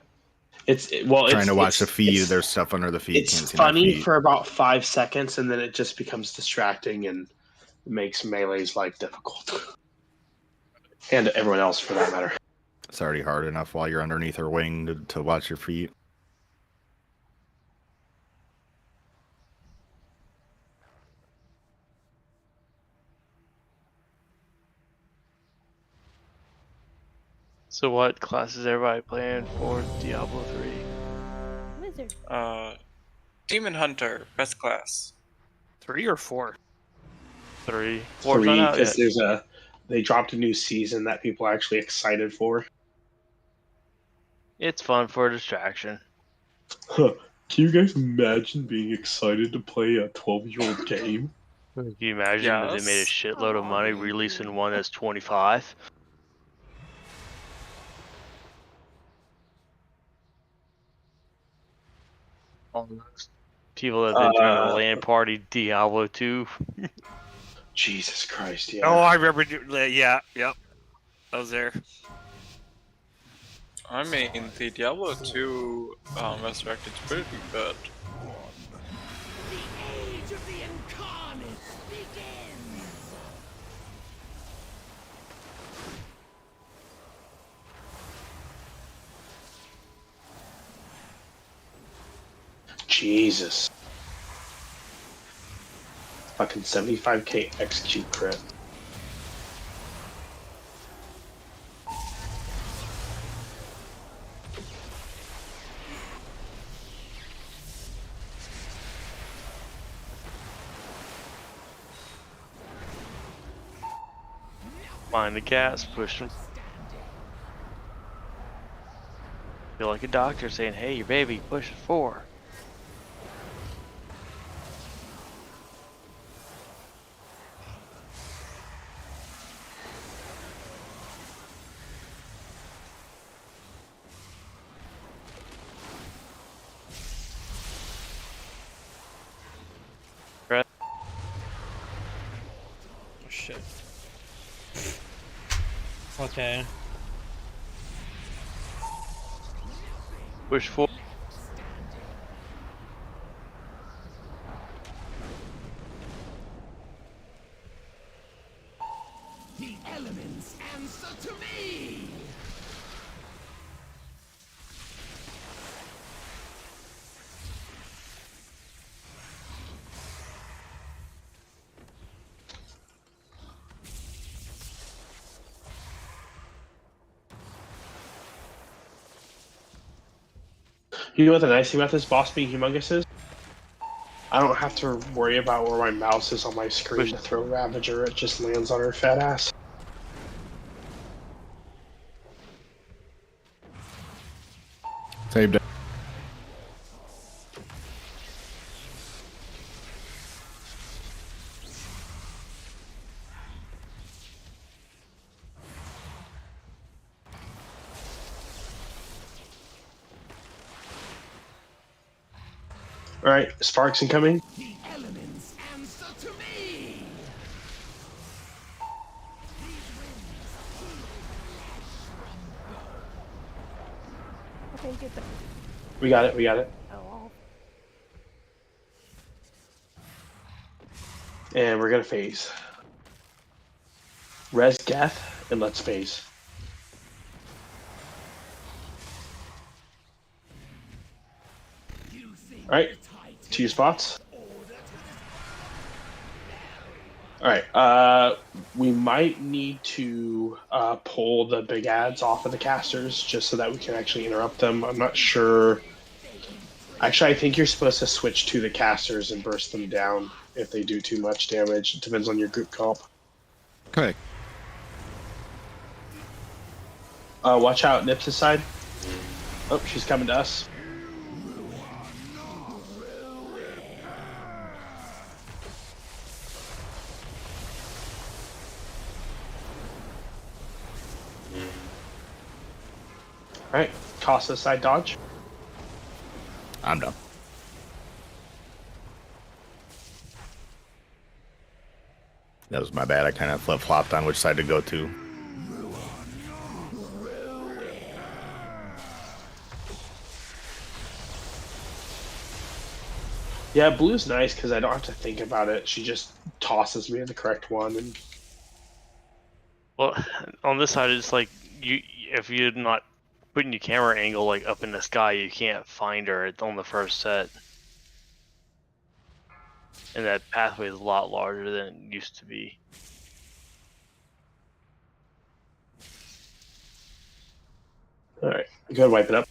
Trying to watch the feed. There's stuff under the feed. It's can't see my funny feet. for about 5 seconds, and then it just becomes distracting and makes Melee's life difficult. And everyone else, for that matter. It's already hard enough while you're underneath her wing to watch your feet. So what class is everybody playing for Diablo 3? Wizard. Demon Hunter, best class. 3 or 4? 3. 3, because they dropped a new season that people are actually excited for. It's fun for a distraction. Huh. Can you guys imagine being excited to play a 12-year-old game? Can you imagine that they made a shitload of money releasing one that's 25? Almost. People have been trying to LAN party Diablo 2. Jesus Christ, yeah. Oh, I remember. Yeah, yep. I was there. I mean, the Diablo 2 Resurrected is pretty good. The age of the incarnate begins! Jesus. Fucking 75k execute crit. Find the cats, push them. Feel like a doctor saying, hey, your baby, push it 4. Oh shit. Okay. Push 4. The elements answer to me! You know what the nice thing about this boss being humongous is? I don't have to worry about where my mouse is on my screen to throw Ravager. It just lands on her fat ass. Saved it. Alright, Sparks incoming. The elements answer to me! Okay, get the. We got it, we got it. Oh, And we're gonna phase. Raszageth, and let's phase. Alright, 2 spots. Alright, we might need to pull the big ads off of the casters just so that we can actually interrupt them. I'm not sure. Actually, I think you're supposed to switch to the casters and burst them down if they do too much damage. It depends on your group comp. Okay. Watch out, Nips' side. Oh, she's coming to us. Alright, toss this side dodge. I'm done. That was my bad. I kind of flip-flopped on which side to go to. Yeah, blue's nice because I don't have to think about it. She just tosses me the correct one, and Well, on this side, it's like if you're not putting your camera angle like up in the sky, you can't find her on the first set, and that pathway is a lot larger than it used to be. all right, go ahead and wipe it up.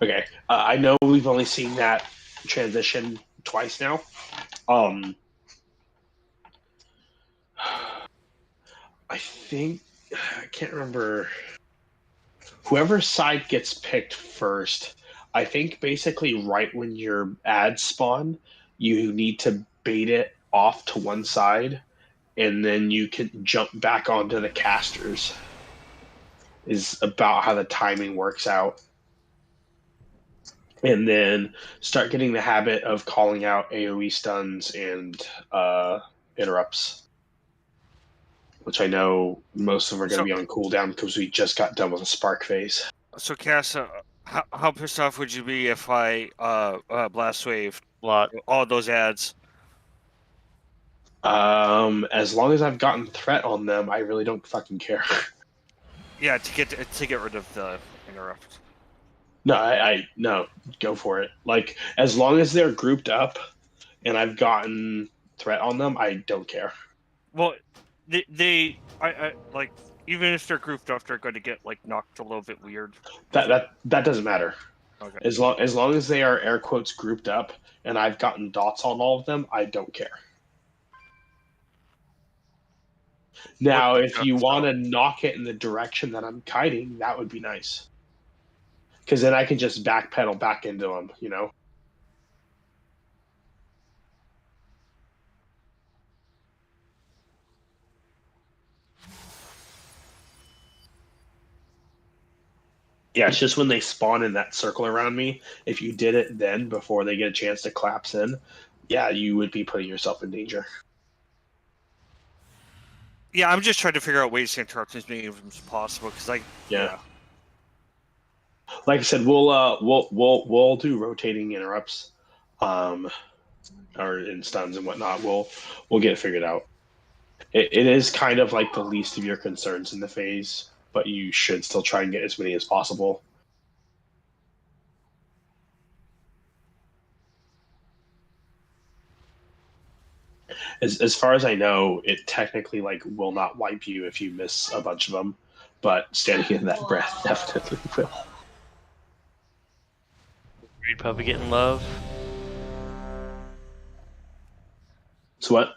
Okay, I know we've only seen that transition twice now. I think I can't remember whoever side gets picked first. I think basically right when your ads spawn, you need to bait it off to one side, and then you can jump back onto the casters. Is about how the timing works out. And then start getting the habit of calling out AoE stuns and interrupts, which I know most of them are going to be on cooldown because we just got done with a spark phase. So, Cass, how pissed off would you be if I blast wave all those ads? As long as I've gotten threat on them, I really don't fucking care. Yeah, to get rid of the interrupt. No, I no, go for it. Like as long as they're grouped up and I've gotten threat on them, I don't care. Well, I like even if they're grouped up, they're going to get like knocked a little bit weird. That doesn't matter. Okay. As long as they are air quotes grouped up and I've gotten dots on all of them, I don't care. Now, if you want to knock it in the direction that I'm kiting, that would be nice. Because then I can just backpedal back into them, you know? Yeah, it's just when they spawn in that circle around me, if you did it then before they get a chance to collapse in, yeah, you would be putting yourself in danger. Yeah, I'm just trying to figure out ways to interrupt as many of them as possible because yeah. Like I said, we'll do rotating interrupts, or in stuns and whatnot. We'll get it figured out. It is kind of like the least of your concerns in the phase, but you should still try and get as many as possible. As far as I know, it technically like will not wipe you if you miss a bunch of them, but standing in that breath definitely will. Raid Puppy getting love. So what?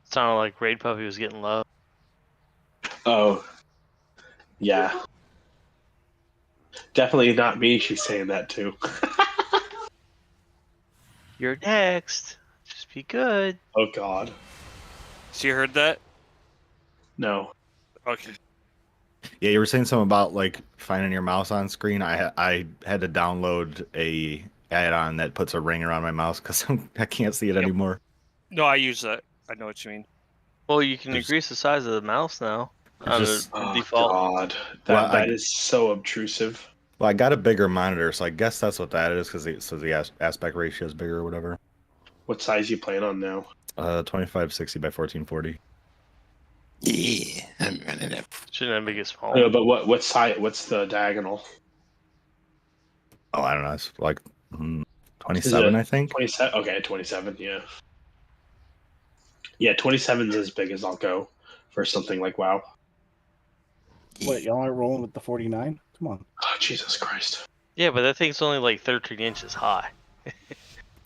Sounded like Raid Puppy was getting love. Oh, yeah. Definitely not me. She's saying that too. You're next. Just be good. Oh God. So you heard that? No. Okay. Yeah, you were saying something about like finding your mouse on screen. I had to download a add-on that puts a ring around my mouse because I can't see it anymore. No, I use that. I know what you mean. Well, you can increase the size of the mouse now. Just default. God, that is so obtrusive. Well, I got a bigger monitor, so I guess that's what that is because the aspect ratio is bigger or whatever. What size you plan on now? 2560 by 1440. Yeah, I'm running it. Shouldn't that make it small? No, but what size? What's the diagonal? Oh, I don't know. It's like 27, I think. 27. Okay, 27. Yeah. Yeah, 27 is as big as I'll go for something like WoW. What, y'all aren't rolling with the 49? Come on. Oh, Jesus Christ. Yeah, but that thing's only like 13 inches high.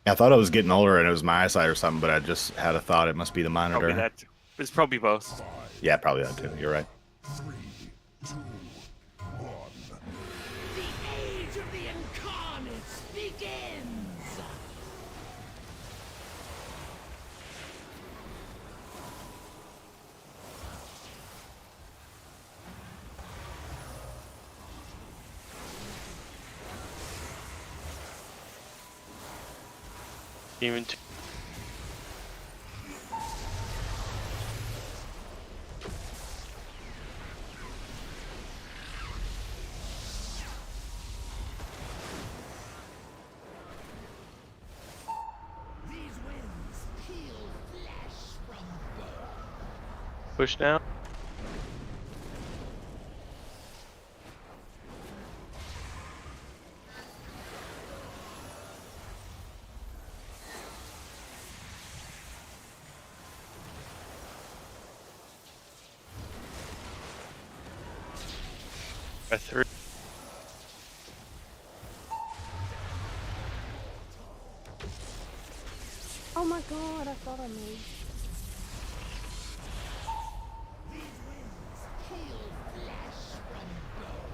I thought I was getting older and it was my eyesight or something, but I just had a thought it must be the monitor. Probably that. It's probably both. Yeah, probably that too. You're right. 3, 2, 1. The age of the incarnates begins! Even Push now. By 3. Oh my god, I thought I moved.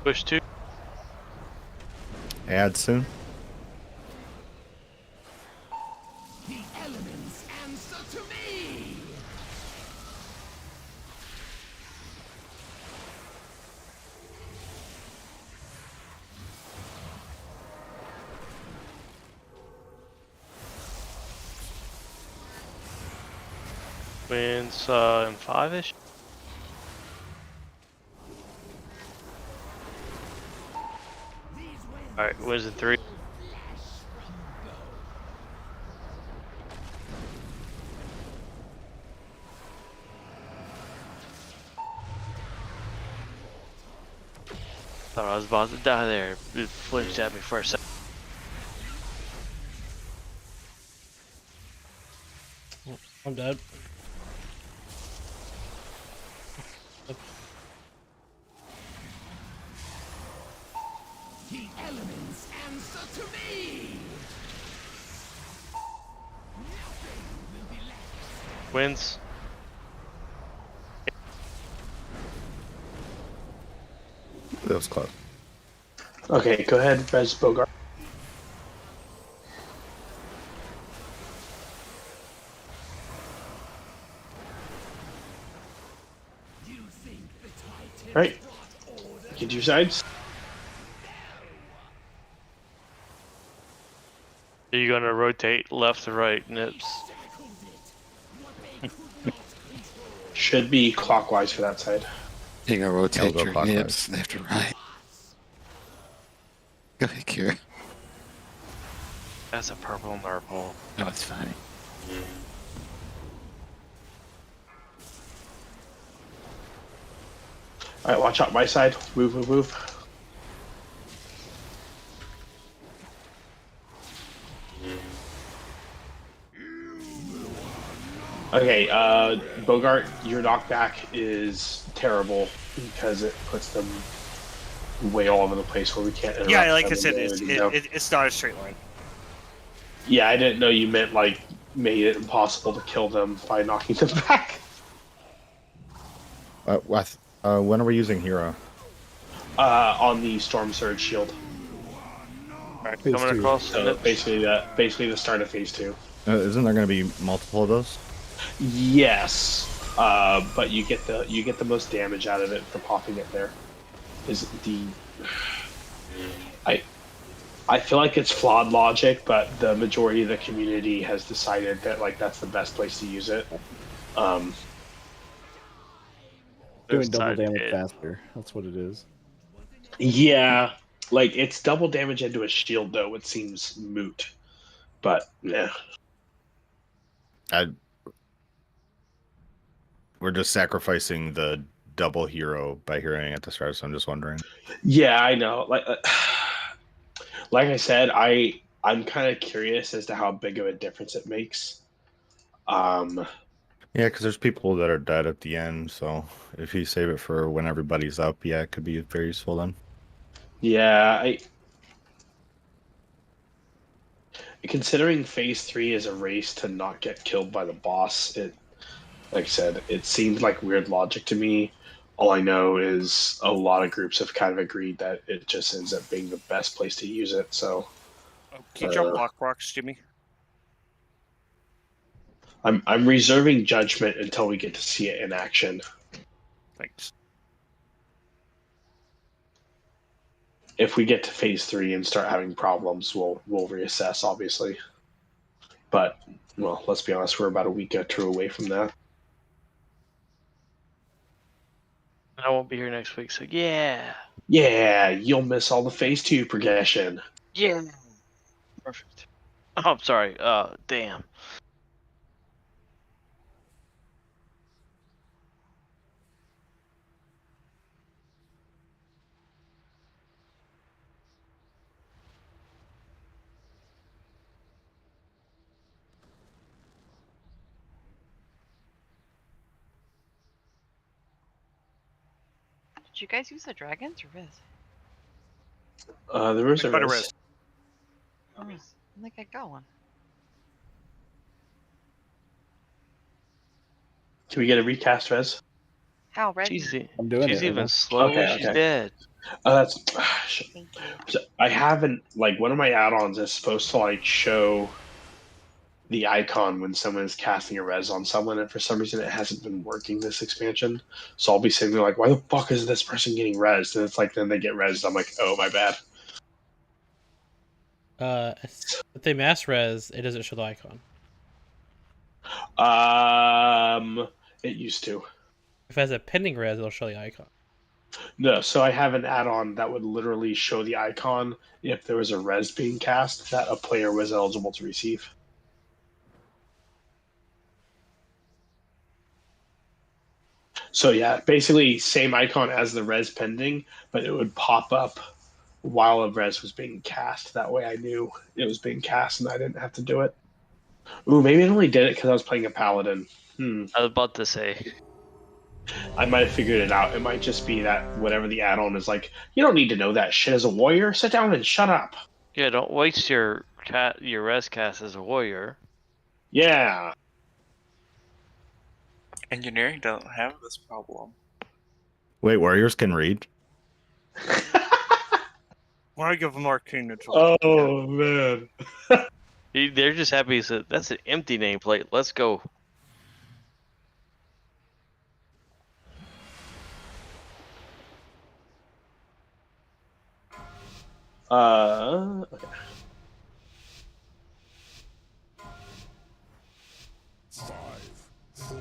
Push 2. Add soon. The elements answer to me! Wins in 5-ish. Alright, wins in 3. Thought I was about to die there. It flinched at me for a second. I'm dead. The elements answer to me! Nothing will be left. Wins. That was close. Okay, go ahead, Res Bogart. Right. Get your sides. Are you gonna rotate left to right, Nips? Should be clockwise for that side. You gotta rotate go your clockwise. nips left to right. Go ahead, Kira. That's a purple nurple. No, it's fine. Alright, watch out my side. Move, move, move. Okay, Bogart, your knockback is terrible because it puts them way all over the place where we can't interrupt. Yeah, like I them said, and it's not a straight line. Yeah, I didn't know you meant like made it impossible to kill them by knocking them back. When are we using Hero? On the Storm Surge shield. Alright, Phase coming 2. across. So basically the start of phase 2. Isn't there going to be multiple of those? Yes, but you get the most damage out of it for popping it there. Is the I feel like it's flawed logic, but the majority of the community has decided that like that's the best place to use it. Doing double damage faster. That's what it is. Yeah, like it's double damage into a shield though. It seems moot, but yeah. We're just sacrificing the double hero by hearing at the start, so I'm just wondering. Yeah, I know. Like I said, I'm kind of curious as to how big of a difference it makes. Yeah, because there's people that are dead at the end, so if you save it for when everybody's up, yeah, it could be very useful then. Yeah, considering phase 3 is a race to not get killed by the boss, like I said, it seemed like weird logic to me. All I know is a lot of groups have kind of agreed that it just ends up being the best place to use it. So, Can you jump block rocks, Jimmy? I'm reserving judgment until we get to see it in action. Thanks. If we get to phase 3 and start having problems, we'll reassess, obviously. But well, let's be honest, we're about a week or two away from that. I won't be here next week, so yeah. Yeah, you'll miss all the phase 2 progression. Yeah. Perfect. Oh, I'm sorry. Damn. you guys use the dragons or Riz? There is a got a res. res. Oh, I think I got one. Can we get a recast res? How ready? I'm doing She's it right even now. slower. She's dead. That's. Thank you. So I haven't like one of my add-ons is supposed to like show the icon when someone is casting a res on someone, and for some reason it hasn't been working this expansion. So I'll be sitting there like, why the fuck is this person getting res? And it's like then they get res. I'm like, oh my bad. If they mass res, it doesn't show the icon. It used to. If it has a pending res, it'll show the icon. No, so I have an add-on that would literally show the icon if there was a res being cast that a player was eligible to receive. So yeah, basically same icon as the res pending, but it would pop up while a res was being cast. That way I knew it was being cast and I didn't have to do it. Ooh, maybe I only did it because I was playing a paladin. I was about to say. I might have figured it out. It might just be that whatever the add-on is like, you don't need to know that shit as a warrior. Sit down and shut up. Yeah, don't waste your res cast as a warrior. Yeah. Engineering doesn't have this problem. Wait, warriors can read? When I give them arcane neutral. Oh man. They're just happy. So that's an empty nameplate. Let's go. Okay. 5, 4,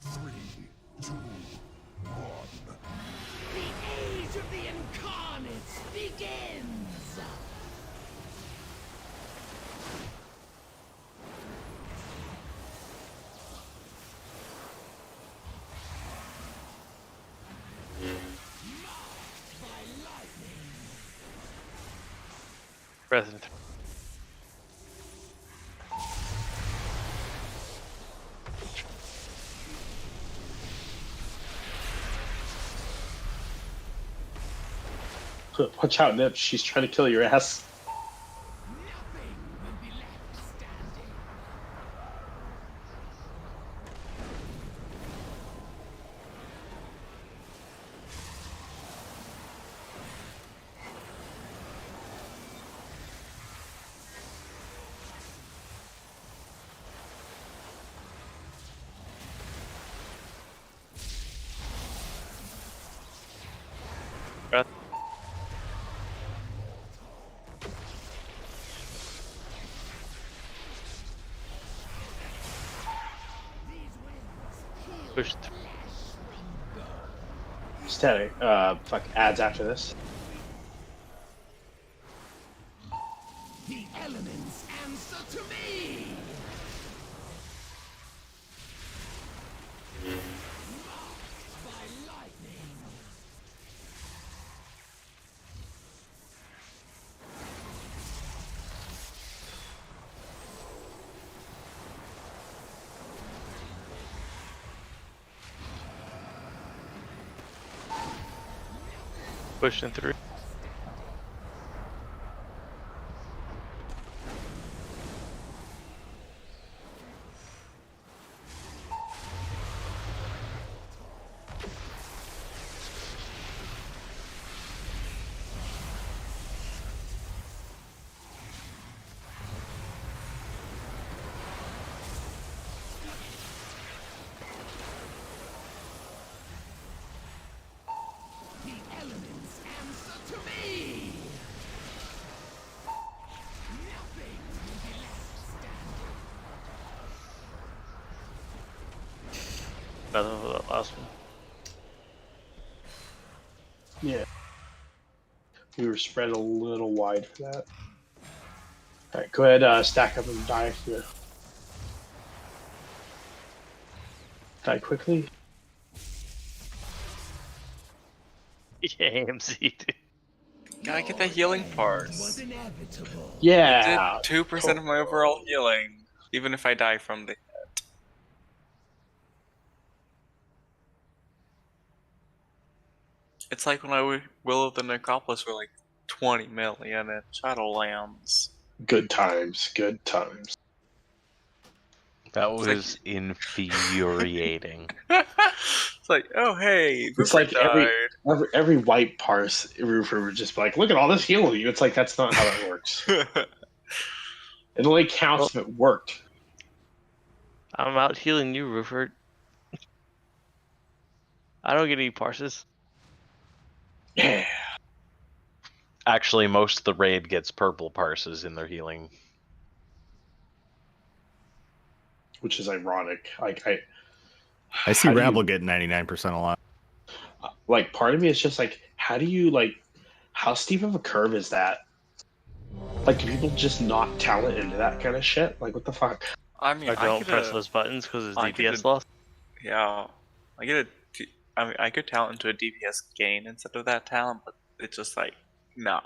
3, 2, 1. The age of the incarnates begins! President. Watch out, Nip. She's trying to kill your ass. Pushed. Static. Fuck ads after this. The elements answer to me! Marked by lightning! Pushing through. The elements answer to me! Nothing will be left standing. Nothing for that last one. Yeah. We were spread a little wide for that. Alright, go ahead, stack up and die here. Die quickly. Yeah, AMC, dude. Gotta get the healing part. Yeah. 2% of my overall healing, even if I die from the hit. It's like when I Will of the Necropolis were like 20 million in Shadowlands. Good times, good times. That was infuriating. It's like, oh hey, It's Rupert like died. every white parse roofer would just be like, look at all this healing. It's like that's not how that works. It only counts if it worked. I'm out healing you, Rupert. I don't get any parses. Yeah. Actually, most of the raid gets purple parses in their healing. Which is ironic. I see Rabble get 99% a lot. Like, part of me is just like, how do you, like, how steep of a curve is that? Like, do people just not talent into that kind of shit? Like, what the fuck? I mean, I don't press those buttons because it's DPS loss. Yeah, I could talent into a DPS gain instead of that talent, but it's just like, nah.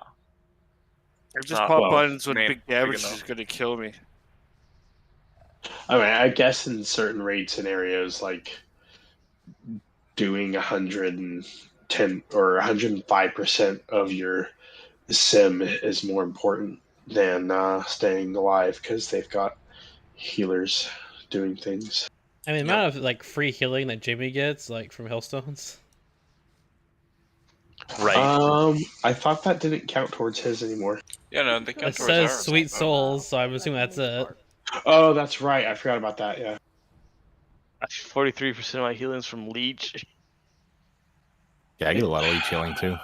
I just pop buttons when big damage is going to kill me. I mean, I guess in certain raid scenarios, like doing 110 or 105% of your sim is more important than staying alive because they've got healers doing things. I mean, the amount of like free healing that Jimmy gets, like from Hailstones. Right. I thought that didn't count towards his anymore. Yeah, no, they count It towards says ours. Sweet Souls, so I'm assuming that's it. Oh, that's right. I forgot about that. Yeah. 43% of my healing's from Leech. Yeah, I get a lot of leech healing too.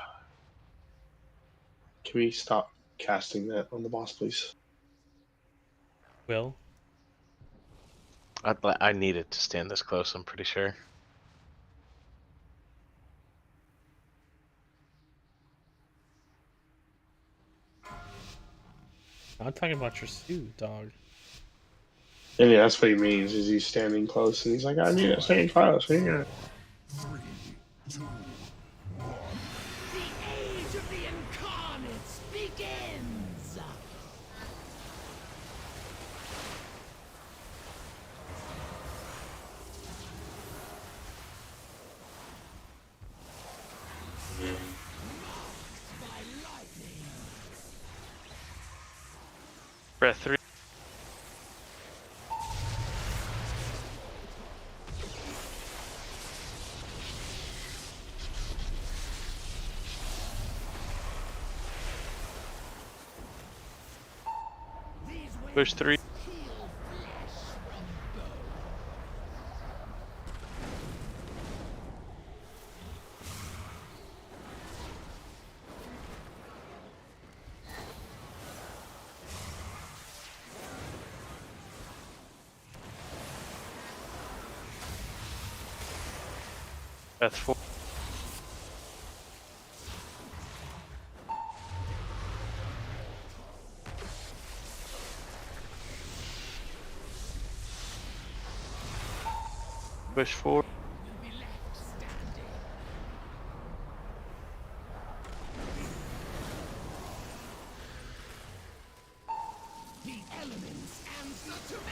Can we stop casting that on the boss, please? Will? I needed to stand this close, I'm pretty sure. I'm talking about your suit, dog. And yeah, that's what he means, is he's standing close, and he's like, I need to stand close. Yeah. 3, 2, 1. The age of the incarnates begins! Breath 3. Push 3. Breath 4. Push 4. The elements answer to me!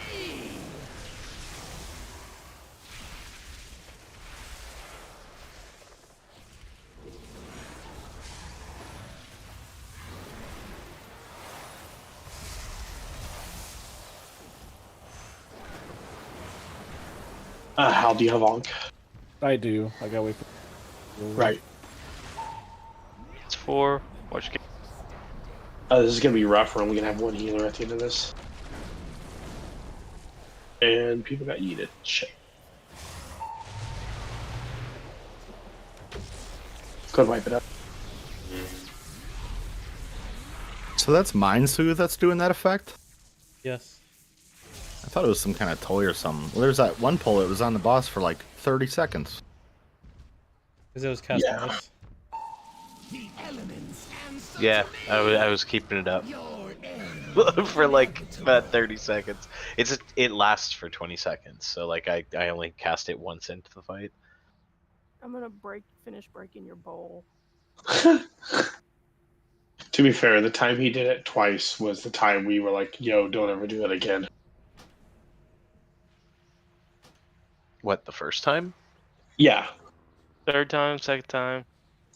How do you have Ankh? I do. I gotta wait for. Right. It's 4. Watch game. This is gonna be rough. We're only gonna have one healer at the end of this. And people got yeeted. Shit. Go ahead, wipe it up. So that's Mind Soothe that's doing that effect? Yes. I thought it was some kind of toy or something. Well, there's that one pull that was on the boss for like 30 seconds. Because it was cast twice. Yeah, I was keeping it up for like about 30 seconds. It lasts for 20 seconds, so like I only cast it once into the fight. I'm gonna finish breaking your bowl. To be fair, the time he did it twice was the time we were like, yo, don't ever do it again. What, the first time? Yeah. Third time, second time.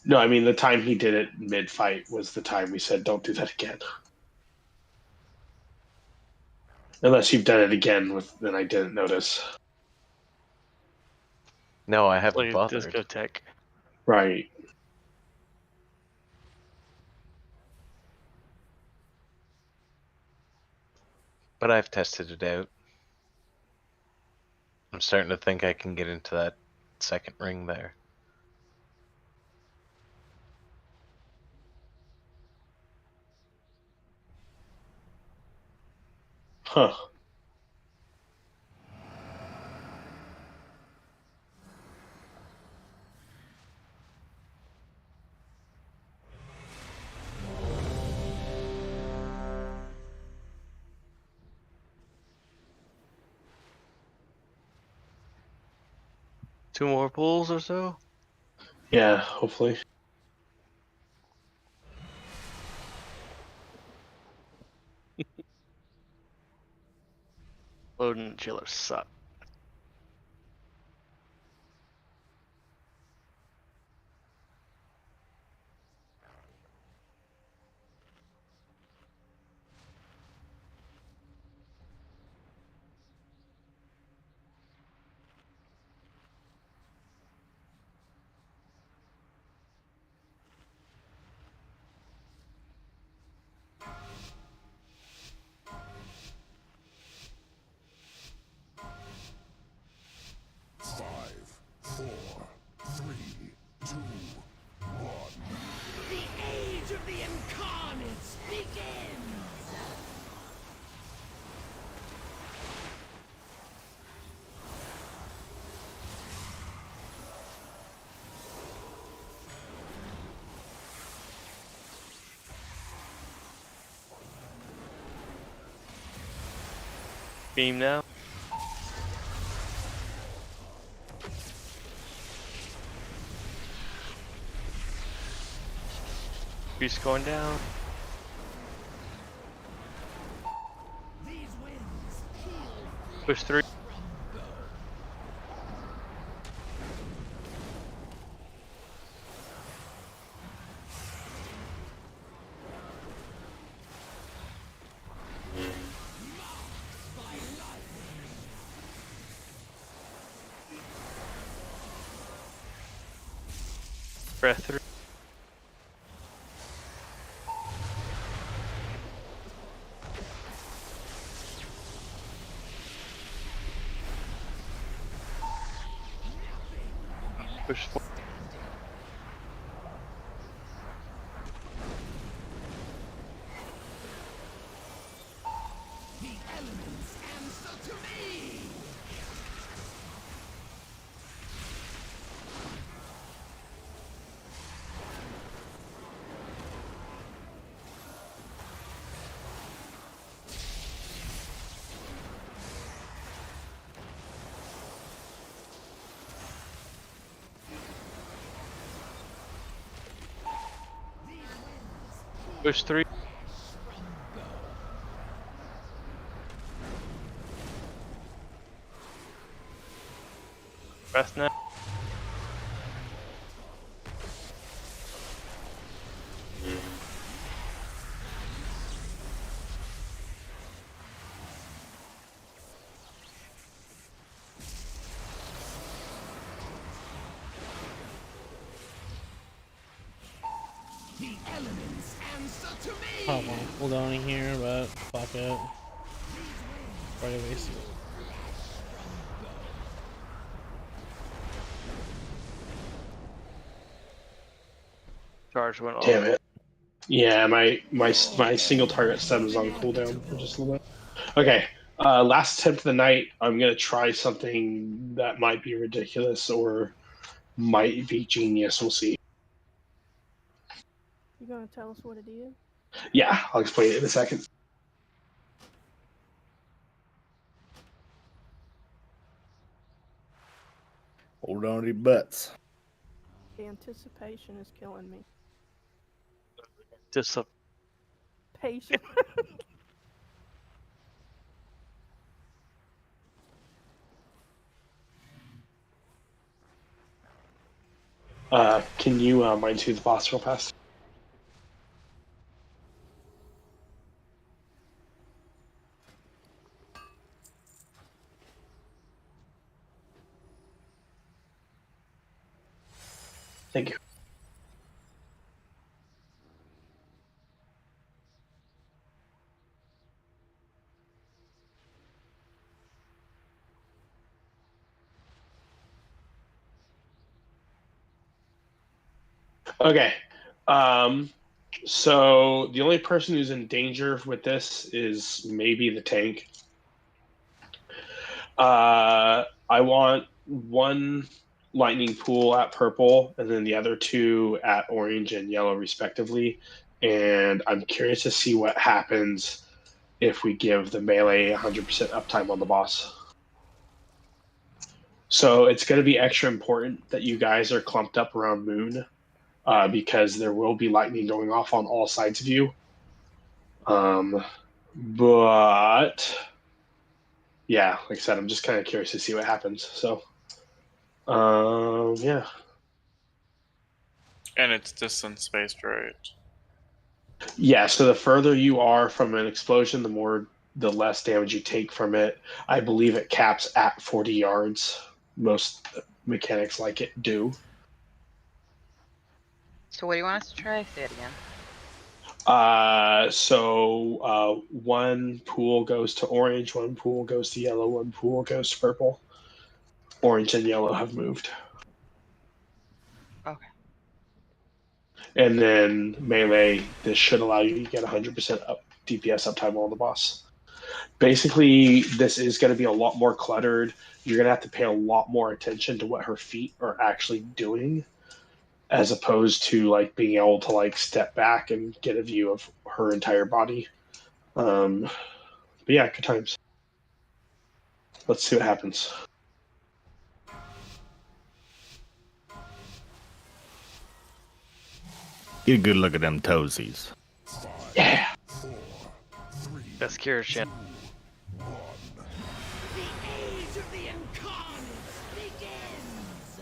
No, I mean the time he did it mid-fight was the time we said don't do that again. Unless you've done it again with, then I didn't notice. No, I haven't Play bothered. Discotech. Right. But I've tested it out. I'm starting to think I can get into that second ring there. Huh. Two more pulls or so? Yeah, hopefully. Loading chillers suck. Five, four, three, two, one. The age of the incarnates begins! Beam now. Beast going down. These winds heal Push 3. Breath 3. Push 4. the elements answer to me! Push 3. Breath now. The elements answer to me! Oh, well, hold on in here, but fuck it. Right away, so. Charge went off. Damn it. Yeah, my single target stun was on cooldown for just a little bit. Okay. Last attempt of the night. I'm gonna try something that might be ridiculous or might be genius. We'll see. You gonna tell us what it is? Yeah, I'll explain it in a second. Hold on to your butts. The anticipation is killing me. Just a Patient. Can you mind to the boss real fast? Thank you. Okay. So the only person who's in danger with this is maybe the tank. I want one lightning pool at purple and then the other two at orange and yellow respectively. And I'm curious to see what happens if we give the melee 100% uptime on the boss. So it's going to be extra important that you guys are clumped up around Moon because there will be lightning going off on all sides of you. But yeah, like I said, I'm just kind of curious to see what happens. So, yeah. And it's distance based, right? Yeah, so the further you are from an explosion, the less damage you take from it. I believe it caps at 40 yards. Most mechanics like it do. So what do you want us to try? Say it again. So one pool goes to orange, one pool goes to yellow, one pool goes to purple. Orange and yellow have moved. Okay. And then melee, this should allow you to get 100% up DPS uptime on the boss. Basically, this is going to be a lot more cluttered. You're going to have to pay a lot more attention to what her feet are actually doing, as opposed to like being able to like step back and get a view of her entire body. But yeah, good times. Let's see what happens. Get a good look at them toesies. Yeah. That's Kira Shan. The age of the incarnates begins!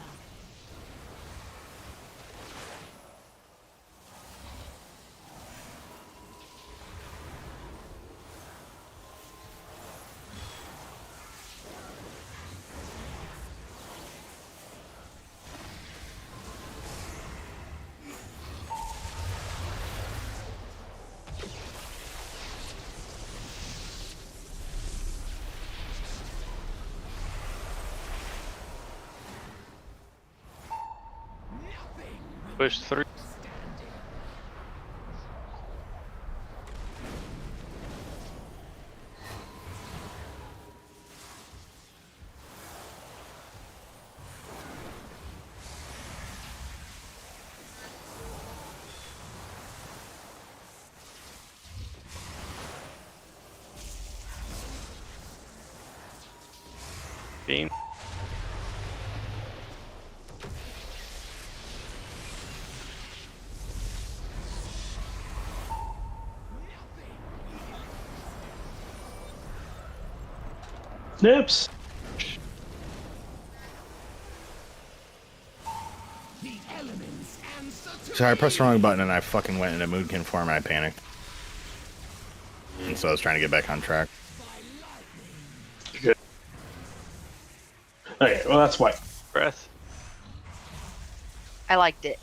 Push through. Beam. Nips. The elements answer to Sorry, I pressed the wrong button and I fucking went into Moonkin form and I panicked. And so I was trying to get back on track. Good. Okay, well that's why. Breath. I liked it.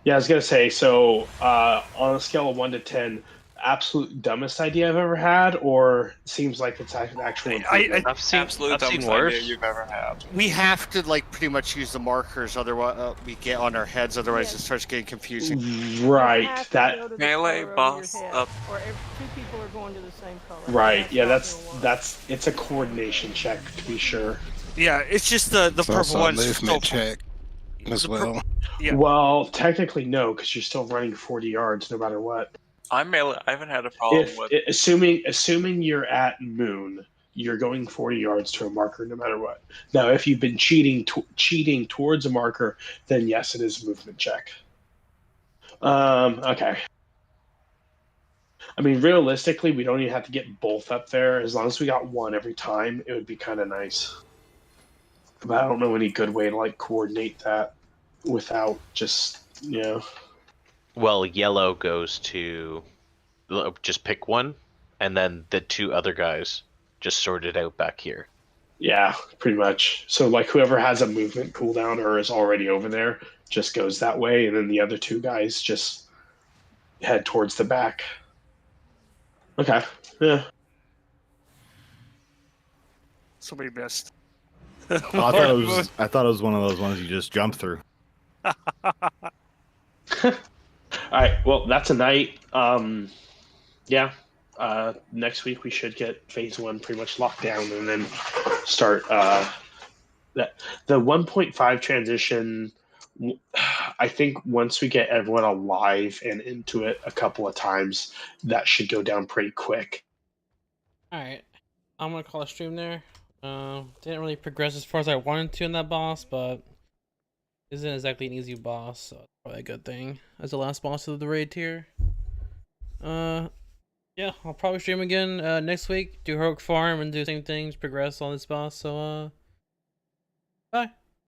Yeah, I was gonna say. So, on a scale of 1 to 10, absolute dumbest idea I've ever had, or seems like it's an actual improvement? I've seen Dumbest worse. idea you've ever had. We have to like pretty much use the markers, otherwise we get on our heads. Otherwise, it starts getting confusing. Right. That melee boss up. Or two people are going to the same color. Right. Yeah. That's it's a coordination check to be sure. Yeah, it's just the It's purple also a one's movement still- check as well. Yeah. Well, technically no, because you're still running 40 yards no matter what. I'm melee. I haven't had a problem with. Assuming you're at Moon, you're going 40 yards to a marker no matter what. Now, if you've been cheating towards a marker, then yes, it is a movement check. Okay. I mean, realistically, we don't even have to get both up there. As long as we got one every time, it would be kind of nice. But I don't know any good way to like coordinate that. without just, you know. Well, yellow goes to just pick one, and then the two other guys just sort it out back here. Yeah, pretty much. So like whoever has a movement cooldown or is already over there just goes that way, and then the other two guys just head towards the back. Okay. Yeah. Somebody missed. Oh, I thought it was one of those ones you just jump through. All right. Well, that's a night. Yeah. Next week we should get phase 1 pretty much locked down, and then start the 1.5 transition. I think once we get everyone alive and into it a couple of times, that should go down pretty quick. All right, I'm gonna call a stream there. Didn't really progress as far as I wanted to in that boss, but isn't exactly an easy boss, so it's probably a good thing as the last boss of the raid tier. Yeah, I'll probably stream again next week, do heroic farm and do the same things, progress on this boss. So bye.